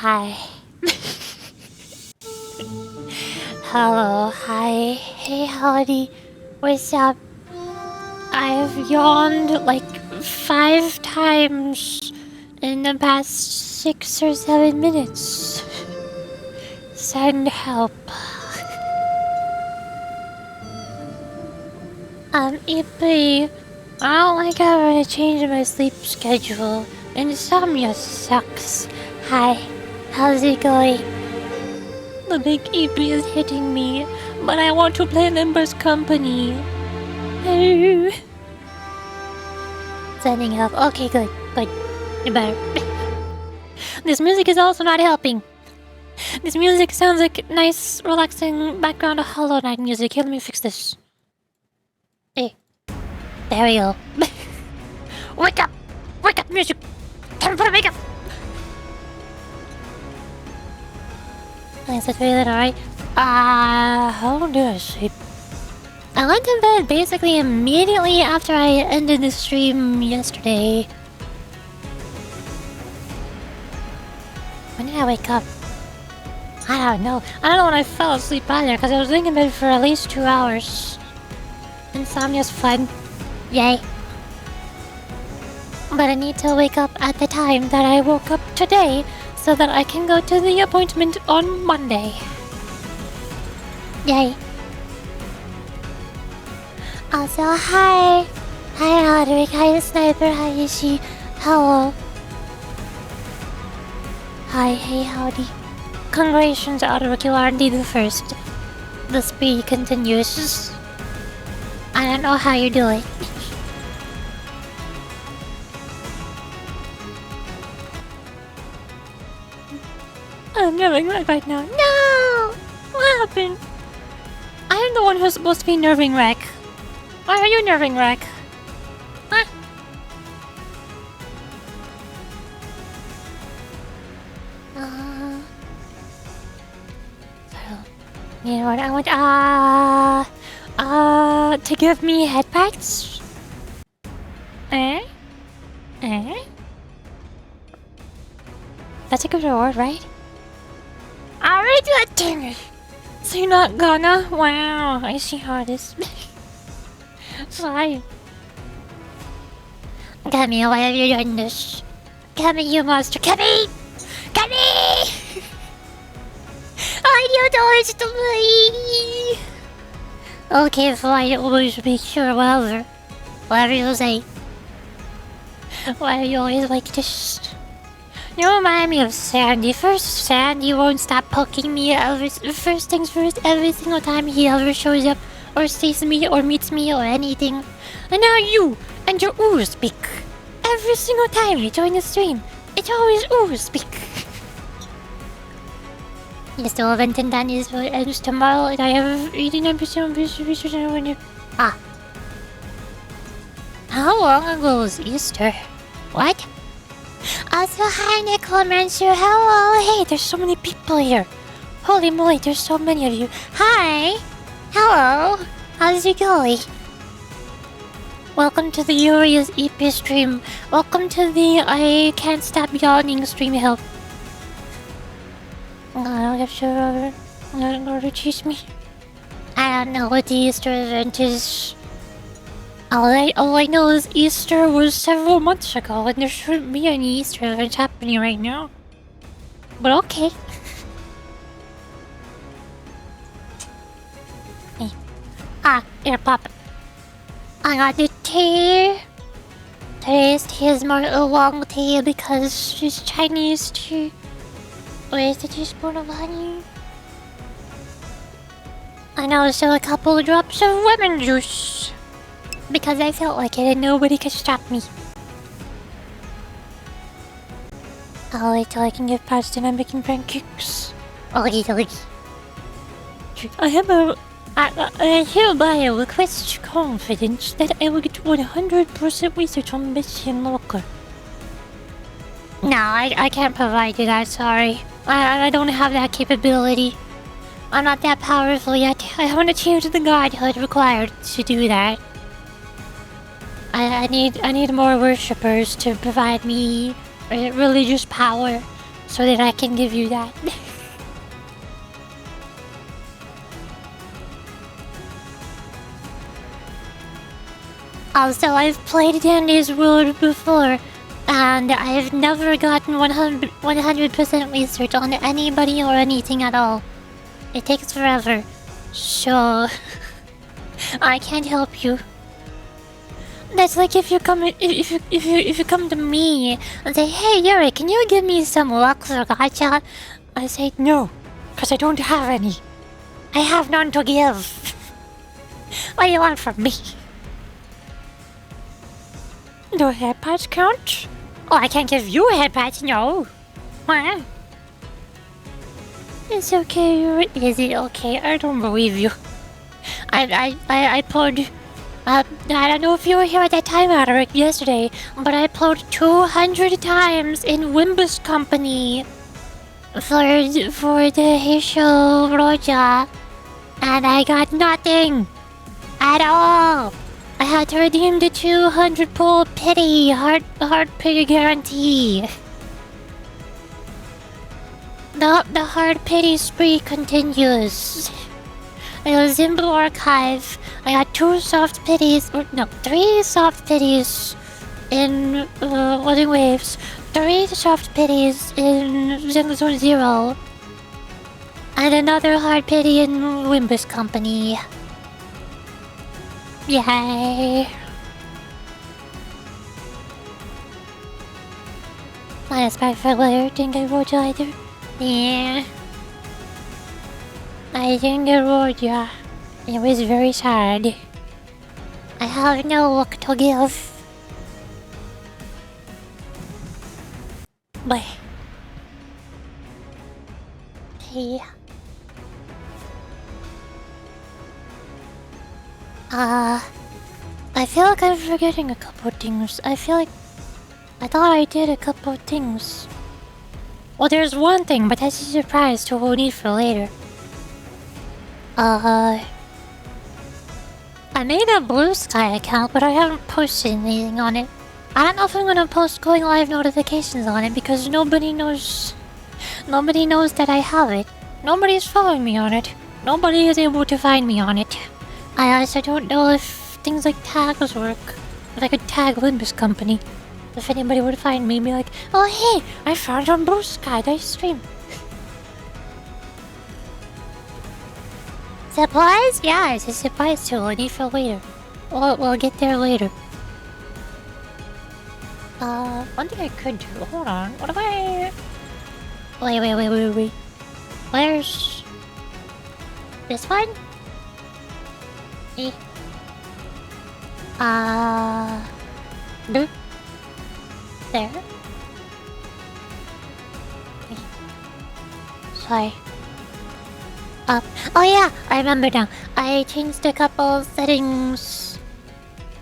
Hi. Hello, hi. Hey, howdy. What's up? I've yawned like 5 times in the past 6 or 7 minutes. Send help. Ippy, I don't like having to change my sleep schedule. Insomnia sucks. Hi, how's it going? The big Ippy is hitting me, but I want to play LIMBUS company. Oh. sending help. Okay, good. You better. This music is also not helping. This music sounds like nice, relaxing background of Hollow Knight music. Here, let me fix this. Hey. There we go. Wake up! Wake up, music! Time for wake up! Thanks, that's really alright. How long do I sleep? I went to bed basically immediately after I ended the stream yesterday. When did I wake up? I don't know. I don't know when I fell asleep either, because I was laying in bed for at least 2 hours. Insomnia's fun. Yay. But I need to wake up at the time that I woke up today, so that I can go to the appointment on Monday. Yay. Also, hi. Hi, Roderick. Hi, Sniper. Hi, Ishi. Hello. Hi, hey, howdy. Congratulations, Roderick. You are indeed the first. The speed continues. I don't know how you're doing. I'm nerving right now. No! What happened? I'm the one who's supposed to be nerving wreck. Why are you nerving wreck? Huh? You know what I want? To give me head pats? That's a good reward, right? Alright, dang it! So you're not gonna? Wow, I see how it is. Sorry. Cammy, why have you done this? Cammy, you monster! Cammy! Cammy! I need doors to me! Okay, fine, always be sure, whatever. Whatever you say. Why are you always like this? You remind me of Sandy. First, Sandy won't stop poking me. First things first, every single time he ever shows up, or sees me, or meets me, or anything. And now you and your ooze speak. Every single time you join the stream, it's always ooze speak. You still haven't done this for ends tomorrow, and I have 89% research on you. Ah. How long ago was Easter? What? Also, hi, Necromancer. Hello. Hey, there's so many people here. Holy moly, there's so many of you. Hi. Hello. How's it going? Welcome to the Uria's EP stream. Welcome to the I Can't Stop Yawning stream help. I don't sure I'm gonna chase me. I don't know what the Easter event is. All I know is Easter was several months ago, and there shouldn't be any Easter events happening right now. But okay. Hey. Here, pop. I got the tea. Today's tea is more a long tea because it's Chinese tea. Where's the teaspoon of honey? And also a couple of drops of lemon juice. Because I felt like it and nobody could stop me. I'll wait till I can get past and I'm making pancakes. Okay. I hereby request confidence that I will get 100% research on Mission Locker. No, I can't provide you that, sorry. I don't have that capability. I'm not that powerful yet. I haven't achieved the godhood required to do that. I need more worshippers to provide me religious power so that I can give you that. Also, I've played Dandy's World before, and I've never gotten 100% research on anybody or anything at all. It takes forever, so I can't help you. That's like if you come to me and say, "Hey Yuri, can you give me some luck for gacha?" I say no, because I don't have any. I have none to give. What do you want from me? Do headpats count? Oh, I can't give you headpats, no. What? It's okay. Is it okay? I don't believe you. I pulled. I don't know if you were here at that time, Roderick, yesterday, but I pulled 200 times in LIMBUS company for the Hishel Roja, and I got nothing at all. I had to redeem the 200 pull pity, heart pity guarantee. The hard pity spree continues. I was in Blue Archive. I got 2 soft pities, or no, 3 soft pities in Living Waves, 3 soft pities in Zone Zero, and another hard pity in Limbus Company. Yay! Minus 5 for later, didn't get rolled either. Yeah. I didn't get rolled, yeah. It was very sad. I have no look to give. But... Okay. I feel like I'm forgetting a couple of things. I thought I did a couple of things. Well, there's one thing, but that's a surprise to we'll need for later. I made a Blue Sky account, but I haven't posted anything on it. I don't know if I'm gonna post going live notifications on it because nobody knows that I have it. Nobody's following me on it. Nobody is able to find me on it. I also don't know if things like tags work. If I could tag Limbus Company. If anybody would find me and be like, oh hey, I found you on Blue Sky, nice stream. Supplies? Yeah, it's a supplies tool. I need for later. We'll get there later. One thing I could do. Hold on. What am I? Wait. Where's this one? Boop. There. Sorry. Oh yeah, I remember now. I changed a couple settings.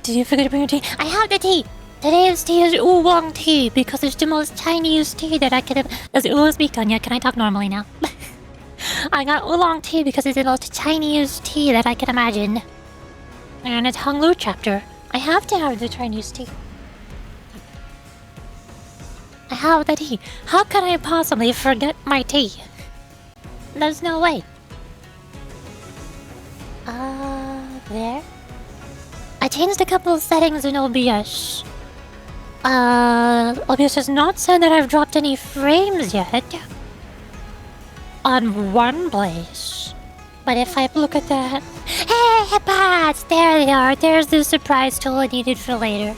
Did you forget to bring your tea? I have the tea! Today's tea is oolong tea because it's the most Chinese tea that I could have. Will speak on ya? Can I talk normally now? I got oolong tea because it's the most Chinese tea that I could imagine. And it's Honglu chapter. I have to have the Chinese tea. I have the tea. How can I possibly forget my tea? There's no way. There? I changed a couple of settings in OBS. OBS has not said that I've dropped any frames yet. On one place. But if I look at that... Hey, headpats! There they are. There's the surprise tool I needed for later.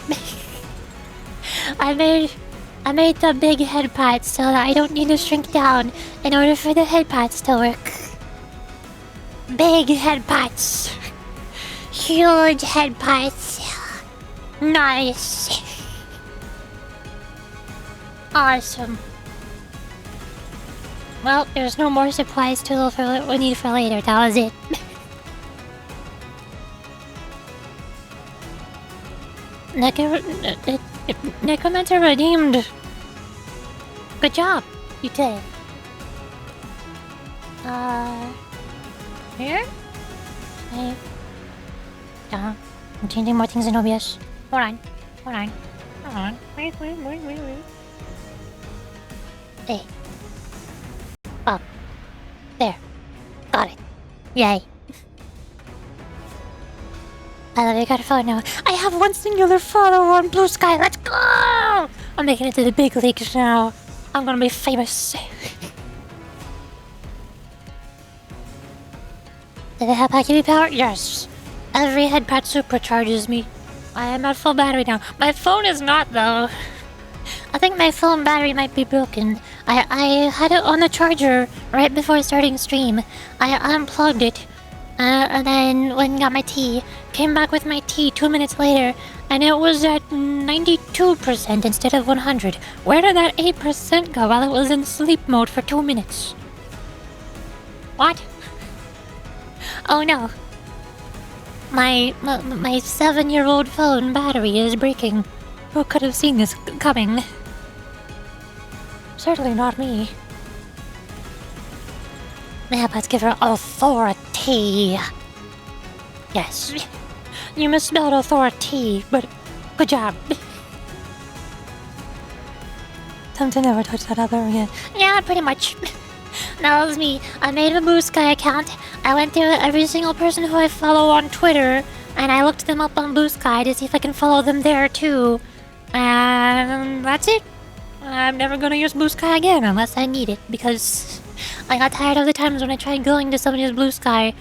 I made the big headpats so that I don't need to shrink down in order for the headpats to work. Big headpats. Huge headpats. Nice. Awesome. Well, there's no more supplies tool for what we need for later. That was it. Necromancer redeemed. Good job, you did. Here? Okay. Yeah, I'm changing more things in OBS. Hold on. Wait. Hey. Up. There. Got it. Yay. I got a follow now. I have one singular follow on Blue Sky. Let's go! I'm making it to the big leagues now. I'm gonna be famous. Did the headpad give me power? Yes. Every headpad supercharges me. I am at full battery now. My phone is not though. I think my phone battery might be broken. I had it on the charger right before starting stream. I unplugged it And then went and got my tea. Came back with my tea 2 minutes later, and it was at 92% instead of 100. Where did that 8% go while it was in sleep mode for 2 minutes? What? Oh no. My 7-year-old phone battery is breaking. Who could have seen this coming? Certainly not me. Yeah, let's give her authority. Yes. You misspelled authority, but good job. Time to never touch that other again. Yeah, pretty much. That was me. I made a Blue Sky account. I went through every single person who I follow on Twitter, and I looked them up on Blue Sky to see if I can follow them there too. And that's it. I'm never gonna use Blue Sky again unless I need it, because I got tired of the times when I tried going to somebody's Blue Sky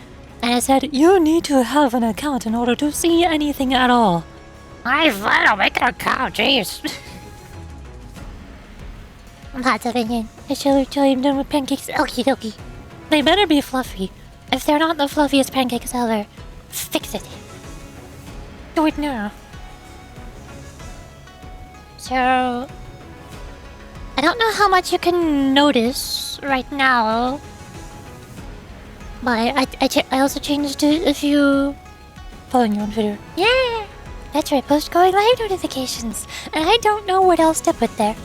and it said, you need to have an account in order to see anything at all. I'll make an account, jeez. That's opinion. I shall tell you I'm done with pancakes. Okie dokie. They better be fluffy. If they're not the fluffiest pancakes ever, fix it. Do it now. So, I don't know how much you can notice right now, but I also changed it if you following you on Twitter. Yeah, that's right, post going live notifications, and I don't know what else to put there.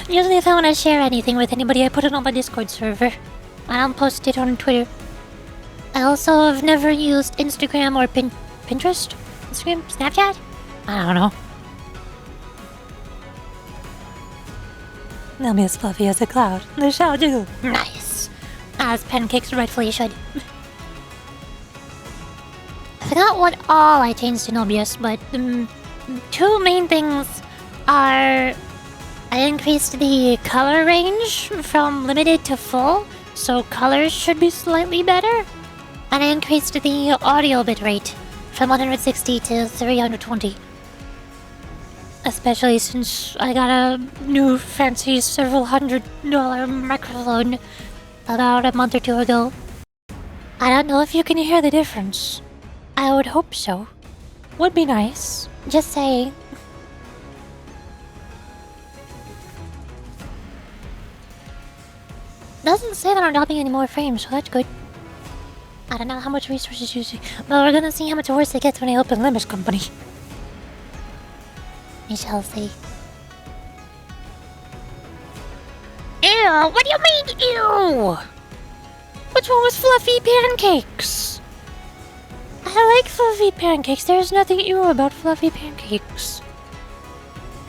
Usually if I want to share anything with anybody, I put it on my Discord server. I don't post it on Twitter. I also have never used Instagram or Pinterest? Instagram? Snapchat? I don't know. They'll be as fluffy as a cloud. They shall do. Nice. As pancakes rightfully should. I forgot what all I changed in LBS, but the two main things are I increased the color range from limited to full, so colors should be slightly better. And I increased the audio bitrate from 160 to 320. Especially since I got a new fancy several $100 microphone about a month or two ago. I don't know if you can hear the difference. I would hope so. Would be nice. Just saying. Doesn't say that I'm dropping any more frames, so that's good. I don't know how much resources you see, but we're gonna see how much worse it gets when I open LIMBUS company. We shall see. Ew, what do you mean, ew? What's wrong with fluffy pancakes? I like fluffy pancakes. There's nothing ew about fluffy pancakes.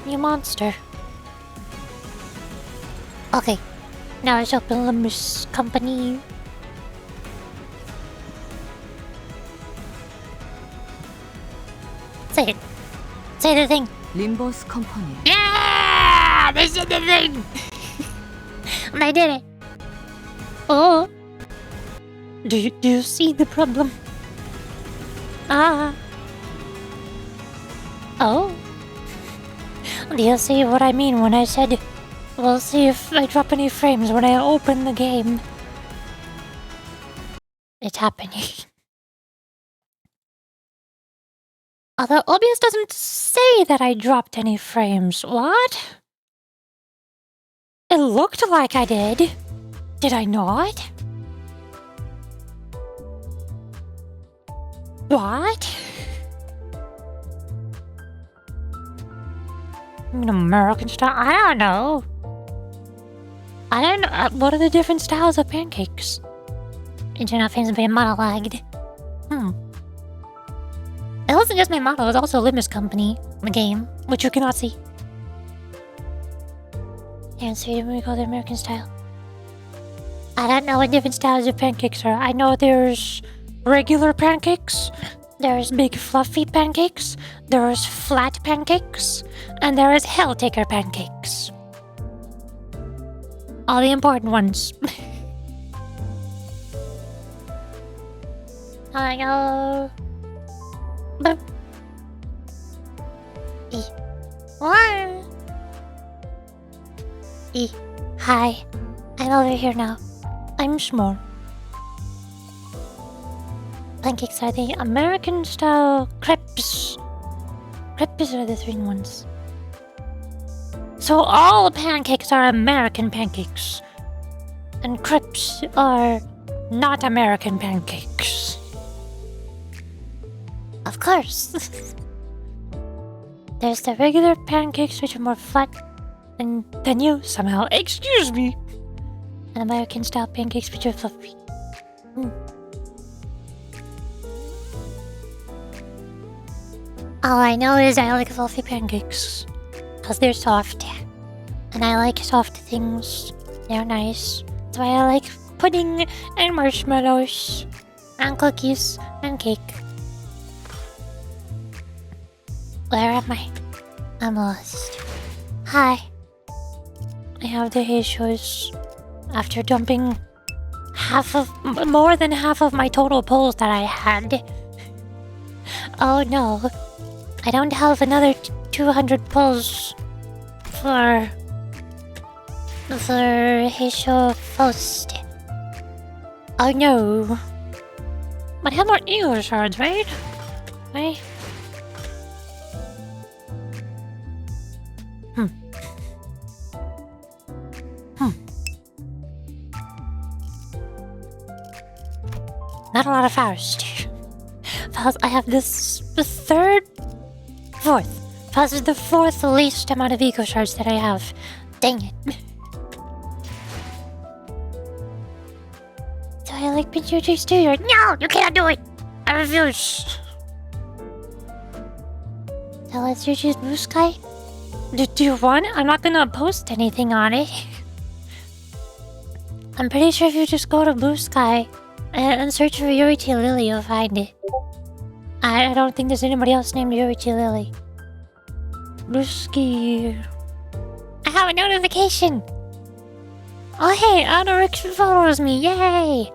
You monster. Okay, now let's open LIMBUS company. Say it. Say the thing. LIMBUS company. Yeah! They said the thing! I did it. Oh. Do you see the problem? Ah. Oh. Do you see what I mean when I said, we'll see if I drop any frames when I open the game? It's happening. Although OBS doesn't say that I dropped any frames. What? It looked like I did. Did I not? What? An American style? I don't know. I don't know. What are the different styles of pancakes? Internet fans being monologued. It wasn't just my model, it was also LIMBUS company, the game, which you cannot see. And so we call it American style. I don't know what different styles of pancakes are. I know there's regular pancakes, there's big fluffy pancakes, there's flat pancakes, and there is Helltaker pancakes. All the important ones. I go. Boop. E. One. E. Hi. I'm over here now. I'm small. pancakes are the American style crepes. Crepes are the three ones. So all pancakes are American pancakes. And crepes are not American pancakes. Of course. There's the regular pancakes which are more flat than you somehow. Excuse me. And American style pancakes which are fluffy. All I know is I like fluffy pancakes. Because they're soft. And I like soft things. They're nice. That's why I like pudding and marshmallows. And cookies and cake. Where am I? I'm lost. Hi. I have the hay shoes. After dumping more than half of my total pulls that I had. Oh no. I don't have another 200 pulls for Heisho Faust. Oh no. But I have more ego shards, right? Right? Not a lot of Faust. Faust, I have this fourth. Faust is the fourth least amount of ego shards that I have. Dang it. So I like Pinchuchi Studio. No, you can't do it. I refuse. So let's choose Blue Sky. Do you want it? I'm not gonna post anything on it. I'm pretty sure if you just go to Blue Sky and search for Yurichi Lily, you'll find it. I don't think there's anybody else named Yurichi Lily. Blueski. I have a notification! Oh hey, Anorix follows me, yay!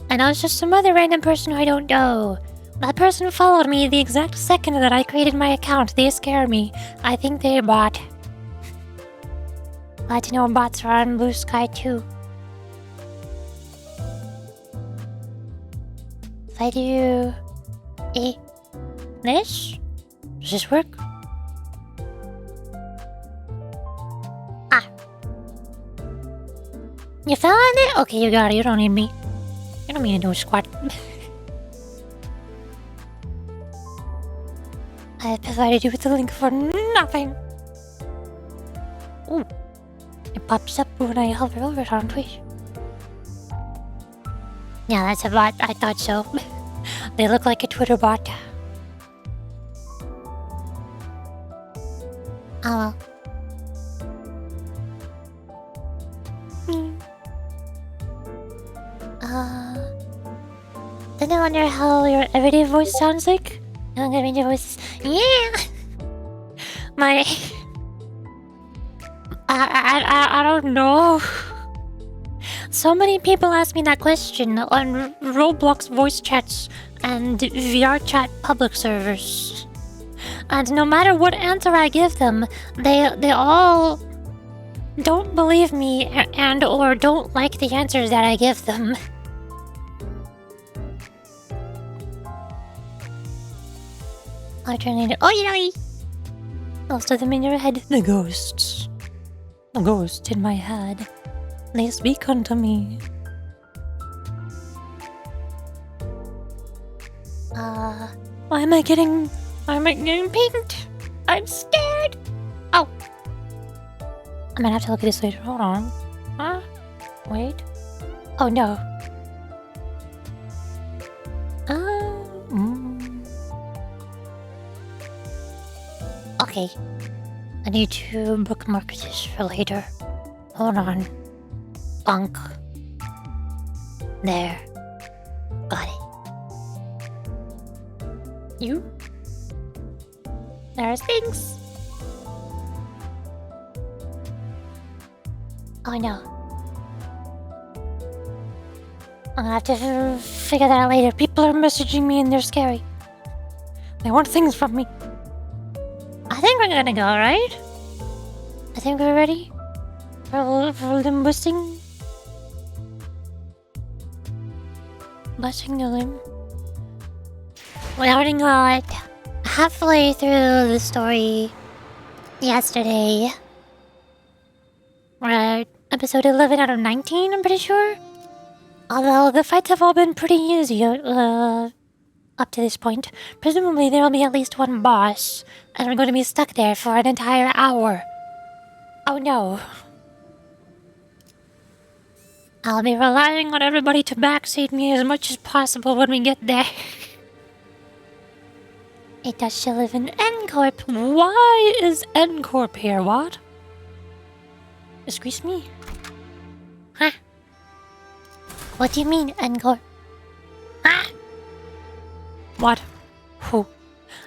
I know it's just some other random person who I don't know. That person followed me the exact second that I created my account. They scare me. I think they're a bot. Glad to know bots are on Blue Sky too. If I do this? Does this work? Ah. You found it? Okay, you got it. You don't need me. You don't need to do squat. I provided you with the link for nothing. Ooh. It pops up when I hover over it on Twitch. Yeah, that's a bot. I thought so. They look like a Twitter bot. Oh well. Then I wonder how your everyday voice sounds like? Your everyday voice. Yeah! My... I don't know. So many people ask me that question on Roblox voice chats and VR chat public servers. And no matter what answer I give them, they all don't believe me and or don't like the answers that I give them. I turn into oi! Most of them in your head, the ghosts. The ghosts in my head. They speak unto me. Why am I getting pinked? I'm scared. Oh. I'm gonna have to look at this later. Hold on. Huh? Wait. Oh no. Okay. I need to bookmark this for later. Hold on. Bonk. There. Got it. You? There's things. Oh no. I'm gonna have to figure that out later. People are messaging me and they're scary. They want things from me. I think we're gonna go, right? I think we're ready for We already got halfway through the story yesterday. We're at episode 11 out of 19, I'm pretty sure. Although the fights have all been pretty easy up to this point. Presumably there will be at least one boss, and we're going to be stuck there for an entire hour. Oh no. I'll be relying on everybody to backseat me as much as possible when we get there. It does she live in N-Corp? Why is N-Corp here? What? Excuse me? Huh? What do you mean, N-Corp? Huh? What? Who?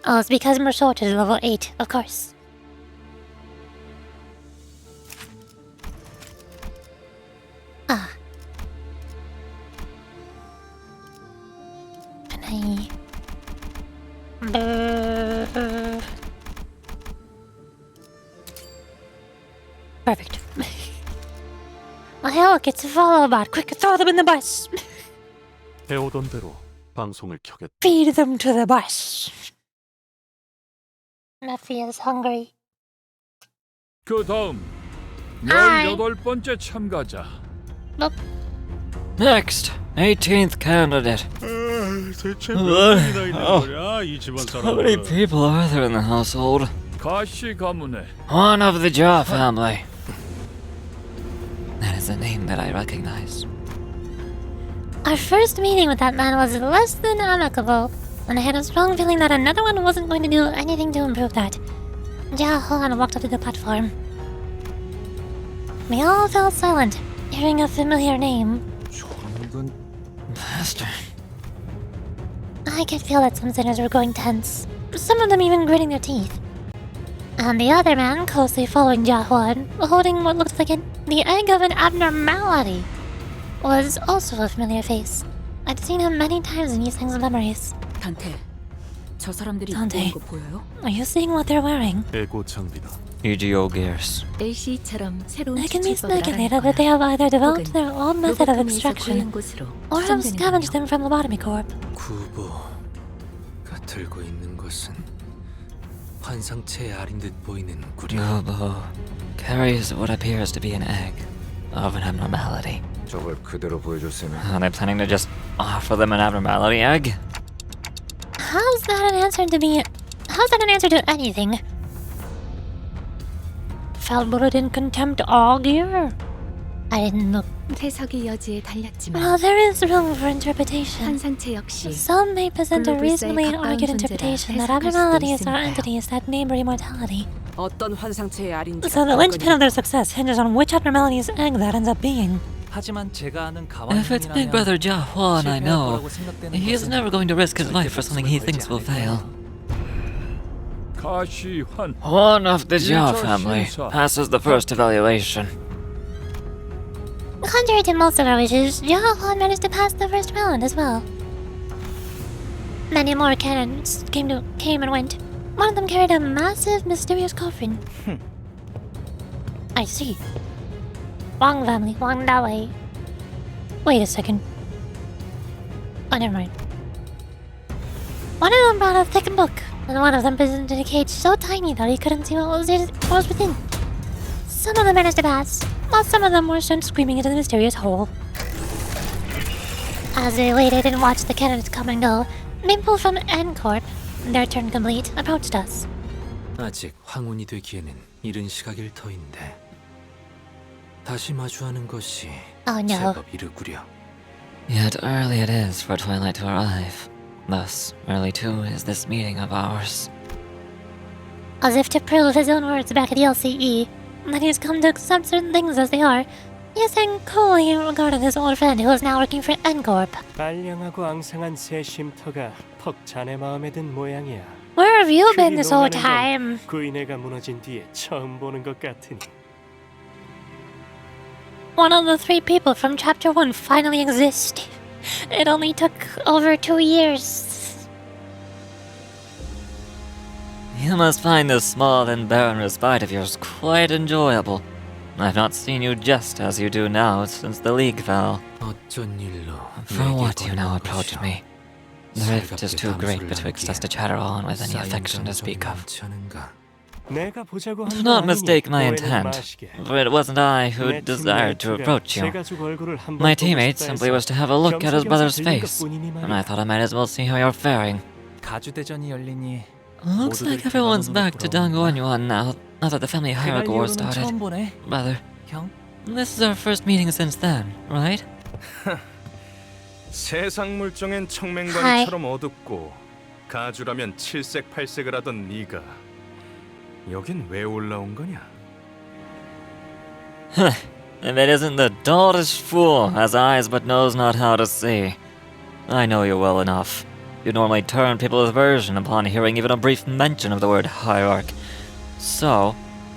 Oh, it's because Mersault is level 8, of course. Ah. Can I... Perfect. Well, hell, get to follow about. Quick, throw them in the bus. 해오던 대로 방송을 켜겠다. Feed them to the bus. Mafia's hungry. 그 다음 Hi. 18번째 참가자. Nope. Next, 18th candidate. 대체 몇 명이나 있는 거야 이 집안 How many 사람들? people are there in the household? 가시 가문에 One of the Jaw family. That is a name that I recognize. Our first meeting with that man was less than amicable, and I had a strong feeling that another one wasn't going to do anything to improve that. Jia Han walked up to the platform. We all fell silent, hearing a familiar name. Bastard. I could feel that some sinners were growing tense, some of them even gritting their teeth. And the other man, closely following Jia Huan, holding what looked like the egg of an abnormality, was also a familiar face. I'd seen him many times in Yiseng's memories. 단테, 저 사람들이 단테. 입고 있는 거 보여요? Are you seeing what they're wearing? 에고 장비다. EGO gears. LC처럼 새로운 It can be 추출법을 speculated 알아낸 that they have either developed 혹은 their own method of 로봇 extraction 구해온 곳으로 or have 추정되는 scavenged 거예요. them from Lobotomy Corp. 구보가 들고 있는 것은 환상체에 아린 듯 보이는 구리. Gubo carries what appears to be an egg of an abnormality. 저걸 그대로 보여줬으면 Are they planning to just offer them an abnormality egg? How's that an answer to be? How's that an answer to anything? Felt bullet in contempt all gear. I didn't look. 해석의 여지에 달렸지만 Well, there is room for interpretation. 환상체 역시 Some may present a 글로벌사에 reasonably 가까운 argued 존재라 interpretation that 해석할 수도 abnormalities are 있으니까요. entities that neighbor immortality. 어떤 환상체의 알인지 So the linchpin of their success hinges on which abnormality's egg that ends up being. 하지만 제가 아는 If it's Big Brother Jia Huan I know, he is never going to risk his life for something he thinks will fail. 가시 환. One of the Jia family passes the first evaluation. Contrary to most of our wishes, Jia Huan managed to pass the first round as well. Many more candidates came and went. One of them carried a massive, mysterious coffin. I see. Wang family, Wang Dawei. Wait a second. Oh, never mind. One of them brought a thick book, and one of them presented a cage so tiny that he couldn't see what was within. Some of them managed to pass, while some of them were sent screaming into the mysterious hole. As we waited and watched the candidates come and go, people from N-Corp, their turn complete, approached us. 아직 황혼이 되기에는 이른 시각일 터인데 다시 마주하는 것이 Oh no. 제법 이르구려. Yet early it is for twilight to arrive. Thus, early too is this meeting of ours. As if to prove his own words back at the LCE, that he's come to accept certain things as they are, Yiseng coolly regarded his old friend who is now working for N-Corp. 빨량하고 앙상한 새 쉼터가 퍽 자네 마음에 든 모양이야. Where have you been 그리 this whole 놀라는 건 time? 구인회가 무너진 뒤에 처음 보는 것 같으니. One of the 3 people from Chapter 1 finally exist. It only took over 2 years. You must find this small and barren respite of yours quite enjoyable. I've not seen you just as you do now since the League fell. 어쩐 일로 For 내게 what you 걸린 now 것이오. approach me. The rift is too great betwixt us to chatter on with any affection to speak of. 내가 보자고 Do 한 not 건 mistake my 아니니 오해는 intent, 마시게. for it wasn't I who 내 desired to 팀메이트가 approach you. 새 가족 얼굴을 한번 My 보고 teammate 싶다 simply 해서 was to have a look at his 겸사겸사 brother's 들린 face, 것뿐이니 and I 말이야. thought I might as well see how you're faring. 가주 대전이 열리니 Looks like everyone's back to Dangwon now that the family hierarchy war started. 처음 보네. Brother, 형. this is our first meeting since then, right? 세상 물정엔 청맹관처럼 어둡고 가주라면 칠색팔색을 하던 네가 여긴 왜 올라온 거냐? If it isn't the dullest fool, has eyes but knows not how to see. I know you well enough. You normally turn people's aversion upon hearing even a brief mention of the word hierarch. So,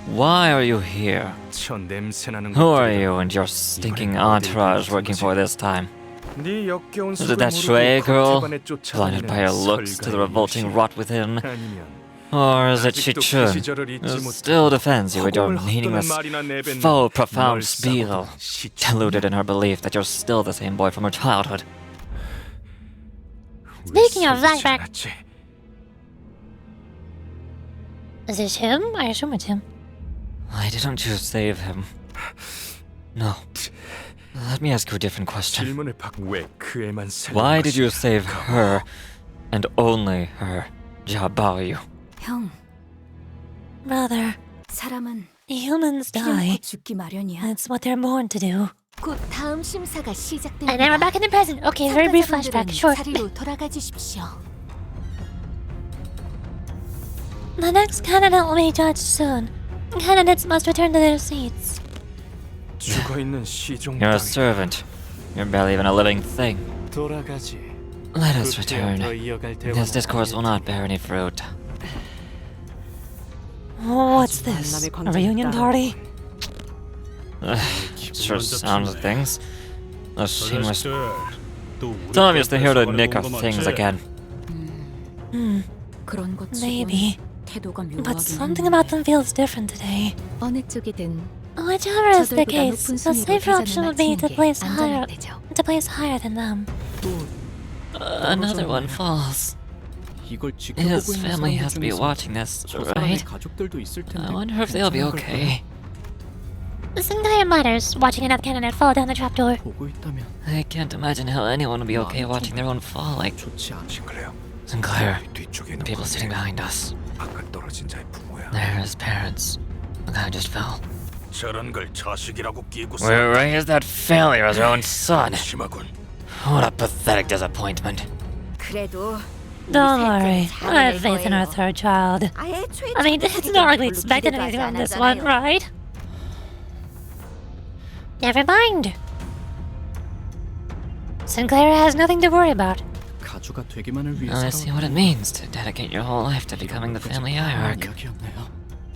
why are you here? 저 냄새나는 Who are 것들이다. you and your stinking entourage working for this time? 네 역겨운 Is it that 수를 Shui 모르고 girl, 겉에만에 blinded by her looks to the 설가의 revolting 유신. rot within? 아니면 Or is it 아직도 그 Chichun, 시절을 잊지 who 못하고 still defends you with your 허공을 meaningless, 헛도는 말이나 내뱉는 faux profound 널 spiel, 싸우던 시춘. deluded in her belief that you're still the same boy from her childhood? Speaking of 왜 쓰지 flashback. 않았지? Is this him? I assume it's him. Why didn't you save him? No. Let me ask you a different question. 질문을 받고 왜 그 애만 살린 Why did you 것이야? save her, and only her, Jiabaoyu? 형, Brother, 사람은 humans 필요놓고 die. 죽기 마련이야. That's what they're born to do. 곧 다음 심사가 시작됩니다. And then we're back in the present. Okay, very brief flashback. Sure. 자리로 돌아가 주십시오. The next candidate will be judged soon. Candidates must return to their seats. 죽어 있는 시종 You're a 따위. servant. You're barely even a living thing. 돌아가지. Let us 그 return. 더 이어갈 대화는 This discourse will 아니었다. not bear any fruit. What's this? A reunion party? Sure sounds of things. Those 저 shameless. 자식들, 또 우리 Tell him just to hear to 뺏어가려고 nick our 온 거 things 맞지? again. 그런 것 Maybe. 태도가 But 묘하긴 something 한데. about them feels different today. 어느 쪽이든 Whichever is the 저들보다 case, 높은 the 순위로 safer option 대전을 would be to 마치는 게 place higher, 안전할 테죠. than them. Another one falls. 이걸 His 지켜보고 있는 family has to be 사람들 중에서 watching this, 저 사람의 right? 가족들도 있을 텐데. I wonder if they'll be 괜찮은 okay. This entire matter's watching another candidate fall down the trapdoor. 걸까요? 보고 있다면 I can't imagine how anyone would be okay watching their own fall like 좋지 않지. Sinclair. 뒤쪽에 The people sitting behind us. 아까 떨어진 자의 부모야. They're his parents. The guy just fell. 저런 걸 자식이라고 끼고 We raised that failure as our own son. 심하군. What a pathetic disappointment. 그래도 Don't worry, I have faith in our third child. I mean, it's not like we expected anything from this one, right? Never mind. Sinclair has nothing to worry about. 가주가 되기만을 위해 I see what it means to dedicate your whole life to becoming the family hierarch.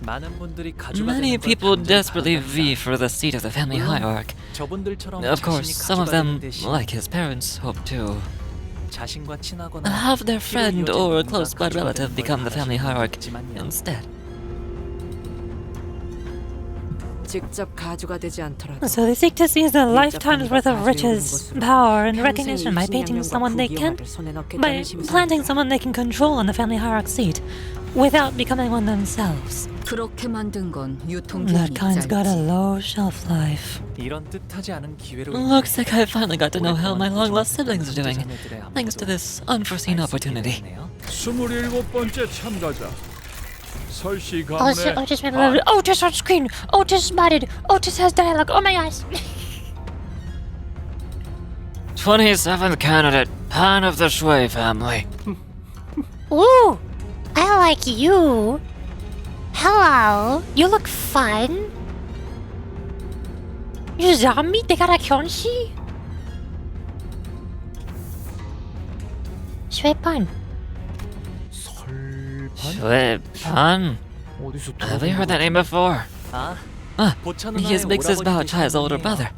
많은 분들이 가주가 Many 되는 걸 people 당연히 desperately 바란다. vie for the seat of the family hierarch. 저분들처럼 Of course, 자신이 some of 가주가 them, 되는 대신 like his parents, hope to 자신과 친하거나 have their friend 피로 or a 이어진 close blood 가주가 relative 되는 걸 become the family hierarch 바라시는 instead. 직접 가주가 되지 않더라도 So they seek to seize a lifetime's worth of riches, power, and recognition by painting someone they can, by planting someone they can control in the family hierarch seat, without becoming one themselves. 그렇게 만든 건 That 유통기한이 kind's got a 짧지. low shelf life. 이런 뜻하지 않은 기회로 Looks like I finally got to know how my long lost siblings are doing, thanks to this unforeseen opportunity. 27번째 참가자. 설씨 Otis, 가문의 Otis, Otis on screen! Otis spotted! Otis has dialogue! Oh my gosh! 27th candidate, Pan of the Shui family. Ooh! I like you! Hello! You look fun! You zombie? They got a kyonshi? Shui-pan. Shui Pan? Have you heard that name before? 아, Ah, 보차 he is 누나의 Big Sis Bao 오라버니 Chai's older 되시는 brother.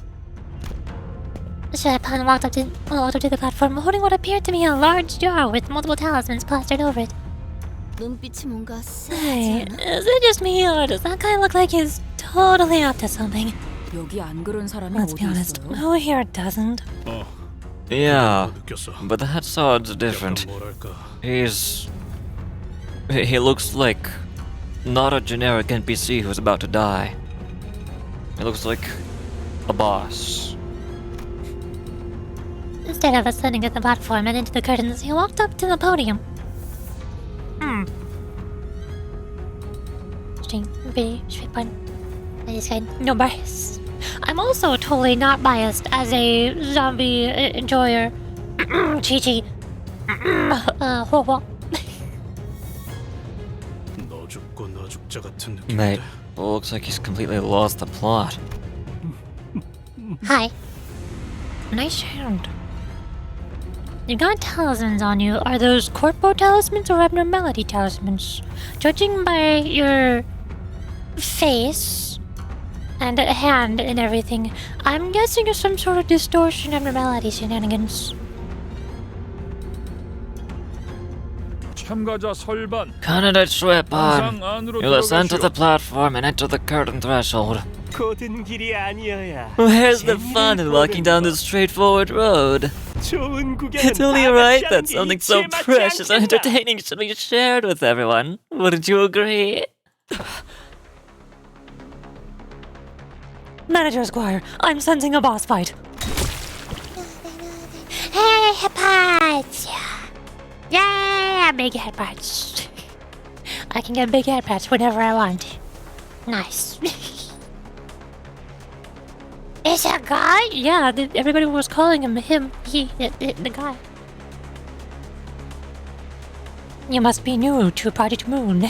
Shui-pan walked up to the platform holding what appeared to be a large jar with multiple talismans plastered over it. 눈빛이 뭔가 Hey, 쎄하지 않아? is it just me or does that guy look like he's totally up to something? 여기 안 그런 사람이 Let's 어디 be honest, 있어요? who here doesn't? Yeah, 뭐 느꼈어? but that sword's 약간 different. 뭐랄까 He looks like not a generic NPC who's about to die. He looks like a boss. Instead of ascending at the platform and into the curtains, he walked up to the podium. Straight point. I just got no bias. I'm also totally not biased as a zombie enjoyer. Chi-chi. Ho-ho. 너 죽고 나 죽자 같은 느낌. Mate, looks like he's completely lost the plot. Hi. Nice hand. You got talismans on you. Are those corpo talismans or abnormality talismans? Judging by your face and hand and everything, I'm guessing it's some sort of distortion abnormality shenanigans. 참가자 설반. Candidate Schweppan, 광장 안으로 you'll ascend to 들어가시오. the platform and enter the curtain threshold. 고든 길이 아니어야. Where's the fun in walking down this straightforward road? 좋은 구경은 It's only 다 right 같이 that 하는 게 something so 이치에 맞지 precious and 않겠나? entertaining should be shared with everyone. Wouldn't you agree? Manager Squire, I'm sensing a boss fight. Hey, headpats! Yeah, big headpats. I can get big headpats whenever I want. Nice. Is a guy? Yeah, everybody was calling him he, the guy. You must be new to Project Moon.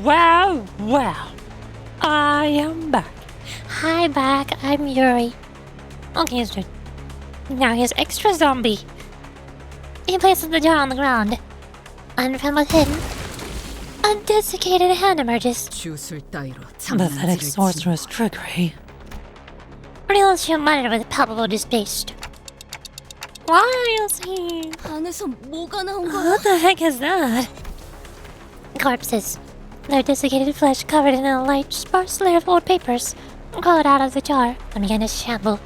Wow. I am back. Hi, back. I'm Yuri. Okay, it's good. Now here's extra zombie. He places the jar on the ground. And from within, a desiccated hand emerges. 주술 따위로 Pathetic sorceress trickery. Real muttered with palpable distaste. Why is he? 안에서 뭐가 나온 거야? What the heck is that? Corpses. Their desiccated flesh covered in a light, sparse layer of old papers, crawled out of the jar and began to shamble.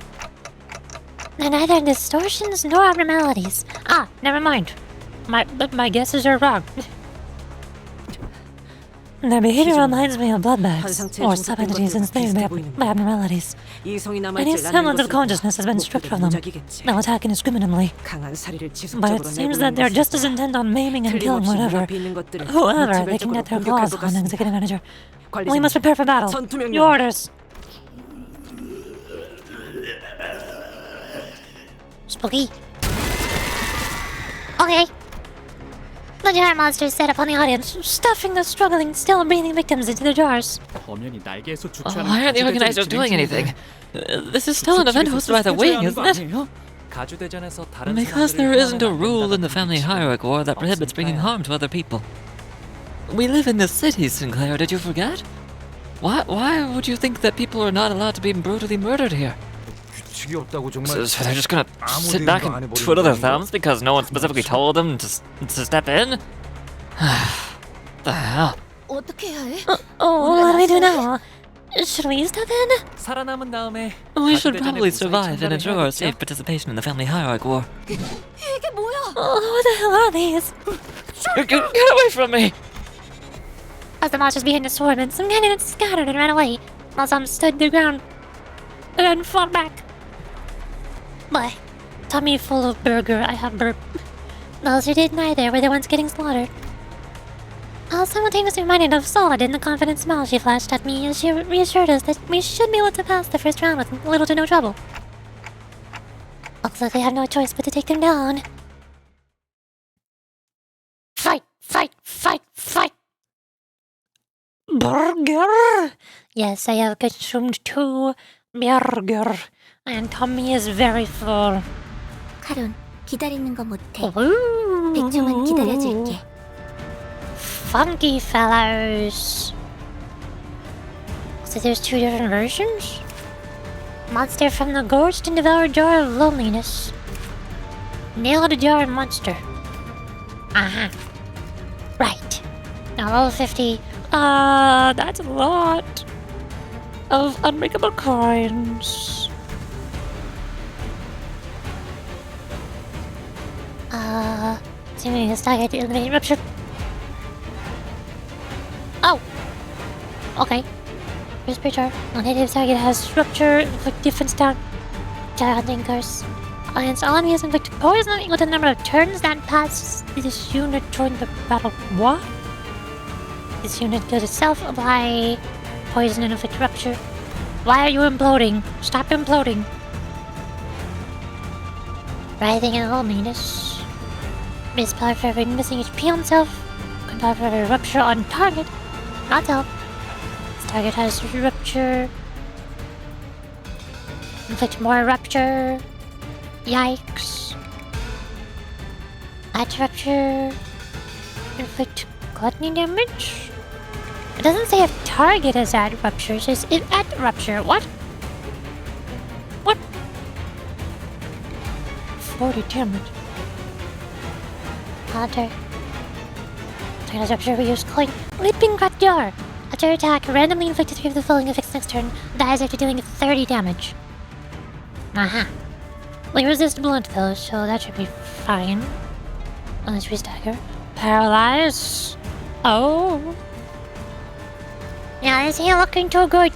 They're neither distortions nor abnormalities. Ah, never mind. My guesses are wrong. Their behavior reminds me of bloodbags, 환상체에 or 중독된 sub-entities 것들과 enslaved 비슷해 by 보이는데. abnormalities. 이성이 Any 남아있질 않는 semblance of 것은 consciousness has been stripped from them. 무작이겠지. They'll attack indiscriminately, 강한 사리를 but 지속적으로 it seems 내보내는 that they're just as 것은 intent on maiming and killing 틀림없이 whatever, 눈앞에 있는 것들을 whoever they can 무차별적으로 get their 공격할 claws 것 on, 같습니다. Executive Manager. We 관리자님, must prepare for battle. 전투 명령. Your orders. Spooky. Okay. The jar monsters set upon the audience, stuffing the struggling, still breathing victims into the jars. 범연이 날개에서 Why aren't the organizers doing anything? This is still an event hosted by the Wing, isn't it? 가주대전에서 다른 Because 사람들을 there isn't a 혐오하면 안 rule in the 된다는 family 규칙이 hierarchy or that prohibits bringing 없으니까요. harm to other people. We live in this city, Sinclair, did you forget? Why would you think that people are not allowed to be brutally murdered here? 규칙이 없다고 정말. So they're just gonna 아무 sit back 대응도 안 and 해버리는 twiddle their 건가? thumbs because no one specifically told them to step in? The hell? 어떻게 해야 해? Oh, what do we do now? Should we step in? 살아남은 다음에 We should 가주대전에 probably 무사히 survive and 참가를 ensure our 해야겠죠? safe participation in the family hierarchy war. 이게 뭐야? Oh, what the hell are these? Get away from me! As the monsters began to swarm in, some candidates scattered and ran away, while some stood their ground and then fought back. Boy, tummy full of burger, I have burp. Those who did neither were the ones getting slaughtered. I was simultaneously reminded of Solid in the confident smile she flashed at me as she reassured us that we should be able to pass the first round with little to no trouble. Looks like we have no choice but to take them down. Fight! Burger! Yes, I have consumed 2 burger, and tummy is very full. 카론, 기다리는 거 못해. Ooh. 100초만 기다려줄게. Funky fellows. So there's 2 different versions? Monster from the Gorged and Devoured Jar of Loneliness. Nailed a jar and monster. Uh-huh. Right. Now roll 50. That's a lot. of unbreakable coins. Assuming this target to eliminate rupture. Oh! Okay. Here's picture. Non-native target has rupture, inflict defense down. Hunting curse. Against all enemies inflict poison equal to the number of turns that pass this unit during the battle. What? This unit could itself apply poison and inflict rupture. Why are you imploding? Stop imploding. Writhing and loneliness. Base power for every missing HP on self. Control for every rupture on target. Not self. This target has rupture. Inflict more rupture. Yikes. Add rupture. Inflict gluttony damage? It doesn't say if target has add rupture, it says if at rupture. What? What? 40 damage. Hunter. Target has rupture, we use coin. Leaping Gratior. After attack, randomly inflicted 3 of the following effects next turn. Dies after dealing 30 damage. Aha. We resist blunt though, so that should be fine. Unless we stagger. Paralyze. Oh. Yeah, this ain't looking too good.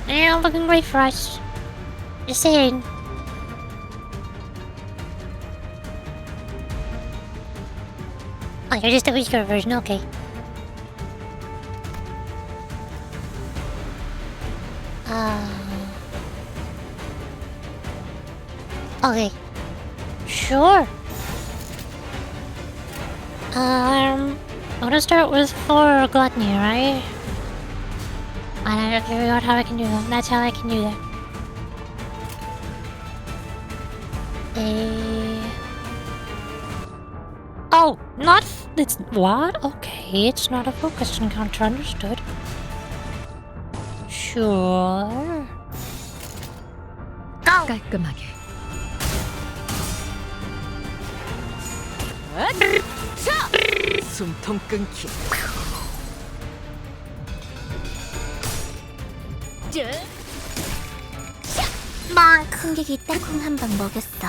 It ain't looking great for us. Just saying. Oh, you're just a weaker version, okay. Okay. Sure. I'm gonna start with 4 gluttony, right? I gotta figure out how I can do that. That's how I can do that. Oh, not it's what? Okay, it's not a focus encounter, understood. Sure. Go! 깔끔하게. 숨통 끊기. 승객이 땅콩 한 방 먹였어.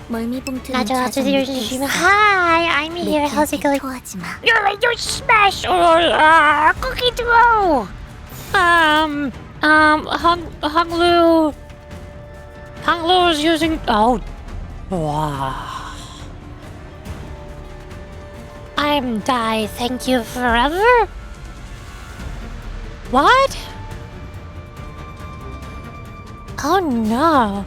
멀미봉투는 나저 주시면 Hi, I'm here. How's it going? 토하지 마. You smash cookie throw. Hung Lu is using. Oh, wow. I'm die. Thank you forever. What? Oh no.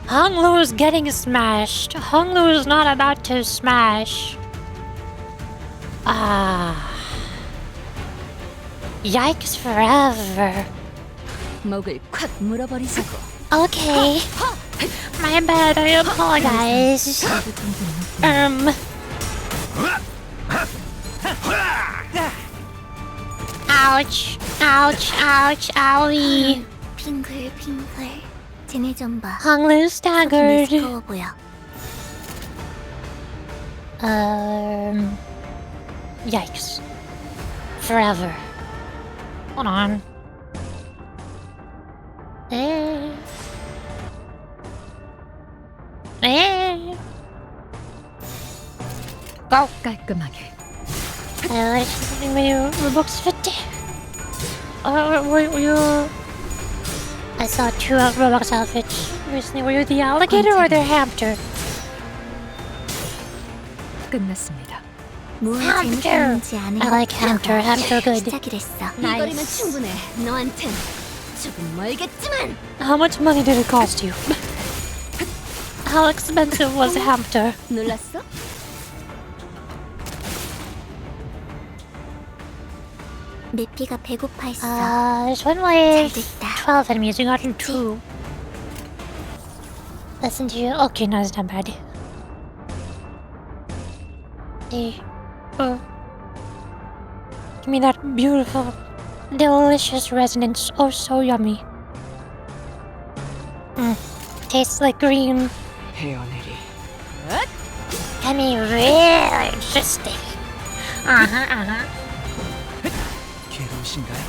Hung Lu is getting smashed. Hung Lu is not about to smash. Yikes forever. 목을 콱 물어버리자고. Okay. My bad, I apologize. Ouch. Ouch, ouch, owie. 핑글핑글. 쟤네 좀 봐. Hung Lu staggered. 매스꺼워 보여. Yikes. Forever. Hold on. Go. 깔끔하게. Your books fit. Were you? I saw 2 Roblox outfits recently. Were you the alligator or the hamster? 끝났습니다. 무엇 Hamster. 재밌었는지 아는 I like hamster. Hamster good. 시작이랬어. 이거리면 충분해. 너한텐 조금 멀겠지만. How much money did it cost you? How expensive was a hamster? 놀랐어? 매피가 배고파했어. There's one with 됐다. 12 enemies. You got 2. Listen to you. Okay, no, it's not bad. Hey. Give me that beautiful delicious resonance. Oh, so yummy. Tastes like green. 헤어내리. I mean, really interesting. 괴로우신가요?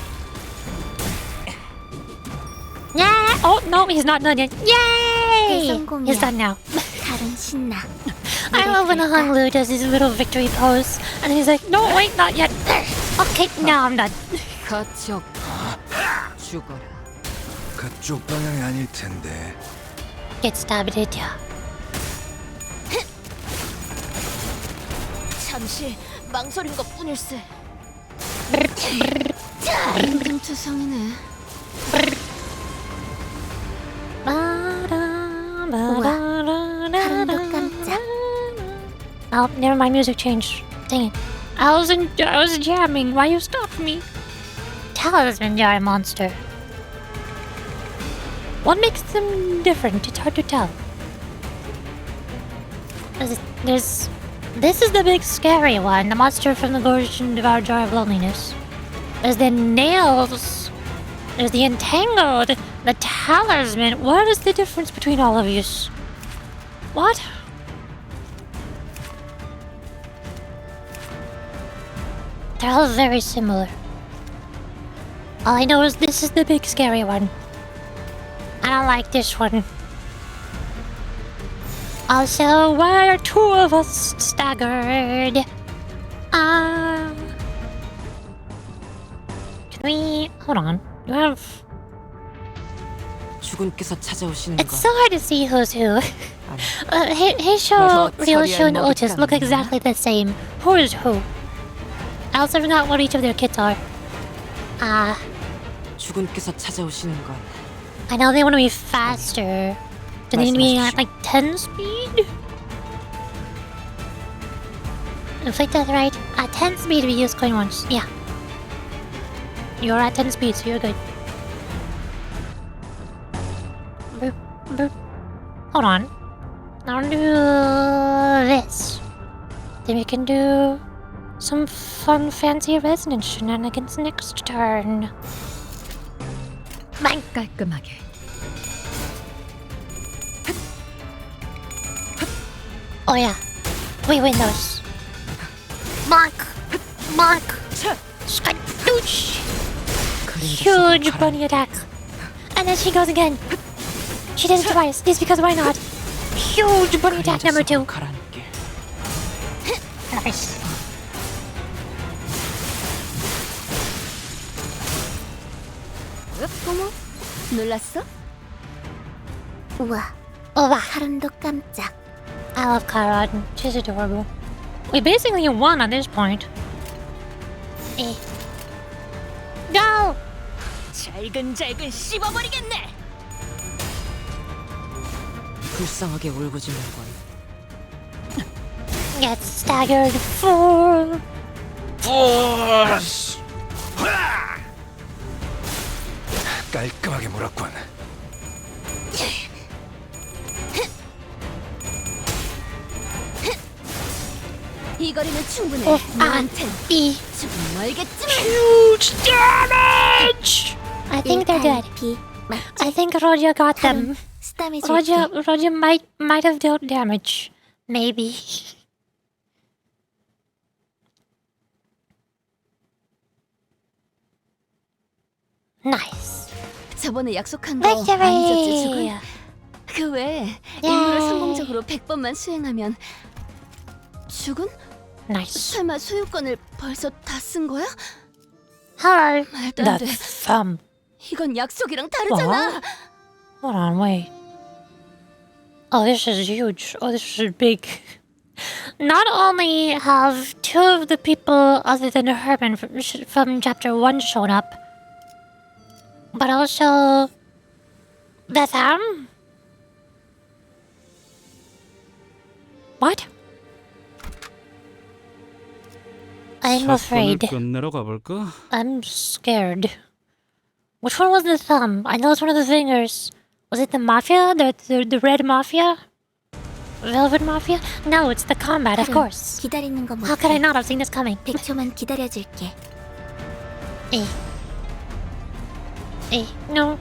Yeah! Oh, no, he's not done yet. Yay! 성공이야. He's done now. 다른 신나. I love when Honglu does his little victory pose. And he's like, no, wait, not yet. Okay, now I'm done. 가치 없다. 죽어라. 그쪽 방향이 아닐 텐데. Get stabbed it, yeah. 잠시 망설인 것 뿐일세. 인중투성이네. 사람도 깜짝. Oh, never mind, music changed. Dang it. I was jamming. Why you stopped me? Talisman jar monster. What makes them different? It's hard to tell. This is the big scary one, the monster from the Gorge and Devoured Jar of Loneliness. There's the nails. There's the entangled. The talisman. What is the difference between all of these? What? They're all very similar. All I know is this is the big scary one. I don't like this one. Also, why are two of us staggered? Can we... Hold on. Do I have... 주군께서 찾아오시는 It's so hard to see who's who. Heisho, Ryosho, and Otis look exactly the same. Who is who? I also forgot what each of their kits are. 주군께서 찾아오시는 건 I know they want to be faster. Do they need to be at like 10 speed? If I that's right, at 10 speed we use coin once. Yeah. You're at 10 speed, so you're good. Boop, boop. Hold on. Now do this. Then we can do some fun, fancy resonance shenanigans next turn. Bang! 깔끔하게. Oh yeah, we win those. Mark, mark, skadoosh. Huge bunny attack, and then she goes again. She does it twice. This because why not? Huge bunny attack number 2. 가라앉게. Nice. 어머, 놀랐어? 우와, Over. 사람도 깜짝. I love Kairon. She's adorable. We basically won at this point. Go! 잘근잘근 씹어버리겠네. 불쌍하게 울부짖는 건 Get staggered fool. 깔끔하게 몰았군. 이 거리는 충분해. 너한텐 E. 조금 멀겠지만. Huge damage! I think they're good. 피 맞지? I think Roger got them. 스담해 줄게. Roger might have dealt damage. Maybe. Nice. 저번에 약속한 거 안 잊었지, 죽은? Victory! 그 외에 임무를 성공적으로 100번만 수행하면 죽은? Nice. 설마 소유권을 벌써 다 쓴 거야? Hello. 말도 안 돼. The thumb. 이건 약속이랑 다르잖아. Hold on, wait. Oh, this is huge. Oh, this is big. Not only have two of the people other than Herman from chapter 1 shown up, but also the thumb? What? I'm afraid. 끝내러 가볼까? I'm scared. Which one was the thumb? I know it's one of the fingers. Was it the mafia? The red mafia? Velvet mafia? No, it's the combat, of course. 기다리는 거 How could I 못해. not have seen this coming? 100초만 기다려줄게. No.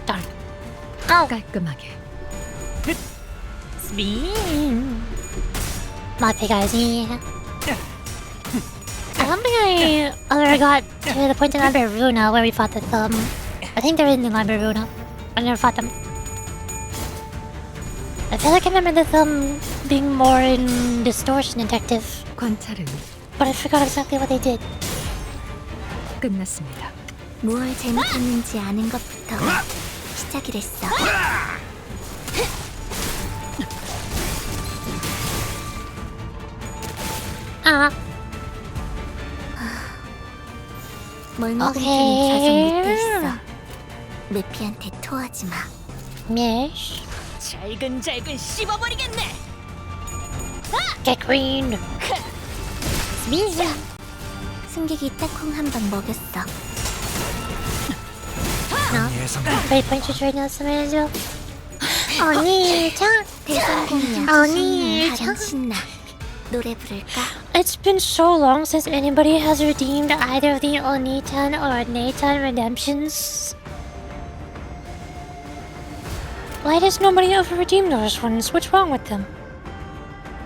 Darn. Go! 깔끔하게. Spin! My big idea. I don't think I ever got to the point in Lamberuna where we fought the thumb. I think they're in the Lamberuna. I never fought them. I feel like I remember the thumb being more in Distortion Detective, 관찰은 but I forgot exactly what they did. 끝났습니다. 무얼 잘못했는지 아는 것부터 시작이랬어. 뭘 먹은지는 자석 밑에 있어. 메피한테 토하지 마. Mesh. 잘근잘근 씹어버리겠네. Get green. Spin. 승객이 딱콩 한 방 먹였어. Wait, point you right now, Samantha. 언니, 참. 대성공이야. 언니, 가장 신나. 노래 부를까? It's been so long since anybody has redeemed either of the Onitan or Nathan redemptions. Why does nobody ever redeem those ones? What's wrong with them?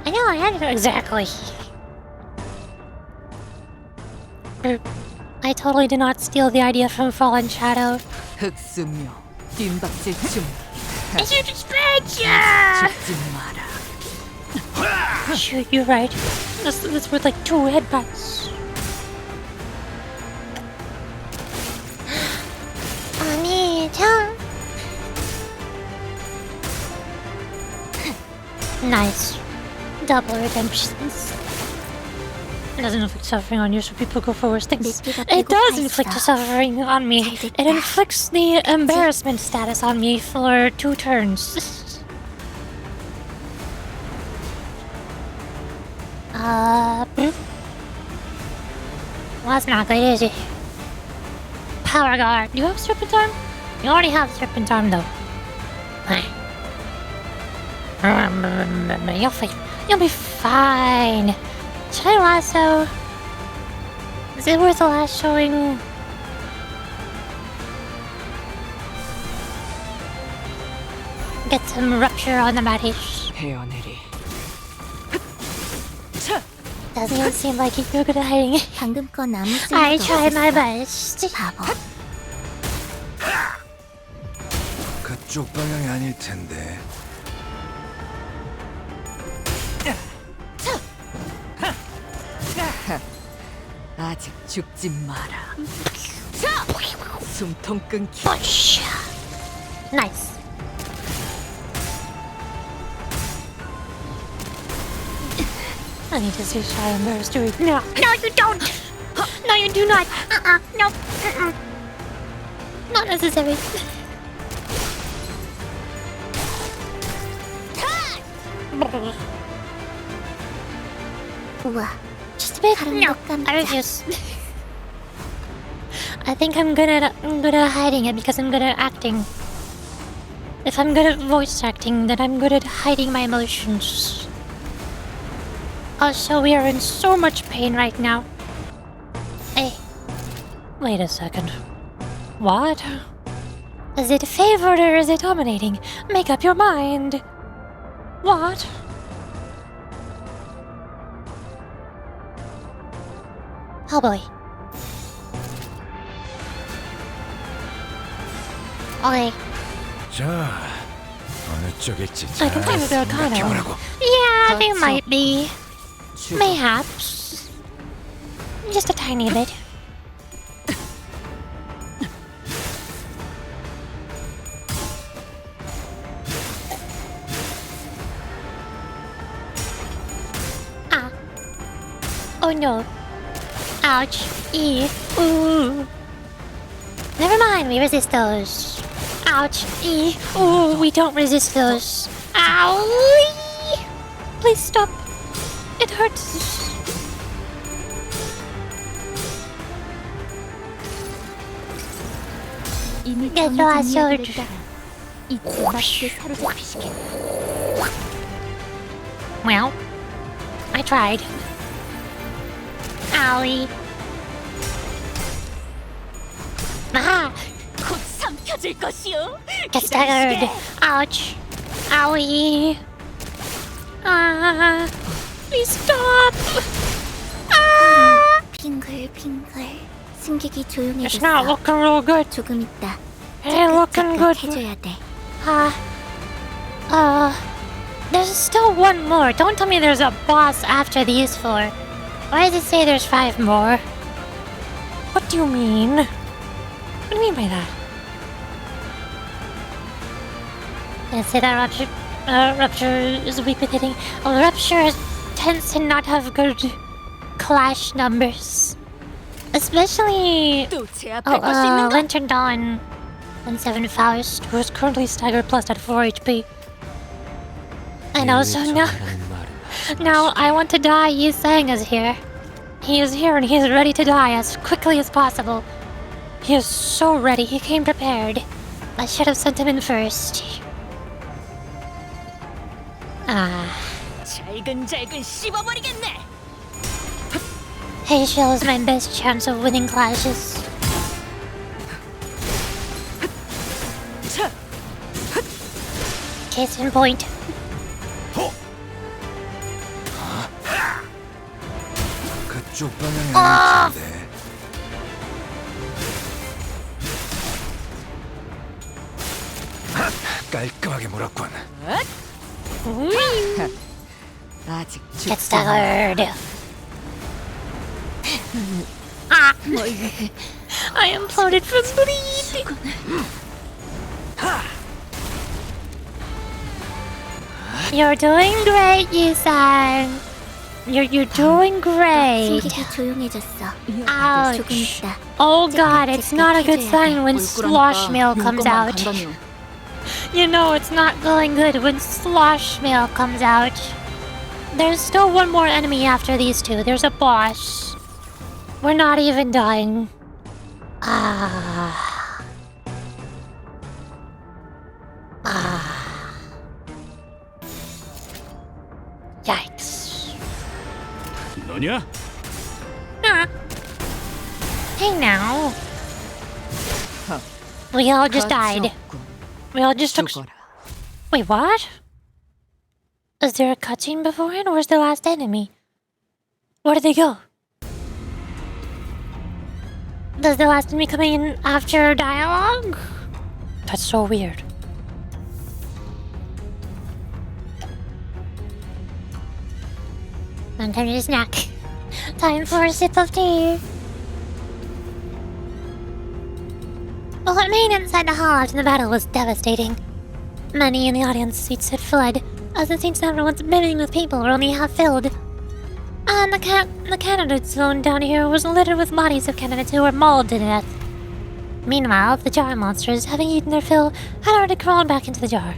I don't know exactly. I totally did not steal the idea from Fallen Shadow. 흑수묘 뒷박질 중 It's your distraction! 죽지 마라. Shoot, you're right. That's worth like 2 headbutts. 언니, 참. Nice. Double redemptions. It doesn't inflict suffering on you, so people go for worse things. It does inflict suffering on me. It inflicts the embarrassment status on me for 2 turns. Well, that's not good, is it? Power Guard. Do you have Serpent Arm? You already have Serpent Arm, though. You'll be fine. Should I lasso? Is it worth a last showing? Get some rupture on the matties. 헤어내리. Doesn't even seem like you're good at hiding it. 방금 건 아무 I 쓸모도 tried my 없었어. best. 바보. 그쪽 방향이 아닐 텐데. 아직 죽지 마라. 숨통 끊기. Push. Nice. I need to see Shia Embarrassed doing. No, no, you don't. No, you do not. No. Not necessary. 우와. Just a bit. 다른 No, 것 깜짝. I refuse. I think I'm good at hiding it because I'm good at acting. If I'm good at voice acting, then I'm good at hiding my emotions. Also, we are in so much pain right now. Hey, wait a second. What? Is it favored or is it dominating? Make up your mind. What? Oh boy. Okay. 자, 어느 쪽일지 I can kind of do a kind of. Yeah, they might be. Mayhaps. Just a tiny bit. Ah. Oh no. Ouch. Ooh. Never mind, we resist those. Ouch. Ooh, we don't resist those. Ow! Please stop. It hurts. 이미 Get 정해진 lost, 이야기를 soldier. 따라 이쪽 맞게 사로잡히시게. Well, I tried. Owie. Ah! 곧 삼켜질 것이오. Get staggered. Ouch. Owie. Ah. Please stop. Ah. 빙글빙글. 승객이 It's 조용해졌어. not looking real good. 조금 있다. It ain't looking good. 해줘야 돼. There's still one more. Don't tell me there's a boss after these four. Why does it say there's 5 more? What do you mean? What do you mean by that? Did it say that Rupture is weak with hitting? Well, Rupture tends to not have good clash numbers. Especially... 또 제압할 것이 있는가? Lantern Dawn and 7 Faust, who is currently staggered plus at 4 HP. I know, so now I want to die. He's saying is here. He is here and he is ready to die as quickly as possible. He is so ready. He came prepared. I should have sent him in first. 잘근잘근 씹어버리겠네. Heyshiel is my best chance of winning clashes. Case in point. 그쪽 방향에 있는데. 깔끔하게 몰았군. 아직 Get 죽지 마라. staggered. I imploded from bleed. You're doing great, Yusan. You're doing great. 승객이 조용해졌어. Ouch. 조금 있다. Oh god, it's not a good sign when slosh mail comes out. You know it's not going good when slosh mail comes out. There's still one more enemy after these two. There's a boss. We're not even dying. Yikes. 너냐? Nah. Hey now. We all just died. We all just took... 죽어라. Wait, what? Is there a cutscene before it, or is the last enemy? Where did they go? Does the last enemy come in after dialogue? That's so weird. Time to snack. Time for a sip of tea. Well, what remained inside the hall after the battle was devastating. Many in the audience seats had fled, as the seats everyone's brimming with people were only half filled. And the candidate zone down here was littered with bodies of candidates who were mauled to death. Meanwhile, the jar monsters, having eaten their fill, had already crawled back into the jar.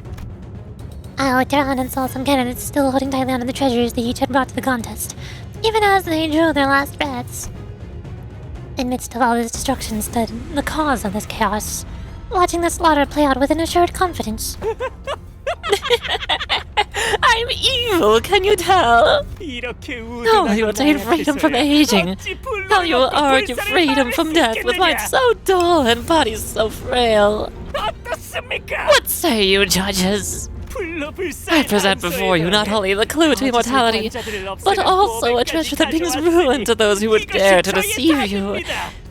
I looked around and saw some candidates still holding tightly onto the treasures they each had brought to the contest, even as they drew their last breaths. Amidst of all this destruction stood the cause of this chaos, watching the slaughter play out with an assured confidence. I'm evil, can you tell? How you attain freedom from aging. How you will argue freedom from death with mind so dull and body so frail. What say you, judges? I present before you not only the clue to immortality, but also a treasure that brings ruin to those who would dare to deceive you.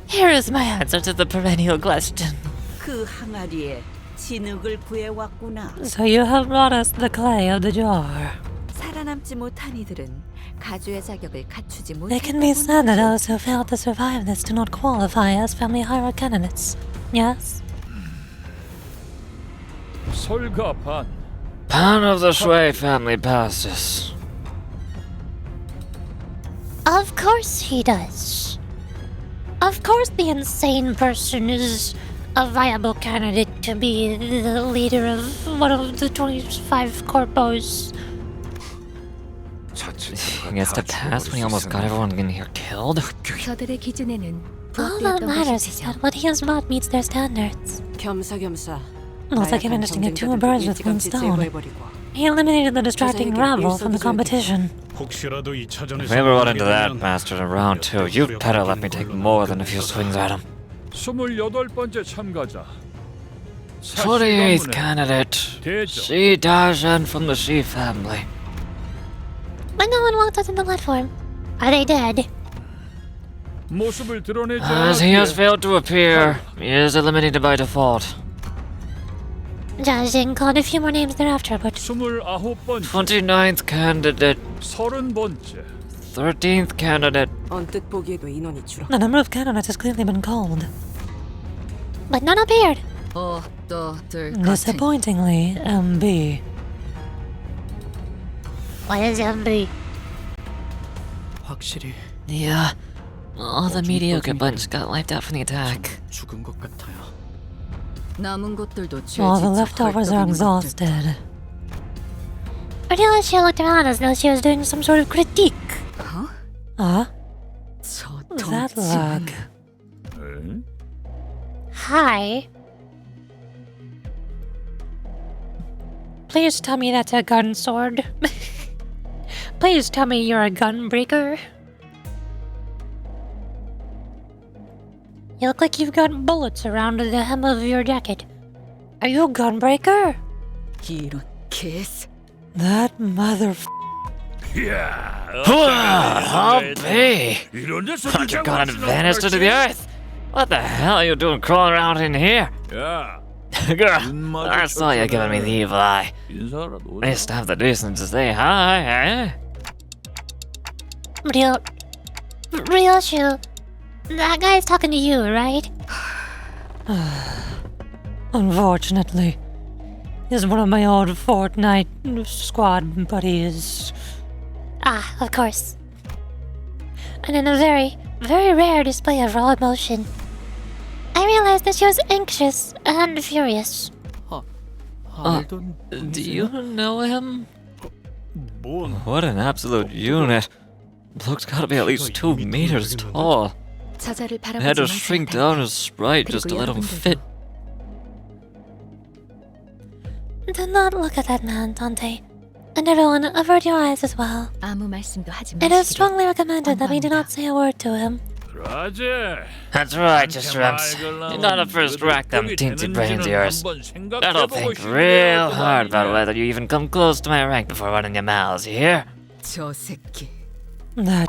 Here is my answer to the perennial question. 그 항아리에 진흙을 구해왔구나. So you have brought us the clay of the jar. 살아남지 못한 이들은 가주의 자격을 갖추지 It can be 못했다고 said that those who failed to survive this do not qualify as family hierarch candidates. Yes? 설가반. Pan of the Shui family passes. Of course he does. Of course the insane person is a viable candidate to be the leader of one of the 25 corpos. He gets to pass when he almost got everyone in here killed. 저들의 기준에는 All that matters is that what he has brought meets their standards. 겸사겸사. Looks like he managed to get 2 birds with one stone. He eliminated the distracting rabble from the competition. 혹시라도 If we ever run into that bastard in round 2, you better let me take more than a few swings at him. 28번째 참가자. 28th candidate, Shi Darshan from the Shi family. But no one walked onto the platform. Are they dead? 모습을 드러내지 As he has failed to appear, he is eliminated by default. Jiajing called a few more names thereafter, but 29번째. 29th candidate, 30번째. 13th candidate. 언뜻 보기에도 인원이 줄어. the number of candidates has clearly been called. But none appeared. Disappointingly, MB. What is MB? 확실히 Yeah, all the mediocre bunch got wiped out from the attack. 죽은 것 같아요. All the leftovers are exhausted. Ardilla looked around as though she was doing some sort of critique. Huh? What's that lag? Hi. Please tell me that's a gun sword. Please tell me you're a gun breaker. You look like you've got bullets around the hem of your jacket. Are you a gun breaker? That mother. I'll be! Like you've gone and vanished into the earth! What the hell are you doing crawling around in here? 야, Girl, I saw you giving me the evil eye. 인사라도. At least have the decency to say hi, eh? Ryoshu, that guy's talking to you, right? Unfortunately, he's one of my old Fortnite squad buddies. Ah, of course. And in a very, very rare display of raw emotion, I realized that she was anxious and furious. Do you know him? 뭔? What an absolute unit. Bloke's gotta be at least 2 meters tall. Had to shrink down his sprite just to let him fit. Do not look at that man, Dante. And everyone, avert your eyes as well. It is strongly recommended that we do not say a word to him. 그러지. That's right, just Rems. You gotta first rack them teensy brains of yours. Gotta think real hard about whether you even come close to my rank before running your mouths, you hear? That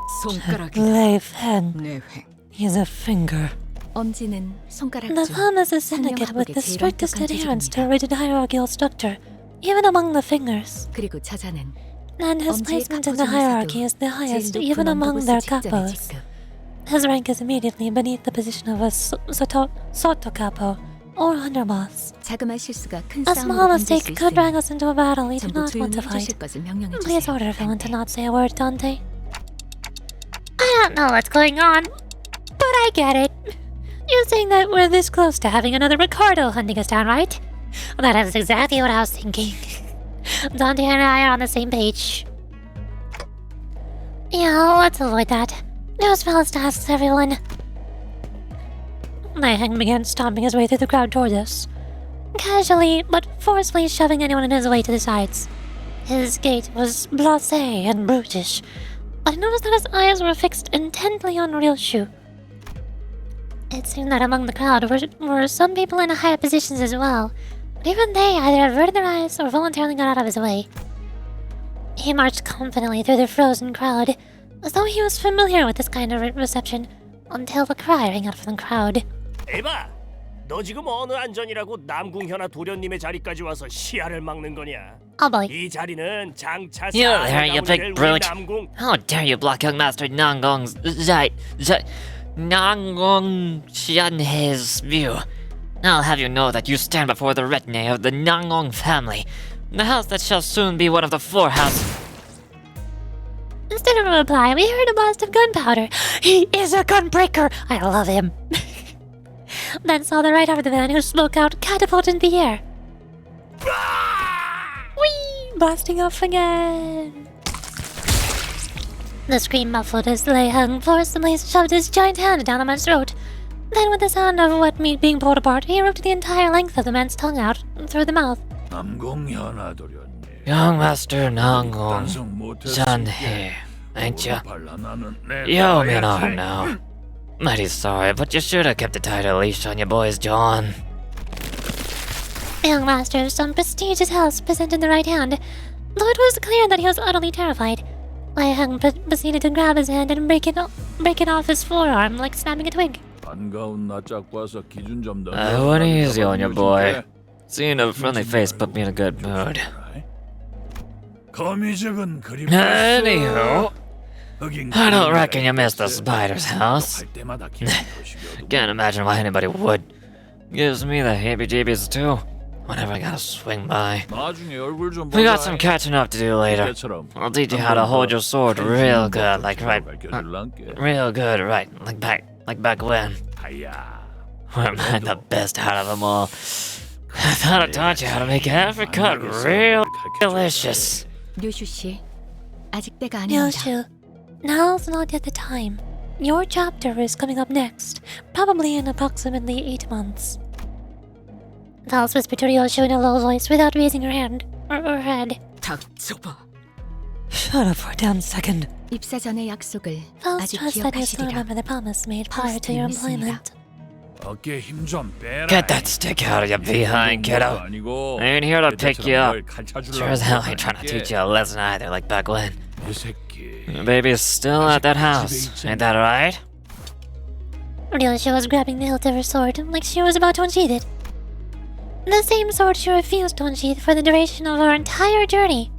slave hen. He's a finger. The palm is a syndicate with the strictest adherence to a rigid hierarchical structure, even among the fingers. And his placement in the hierarchy is the highest, even among their capos. His rank is immediately beneath the position of a Soto capo, or underboss. A small mistake could drag us into a battle we do not want to fight. Please order everyone to not say a word, Dante. I don't know what's going on, but I get it. You're saying that we're this close to having another Ricardo hunting us down, right? That is exactly what I was thinking. Dante and I are on the same page. Yeah, let's avoid that. No spells tasks, everyone. Nihang began stomping his way through the crowd toward us, casually but forcefully shoving anyone in his way to the sides. His gait was blasé and brutish, but I noticed that his eyes were fixed intently on Ryoshu. It seemed that among the crowd were some people in higher positions as well, but even they either averted their eyes or voluntarily got out of his way. He marched confidently through the frozen crowd, as though he was familiar with this kind of reception, until a cry rang out from the crowd. 에바, 너 지금 어느 안전이라고 남궁현아 도련님의 자리까지 와서 시야를 막는 거냐? Oh boy. 이 자리는 장차 You there, you big brute! 남궁. How dare you block young master Nangong's Nangong Xianhe's view? I'll have you know that you stand before the retinue of the Nangong family, the house that shall soon be one of the 4 houses. Instead of a reply, we heard a blast of gunpowder. He is a gunbreaker! I love him. Then saw the right arm of the man who spoke out, catapult in the air. Whee! Blasting off again. The scream muffled as Lei Hung forcibly shoved his giant hand down the man's throat. Then, with the sound of wet meat being pulled apart, he ripped the entire length of the man's tongue out through the mouth. 남궁현아 도련님. Young master Nangong Xianhe, ain't ya? You mean now. Mighty sorry, but you should have kept a tighter leash on your boy's John. The young master of some prestigious house presented the right hand, though it was clear that he was utterly terrified. Wei Heng proceeded to grab his hand and break it off his forearm like snapping a twig. One easy on your boy. Seeing a friendly face put me in a good mood. Anywho, I don't reckon you missed the spider's house. Can't imagine why anybody would. Gives me the heebie-jeebies too, whenever I gotta swing by. We got some catching up to do later. I'll teach you how to hold your sword real good, like real good, right, like back when. We're the best out of them all. I thought I taught you how to make every cut real delicious. 류슈 씨, 아직 때가 아닙니다. Yoshu, now's not yet the time. Your chapter is coming up next, probably in approximately 8 months. Vals whispered to Ryoshu in a low voice without raising her hand or head. 닥쳐봐. Shut up for a damn second. 입사 전의 약속을 Vals 아직 trusts that you still 기억하시리라. remember the promise made prior to your employment. Get that stick out of your behind, kiddo. I ain't here to pick you up. Sure as hell ain't trying to teach you a lesson either, like back when. Baby's still at that house, ain't that right? Ryoshu was grabbing the hilt of her sword like she was about to unsheath it. The same sword she refused to unsheath for the duration of our entire journey.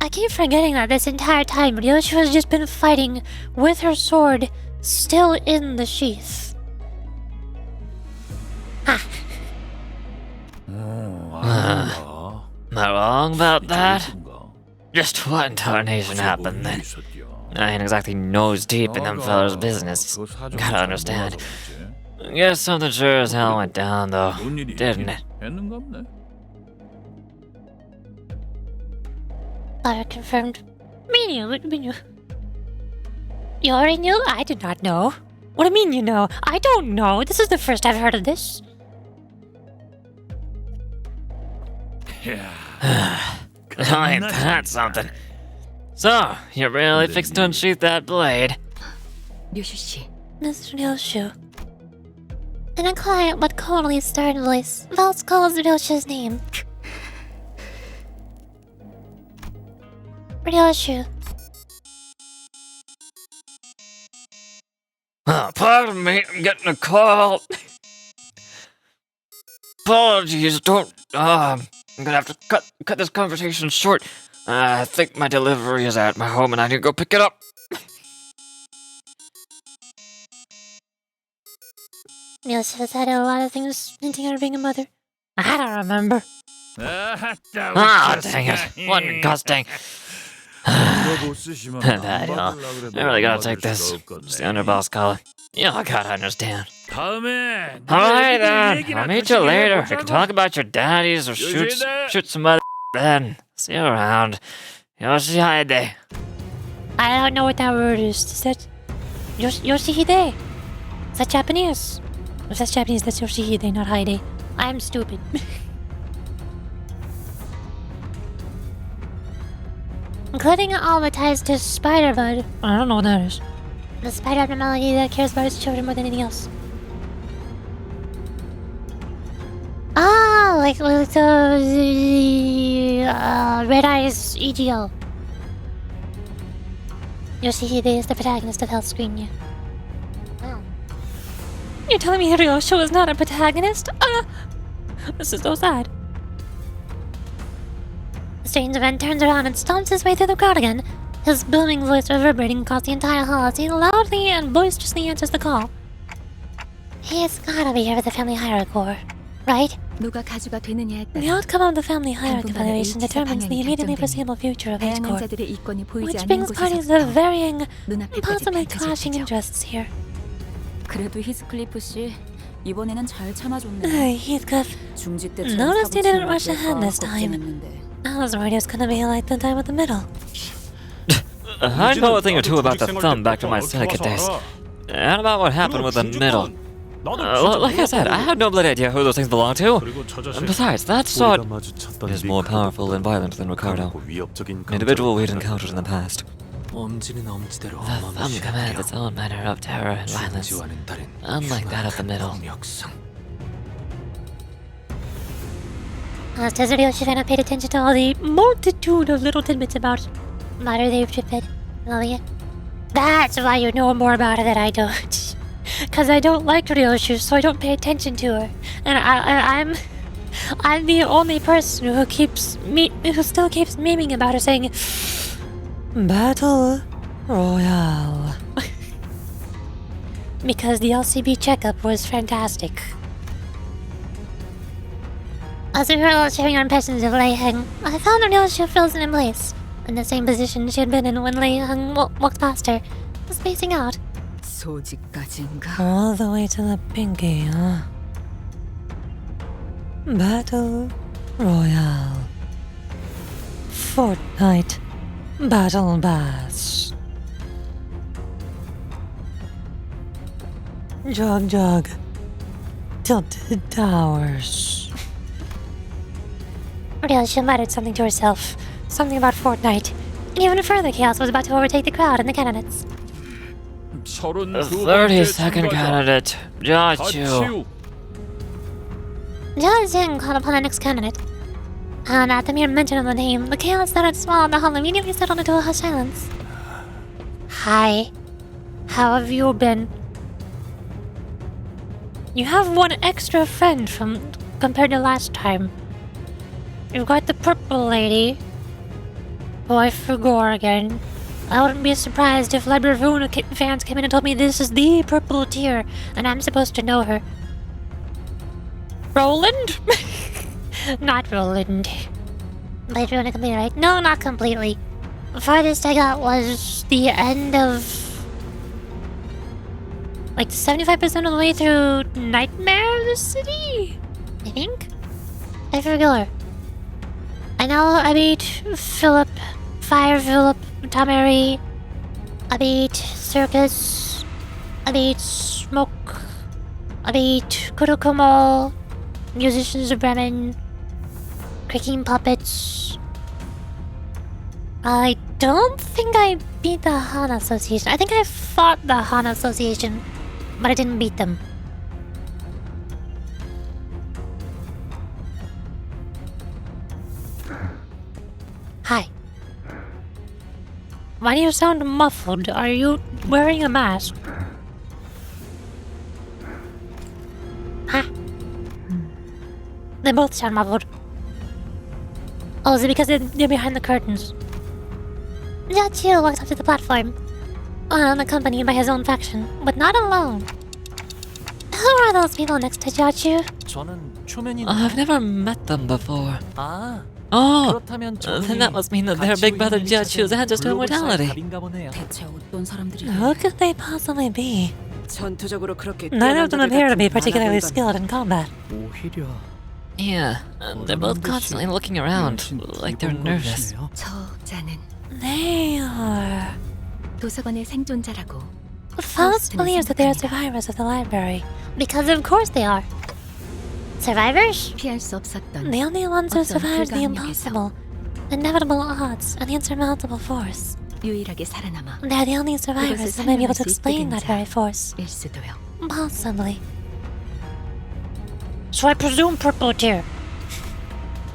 I keep forgetting that this entire time Ryoshu has just been fighting with her sword still in the sheath. Ha! Not wrong about that? Just what in tarnation happened then? I ain't exactly nose deep in them fellas' business. Gotta understand. Guess something sure as hell went down though, didn't it? Father confirmed. Me. You already knew? I did not know. What do you mean you know? I don't know. This is the first I've heard of this. Ain't that something? So, you really fixed to unsheath that blade? 류슈 씨, Mr. Ryoshu. In a quiet but coldly stern voice, Vals calls Ryoshu's name. Ryoshu. Pardon me, I'm getting a call. Apologies, don't. I'm gonna have to cut this conversation short. I think my delivery is at my home and I need to go pick it up. Ryoshu has had a lot of things hinting at her being a mother. I don't remember. Ah, dang it. What gusting. I really gotta take this. It's the underboss calling. Yeah, I gotta understand. Alright then, I'll meet you later. We can talk about your daddies or shoot some other then. See you around. Yoshihide. I don't know what that word is. Is that Yoshihide? Is that Japanese? If that's Japanese, that's Yoshihide, not Haide. I'm stupid. Including all the ties to Spider-Bud. I don't know what that is. The spider abnormality that cares about its children more than anything else. Ah, like the Red Eyes EGL. Yoshihide is the protagonist of Hell's Screen, yeah. Oh. You're telling me Ryoshu is not a protagonist? This is so sad. The strange event turns around and stomps his way through the crowd again. His booming voice reverberating across the entire hall as he loudly and boisterously answers the call. He's gotta be here with the family hierarchy core, right? 누가 가주가 되느냐에 The 따라 outcome of the family hierarchy 당분간의 evaluation 일치사 determines the 방향이 immediately 결정됩니다. foreseeable future of each 다양한 core, 자들의 이권이 보이지 which 않는 brings parties of 곳에서부터 varying, 눈앞에까지 possibly clashing 펼쳐질 테죠. interests here. 그래도 히스클리프 씨 이번에는 잘 참아줬네. Heathcliff, 중지 때처럼 noticed he didn't 사고 rush 치는 ahead 것도 this time. 걱정했는데. I was worried it was gonna be like the time with the middle. I know a thing or two about the thumb back to my syndicate days. And about what happened with the middle. Like I said, I had no bloody idea who those things belonged to. And besides, that sword is more powerful and violent than Ricardo, an individual we'd encountered in the past. 엄지는 엄지대로 The thumb commands its own manner of terror and violence, 중지와는 다른 unlike that of the middle. 폭력성. As Tezurio, she kind of paid attention to all the multitude of little tidbits about modern-day Japan. That's why you know more about her than I don't. Because I don't like Ryoshu, so I don't pay attention to her. And I'm the only person who still keeps memeing about her, saying, Battle Royale. Because the LCB checkup was fantastic. As we were sharing our impressions of Lei Heng, I found that Ryoshu frozen in place, in the same position she had been in when Lei Heng walked past her, spacing out. 소지까지인가? All the way to the pinky, huh? Battle Royale. Fortnite Battle Pass. Jog Jog. Tilted Towers. Ryoshu muttered something to herself. Something about Fortnite. And even further chaos was about to overtake the crowd and the candidates. The 32nd candidate, Jachu. Jia Jing called upon the next candidate. And at the mere mention of the name, the chaos that had swallowed the hall immediately settled into a hushed silence. Hi. How have you been? You have one extra friend compared to last time. You've got the purple lady, who I forgot again. I wouldn't be surprised if Libravoon fans came in and told me this is the purple tier, and I'm supposed to know her. Roland? Not Roland. Am I doing it completely right? No, not completely. The farthest I got was the end of... like 75% of the way through Nightmare City? I think? I forgot. I know I beat Philip, Fire Philip, Tamari, I beat Circus, I beat Smoke, I beat Kurokomo, Musicians of Bremen, Creaking Puppets. I don't think I beat the Han Association. I think I fought the Han Association, but I didn't beat them. Hi. Why do you sound muffled? Are you wearing a mask? Huh? They both sound muffled. Oh, is it because they're behind the curtains? Jachu walked up to the platform, unaccompanied by his own faction, but not alone. Who are those people next to Jachu? 저는 초면이. I've never met them before. 아. Oh, 그렇다면 then that must mean that their big brother Jachu's answers to immortality. 대체 어떤 사람들이? Who could they possibly be? 전투적으로 그렇게 None of them appear to be particularly skilled in combat. 오히려 Yeah, they're both constantly looking around, like they're nervous. 저자는 They are... 도서관의 생존자라고. Faust believes that they are survivors of the library. Because of course they are. Survivors? 피할 수 없었던 The only ones who 어떤 survived the 불가항력에서 impossible, inevitable odds, and the insurmountable force. 유일하게 살아남아 They're the only survivors who may be able to explain that very force. 일 수도요. Possibly. So I presume purple tier.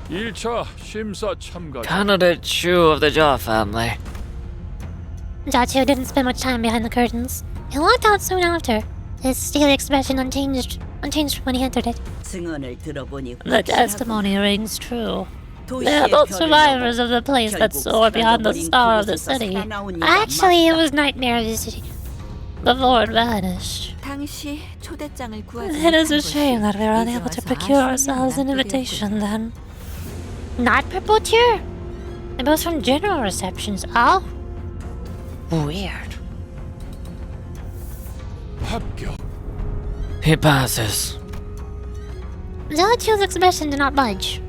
1차 심사 참가자 Candidate Chu of the Jaw family. Jachu didn't spend much time behind the curtains. He walked out soon after, his steely expression unchanged when he entered it. The testimony rings true. They are both survivors of the place that soared beyond the star of the city. Actually, it was Nightmare of the City. Before it vanished. 당시 초대장을 구하지 It is a 못한 shame that we were 것이 unable to 이제 와서 procure 아쉬운 ourselves an 일이란 invitation 소리였군요. then. Not purple tier? They're both from general receptions. Oh? Weird. 합격. He passes. Jachu's expression did not budge.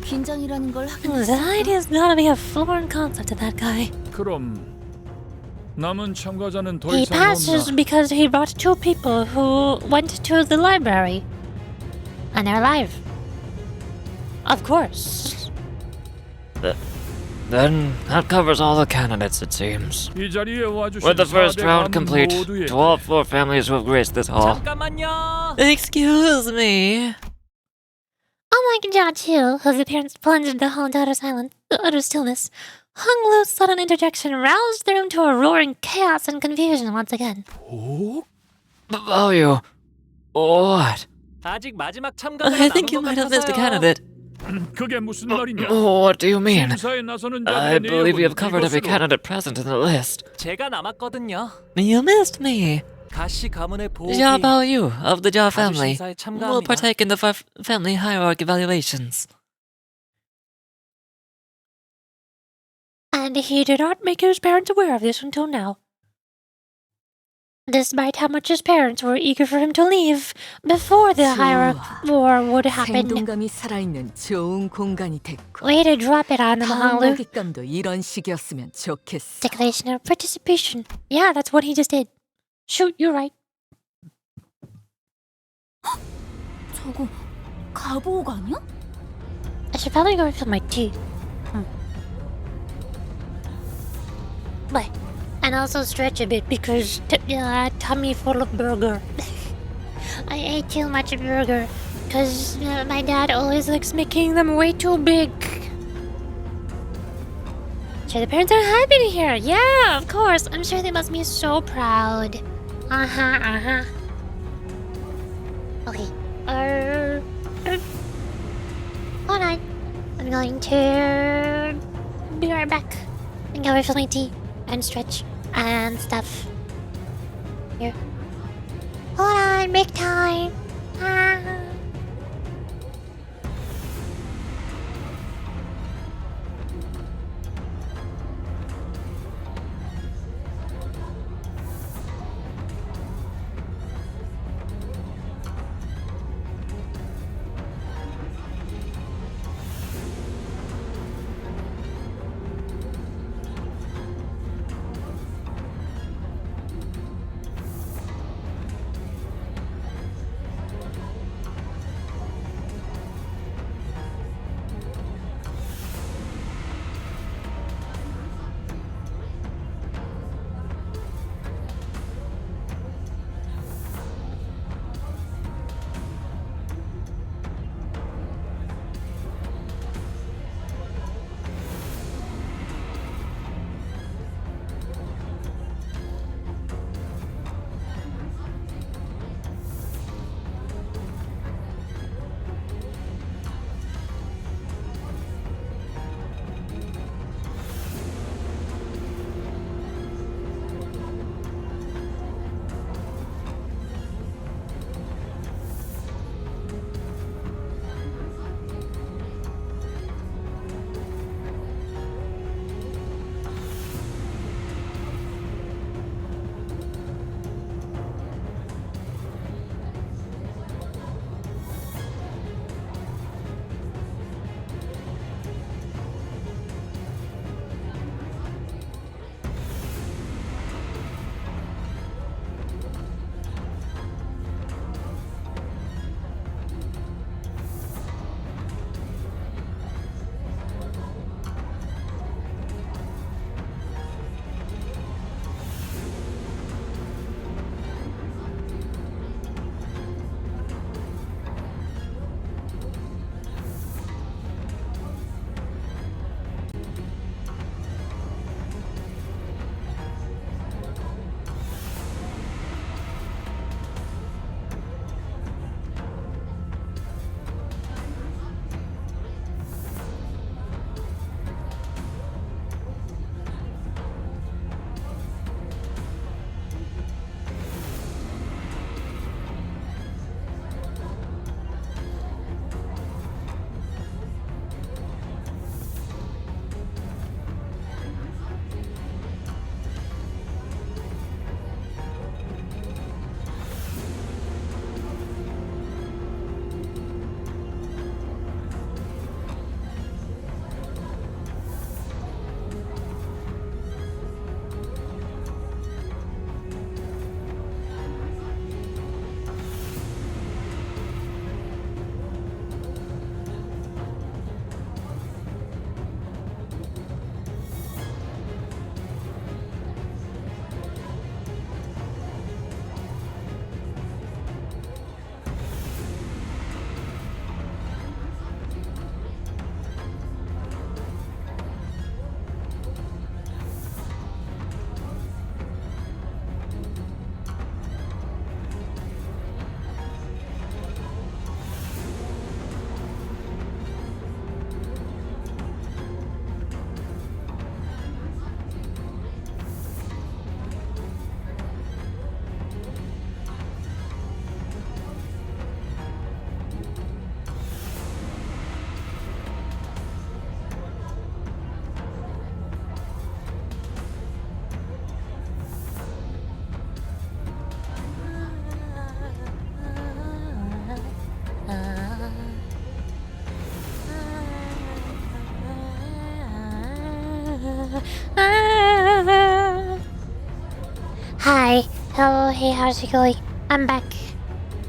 긴장이라는 걸 Anxiety has gotta be a foreign concept to that guy. 그럼 남은 참가자는 더 He 이상 passes 없나? because he brought two people who went to the library. And they're alive. Of course. Then that covers all the candidates, it seems. 이 자리에 와주신 With the first 400 round complete, 모두에게 to all 4 families who have graced this hall. 잠깐만요. Excuse me. Unlike John too, whose appearance plunged the hall into utter stillness, Hung Lu's sudden interjection roused the room to a roaring chaos and confusion once again. Value. What? 아직 마지막 참가자가 I think you 남은 might 것 have missed a 같아서요. candidate. 그게 무슨 말이냐? What do you mean? 심사에 나서는 I 자들의 believe we 내용은 have covered every 이것으로 candidate present in the list. 제가 남았거든요. You missed me. 가시 가문의 보호기 Jia Baoyu of the Jia 가주 family 심사에 will 참가합니다. partake in the family hierarchy evaluations. And he did not make his parents aware of this until now. Despite how much his parents were eager for him to leave before the hierarchy war would happen. 생동감이 살아있는 좋은 공간이 됐고 Way to drop it on him, 다음 Hong Lu. 먹잇감도 이런 식이었으면 좋겠어. Declaration of participation. Yeah, that's what he just did. Shoot, you're right. 저거 가보옥 아니야? I should probably go refill my tea. But, and also stretch a bit because tummy full of burger. I ate too much burger because my dad always likes making them way too big. Sure, the parents are happy to hear. Yeah, of course. I'm sure they must be so proud. Okay. Hold on. I'm going to be right back and go refill my tea and stretch and stuff. Here. Hold on, big time. Hello, hey, how's it going? I'm back.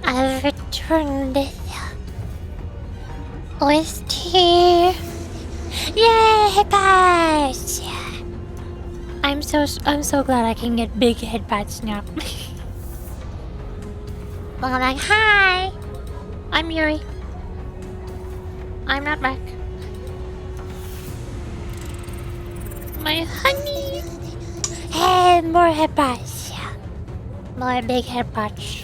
I've returned. OST. Yay, guys! I'm so glad I can get big headbats now. I'm like, hi! I'm Yuri. I'm not back. My honey! Hey, more headbats! More big headbats.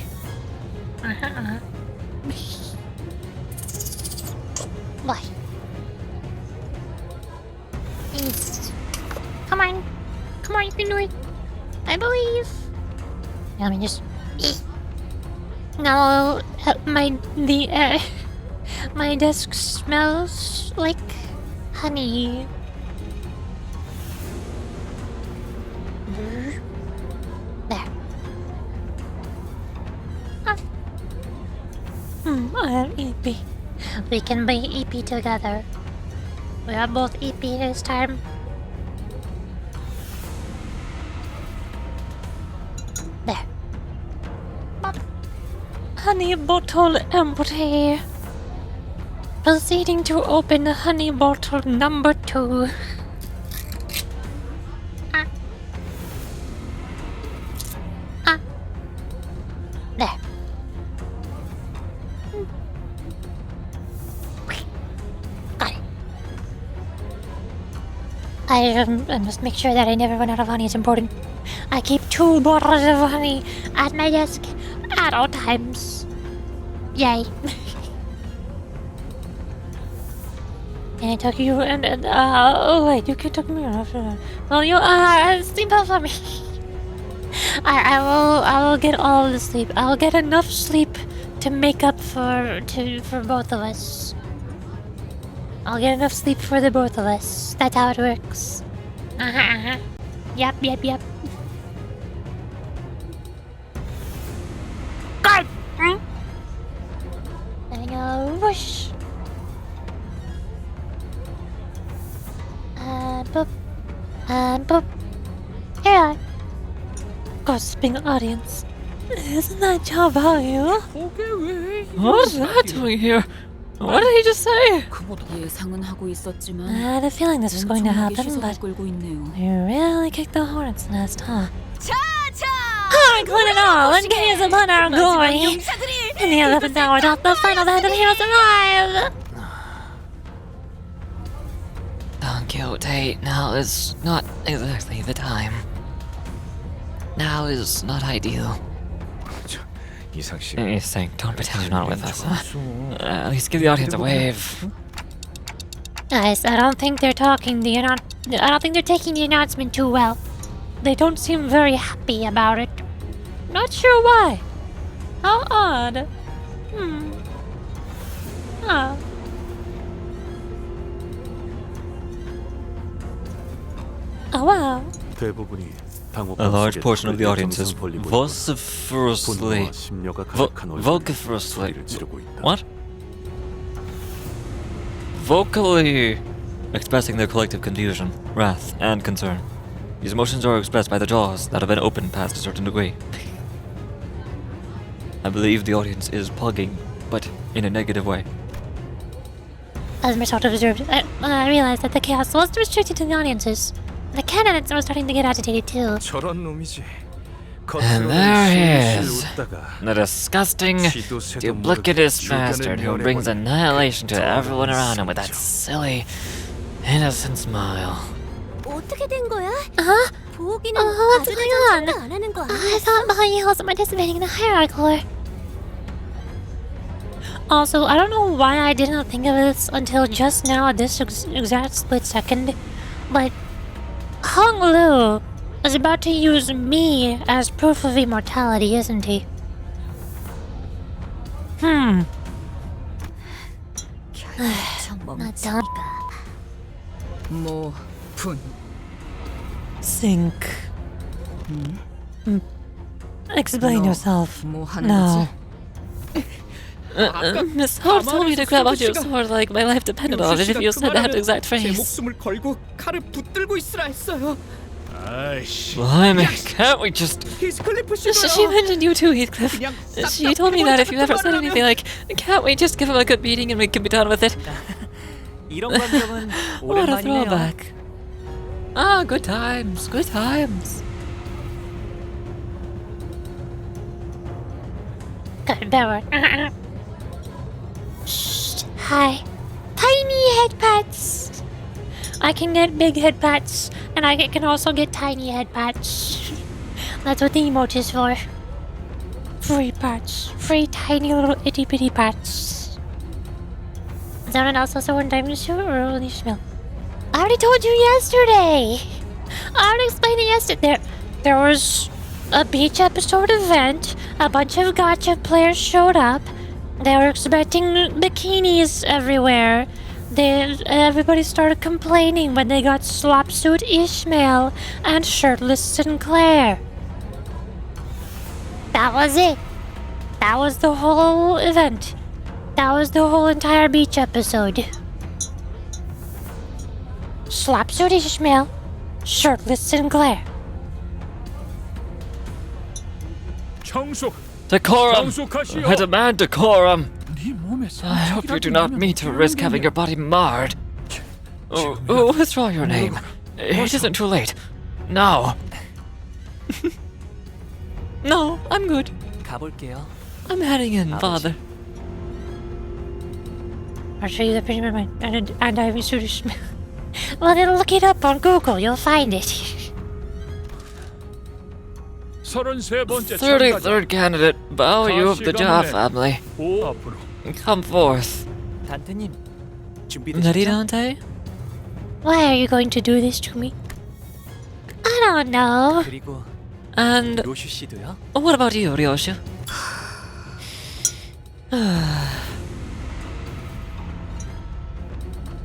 Why? Yes. Come on. Come on, you can do it. I believe. Let me just... Now, my desk smells like honey. There. I am EP. We can be EP together. We are both EP this time. There. Honey bottle empty. Proceeding to open honey bottle number 2. There. Got it. I must make sure that I never run out of honey. It's important. I keep 2 bottles of honey at my desk at all times. Yay. Can I talk you and oh wait, you can talk me after that. Well, you sleep off on me. I will get all the sleep. I will get enough sleep to make up for both of us. I'll get enough sleep for the both of us. That's how it works. Yep. God! I know. Whoosh. Boop. Boop. Here I are. Gossiping audience. Isn't that job value? What's that doing here? What did he just say? 예상은 하고 있었지만 I had a feeling this was going to happen, but 끌고 있네요. you really kicked the hornet's nest, huh? Alright, clean it all, and gaze upon our glory! In the 11th hour, not the final band of heroes arrive! Don Quixote, now is not exactly the time. Now is not ideal. He's saying, don't pretend you're not with us. At least give the audience a wave. Guys, I don't think they're talking I don't think they're taking the announcement too well. They don't seem very happy about it. Not sure why. How odd. Huh. Oh wow. 대부분이 A large portion of the audience is vociferously what? Vocally expressing their collective confusion, wrath, and concern. These emotions are expressed by the jaws that have been opened past a certain degree. I believe the audience is pugging, but in a negative way. As Mr. observed, I realized that the chaos wasn't restricted to the audiences. The candidates were starting to get agitated too. And there he is, the disgusting, duplicitous bastard who brings annihilation to everyone around him with that silly, innocent smile. 어떻게 된 거야? Huh? 보기는 What's going on? 안 하는 거 I thought Mahani wasn't participating in the hierarchy. Also, I don't know why I didn't think of this until just now at this exact split second, but Hong Lu is about to use me as proof of immortality, isn't he? Not done. 분. Sink. Explain yourself. 뭐 하는 No. 거지? Miss Hope told me to grab onto your sword like my life depended on it if you said that exact 제 phrase. 목숨을 걸고 칼을 붙들고 있으라 했어요. 아이씨. Blimey, can't we just... She mentioned you too, Heathcliff. She told me that if you ever said anything like, can't we just give him a good beating and we can be done with it? 이런 감정은 What a 오랜만이네요. throwback. Ah, good times, good times. Good bear. Shh. Hi. Tiny head pats. I can get big head pats, and I can also get tiny head pats. That's what the emote is for. Free pats. Free tiny little itty bitty pats. Is anyone else also one diamond shoe or only Shmiel? I already told you yesterday. I already explained it yesterday. There was a beach episode event. A bunch of gacha players showed up. They were expecting bikinis everywhere. Everybody started complaining when they got slopsuit Ishmael and shirtless Sinclair. That was it. That was the whole event. That was the whole entire beach episode. Slopsuit Ishmael, shirtless Sinclair. 청소. Decorum! 청소하시오. I demand decorum! 네 몸에 I hope you do not mean to risk having your body marred. Withdraw your name. It isn't too late. Now. No, I'm good. 가볼게요. I'm heading in, Father. I'll show you the picture of my and I was Ishmael. Well, then look it up on Google. You'll find it. 33번째 33rd candidate, Bao of the Jia 가시가문의 family. 오 앞으로. Come forth. 단테님, Ready, 준비되셨죠? Dante? Why are you going to do this to me? I don't know. 그리고 And 로슈 씨도요? what about you, Ryoshu?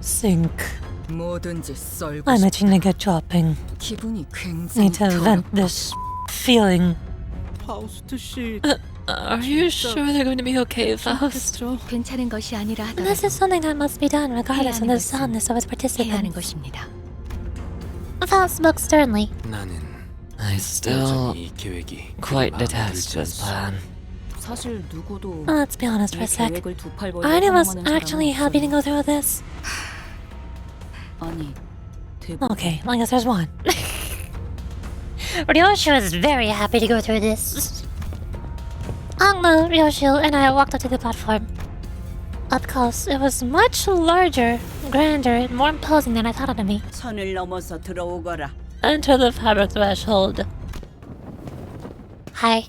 Sink. 뭐든지 썰고 I'm 싶다. itching to get dropping. 기분이 굉장히 Need to vent this feeling. 파우스트 씨. Are you sure they're going to be okay, Faust? 괜찮은 것이 아니라 하더라도 This is something that must be done regardless of the 것은 soundness of its 해야 하는 participants. 것입니다. Faust spoke sternly. 나는 I still 여전히 이 계획이 quite 마음에 detest 들지 this 않소. plan. 사실 누구도 Let's be honest for 이 a sec. 계획을 두 팔 벌려 Are any of us 성공하는 actually 사람은 happy to 없어요. go through with this? 아니, 대부분 Okay, I guess there's one. Ryoshu is very happy to go through this. Angmu, Ryoshu, and I walked up to the platform. Up close, it was much larger, grander, and more imposing than I thought it would be. 선을 넘어서 들어오거라. Enter the fabric threshold. Hi.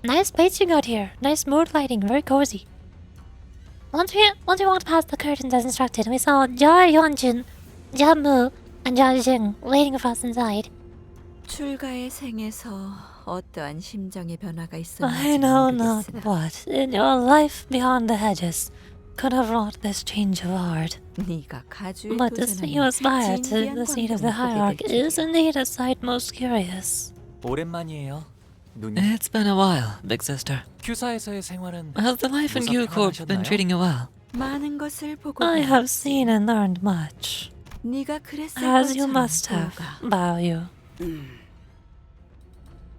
Nice place you got here. Nice mood lighting, very cozy. Once we walked past the curtains as instructed, we saw Jia Yeonjun, Jia Mu, and Jia Jing waiting for us inside. 출가의 생에서 어떠한 심정의 변화가 있었는지 I know not 모르겠으나 what in your life beyond the hedges could have wrought this change of heart. 네가 가주에 But to see you aspire to the seat of the hierarch is indeed a sight most curious. 오랜만이에요. 누님. It's been a while, big sister. 큐사에서의 생활은 Has the life in Q Corp been treating you well? 많은 것을 보고 I have seen and learned much, 네가 그랬을 as you 것처럼 must have, 보가. Bao Yu.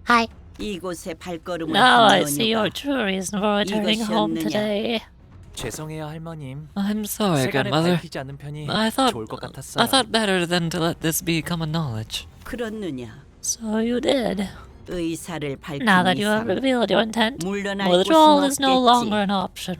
Hi. 이곳에 발걸음을 Now I 한 see your 너녀가 true reason for returning home 이것이었느냐? today. 죄송해요 할머님. I'm sorry, 세간에 grandmother. 밝히지 않는 편이 I thought 좋을 것 같았어요. I thought better than to let this be common knowledge. 그렇느냐? So you did. 의사를 밝힌 Now that you have 이상 revealed your intent, 물러날 withdrawal 곳은 is no longer 없겠지. an option.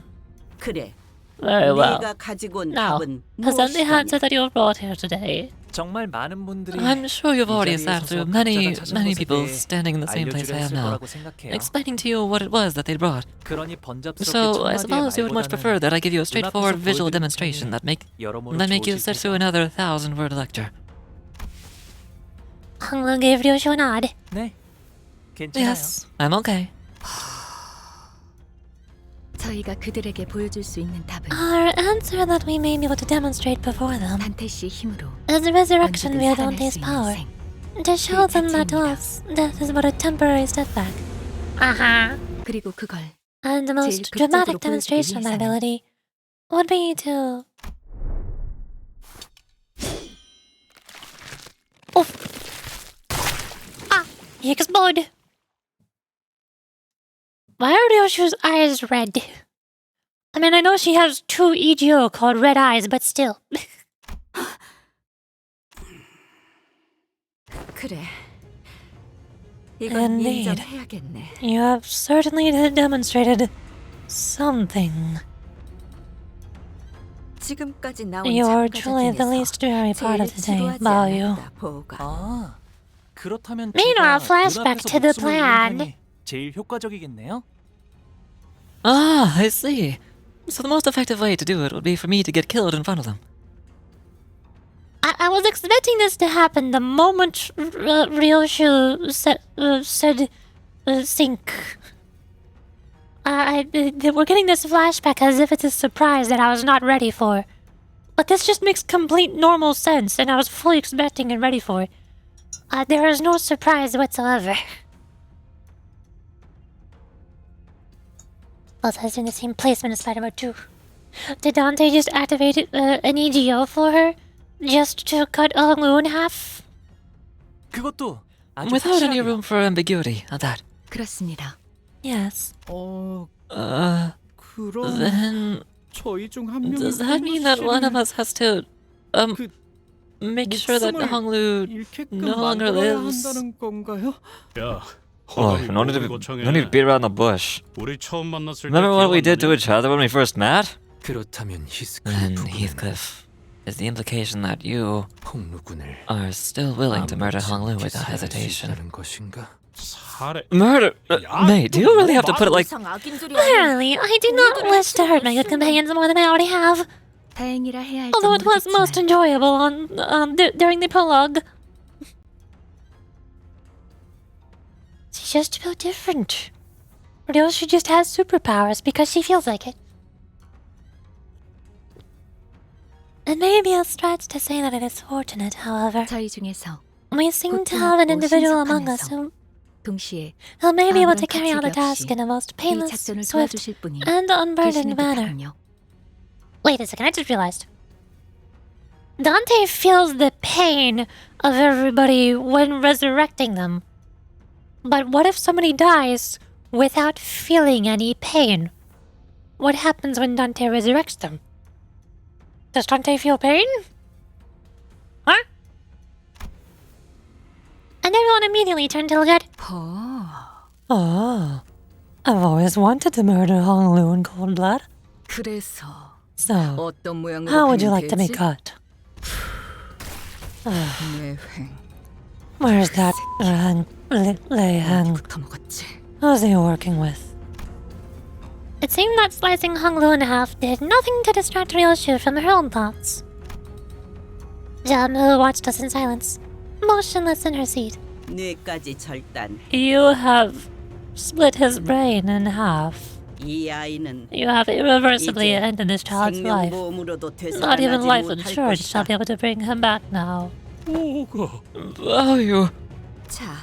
그래, Very well. 네가 가지고 온 Now, 답은 present the 무엇이더냐? answer that you have brought here today. 정말 많은 분들이 I'm sure you've already 이 sat 자리에 through 서서 many 각자가 찾은 것에 people 대해 standing in the same place I am 알려주려 했을 now, 거라고 생각해요. explaining to you what it was that they brought. 그러니 번잡스럽게 So I 첫 suppose you would much prefer 말보다는 that I give you a straightforward 눈앞에서 visual 보여드린 demonstration 편이 여러모로 that make you 좋으실 sit through 테고. another 1,000-word lecture. Hangul gave Ryoshu a nod. 네, 괜찮아요. Yes, I'm okay. 저희가 그들에게 보여줄 수 있는 답은 Our answer that we may be able to demonstrate before them 단테 씨의 힘으로 is the resurrection 언제든 via 살아날 Dante's 수 있는 power. 생. To show 그 them that to 자체입니다. us, death is but a temporary setback. 그리고 그걸 And the most 제일 dramatic 극적으로 보여주기 demonstration of that 위해서는 ability would be to... he explode. Why are Ryoshu's eyes red? I mean, I know she has 2 EGO called red eyes, but still. 그래. 이건 Indeed. 인정해야겠네. You have certainly demonstrated something. 지금까지 나온 You're 참가자 truly the 중에서 least dreary part of 제일 the day, 지루하지 Bao. 않았다, 보우가. 아, 그렇다면 Meanwhile, 제가 flashback 눈앞에서 to the 목숨을 잃는 plan. 편이 제일 효과적이겠네요? Ah, I see. So the most effective way to do it would be for me to get killed in front of them. I was expecting this to happen the moment Ryoshu said sink. We're getting this flashback as if it's a surprise that I was not ready for. But this just makes complete normal sense, and I was fully expecting and ready for it. There is no surprise whatsoever. Both us in the same placement as Spider-Man 2. Did Dante just activate an EGO for her? Just to cut Onglu in half? 그것도 아주 Without any 확실하게요. room for ambiguity on that. 그렇습니다. Yes. 그럼 Then 저희 중 한 명이 does that mean that one of us has to 그 make sure that 목숨을 Honglu 잃게끔 no longer 만들어야 lives? 한다는 건가요? 야, Oh, no need to beat around the bush. 우리 처음 만났을 Remember what we 때 did to each other when we first met? 그렇다면 히스클 Then 부부는 Heathcliff, is the implication that you 홍루군을 are still willing to murder 아무렇지 Honglu 않게 without 살해할 수 hesitation? 있다는 것인가? 살해. Murder? Mate, do you really have to put it like... Apparently, I do not wish to hurt my good companions more than I already have. 다행이라 해야 할지 Although it was most 모르겠지만 enjoyable during the prologue. She's just about different. Ryoshu just has superpowers because she feels like it. It may be a stretch to say that it is fortunate, however. 저희 중에서 We seem to have an individual among us 동시에 who may be able to 아무런 carry out the 가책이 task in a most 이 painless, 작전을 swift, 도와주실 분이 and unburdened 계시는 manner. 듯하군요. Wait a second, I just realized. Dante feels the pain of everybody when resurrecting them. But what if somebody dies without feeling any pain? What happens when Dante resurrects them? Does Dante feel pain? Huh? And everyone immediately turned to look at... Oh, I've always wanted to murder Honglu in cold blood. 그래서 So, 어떤 모양으로 how would you 되면 like to be 되지? cut? 뇌횡. Where's that Lei Hang? 붙어먹었지. Who's he working with? It seemed that slicing Honglu in half did nothing to distract Ryoshu from her own thoughts. Jamu watched us in silence, motionless in her seat. 뇌까지 절단. You have split his brain in half. 이 아이는 You have irreversibly 이제 ended this child's life. 생명보험으로도 Not even 되살아나지 life 못할 insurance shall be 것이다. able to bring him back now. 뭐가? Oh, you... 자,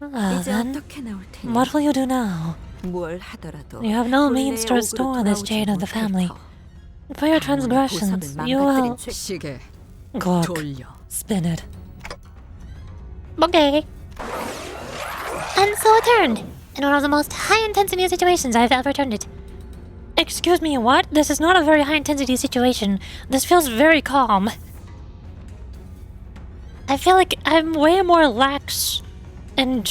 이제 Then, 어떻게 나올 테니? what will you do now? 뭘 하더라도 You have no means to 본래의 restore 옥으로 this 돌아오지 chain of the 못할 family. 터. For your 가문의 transgressions, 보석을 you will... 망가뜨린 죄. 시계 Glock. 돌려. Spin it. Okay. And so it turned, in one of the most high-intensity situations I've ever turned it. Excuse me, what? This is not a very high-intensity situation. This feels very calm. I feel like I'm way more lax and...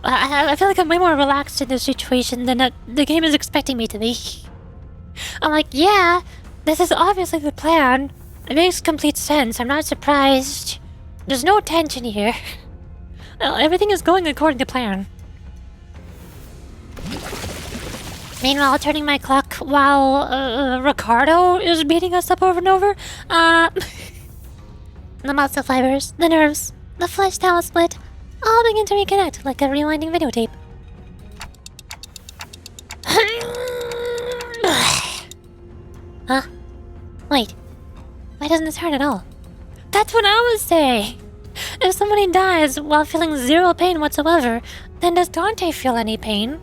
I feel like I'm way more relaxed in this situation than the game is expecting me to be. I'm like, yeah, this is obviously the plan. It makes complete sense. I'm not surprised. There's no tension here. Everything is going according to plan. Meanwhile, turning my clock while Ricardo is beating us up over and over. The muscle fibers, the nerves, the flesh that was split, all begin to reconnect like a rewinding videotape. Huh? Wait. Why doesn't this hurt at all? That's what I was saying! If somebody dies while feeling zero pain whatsoever, then does Dante feel any pain?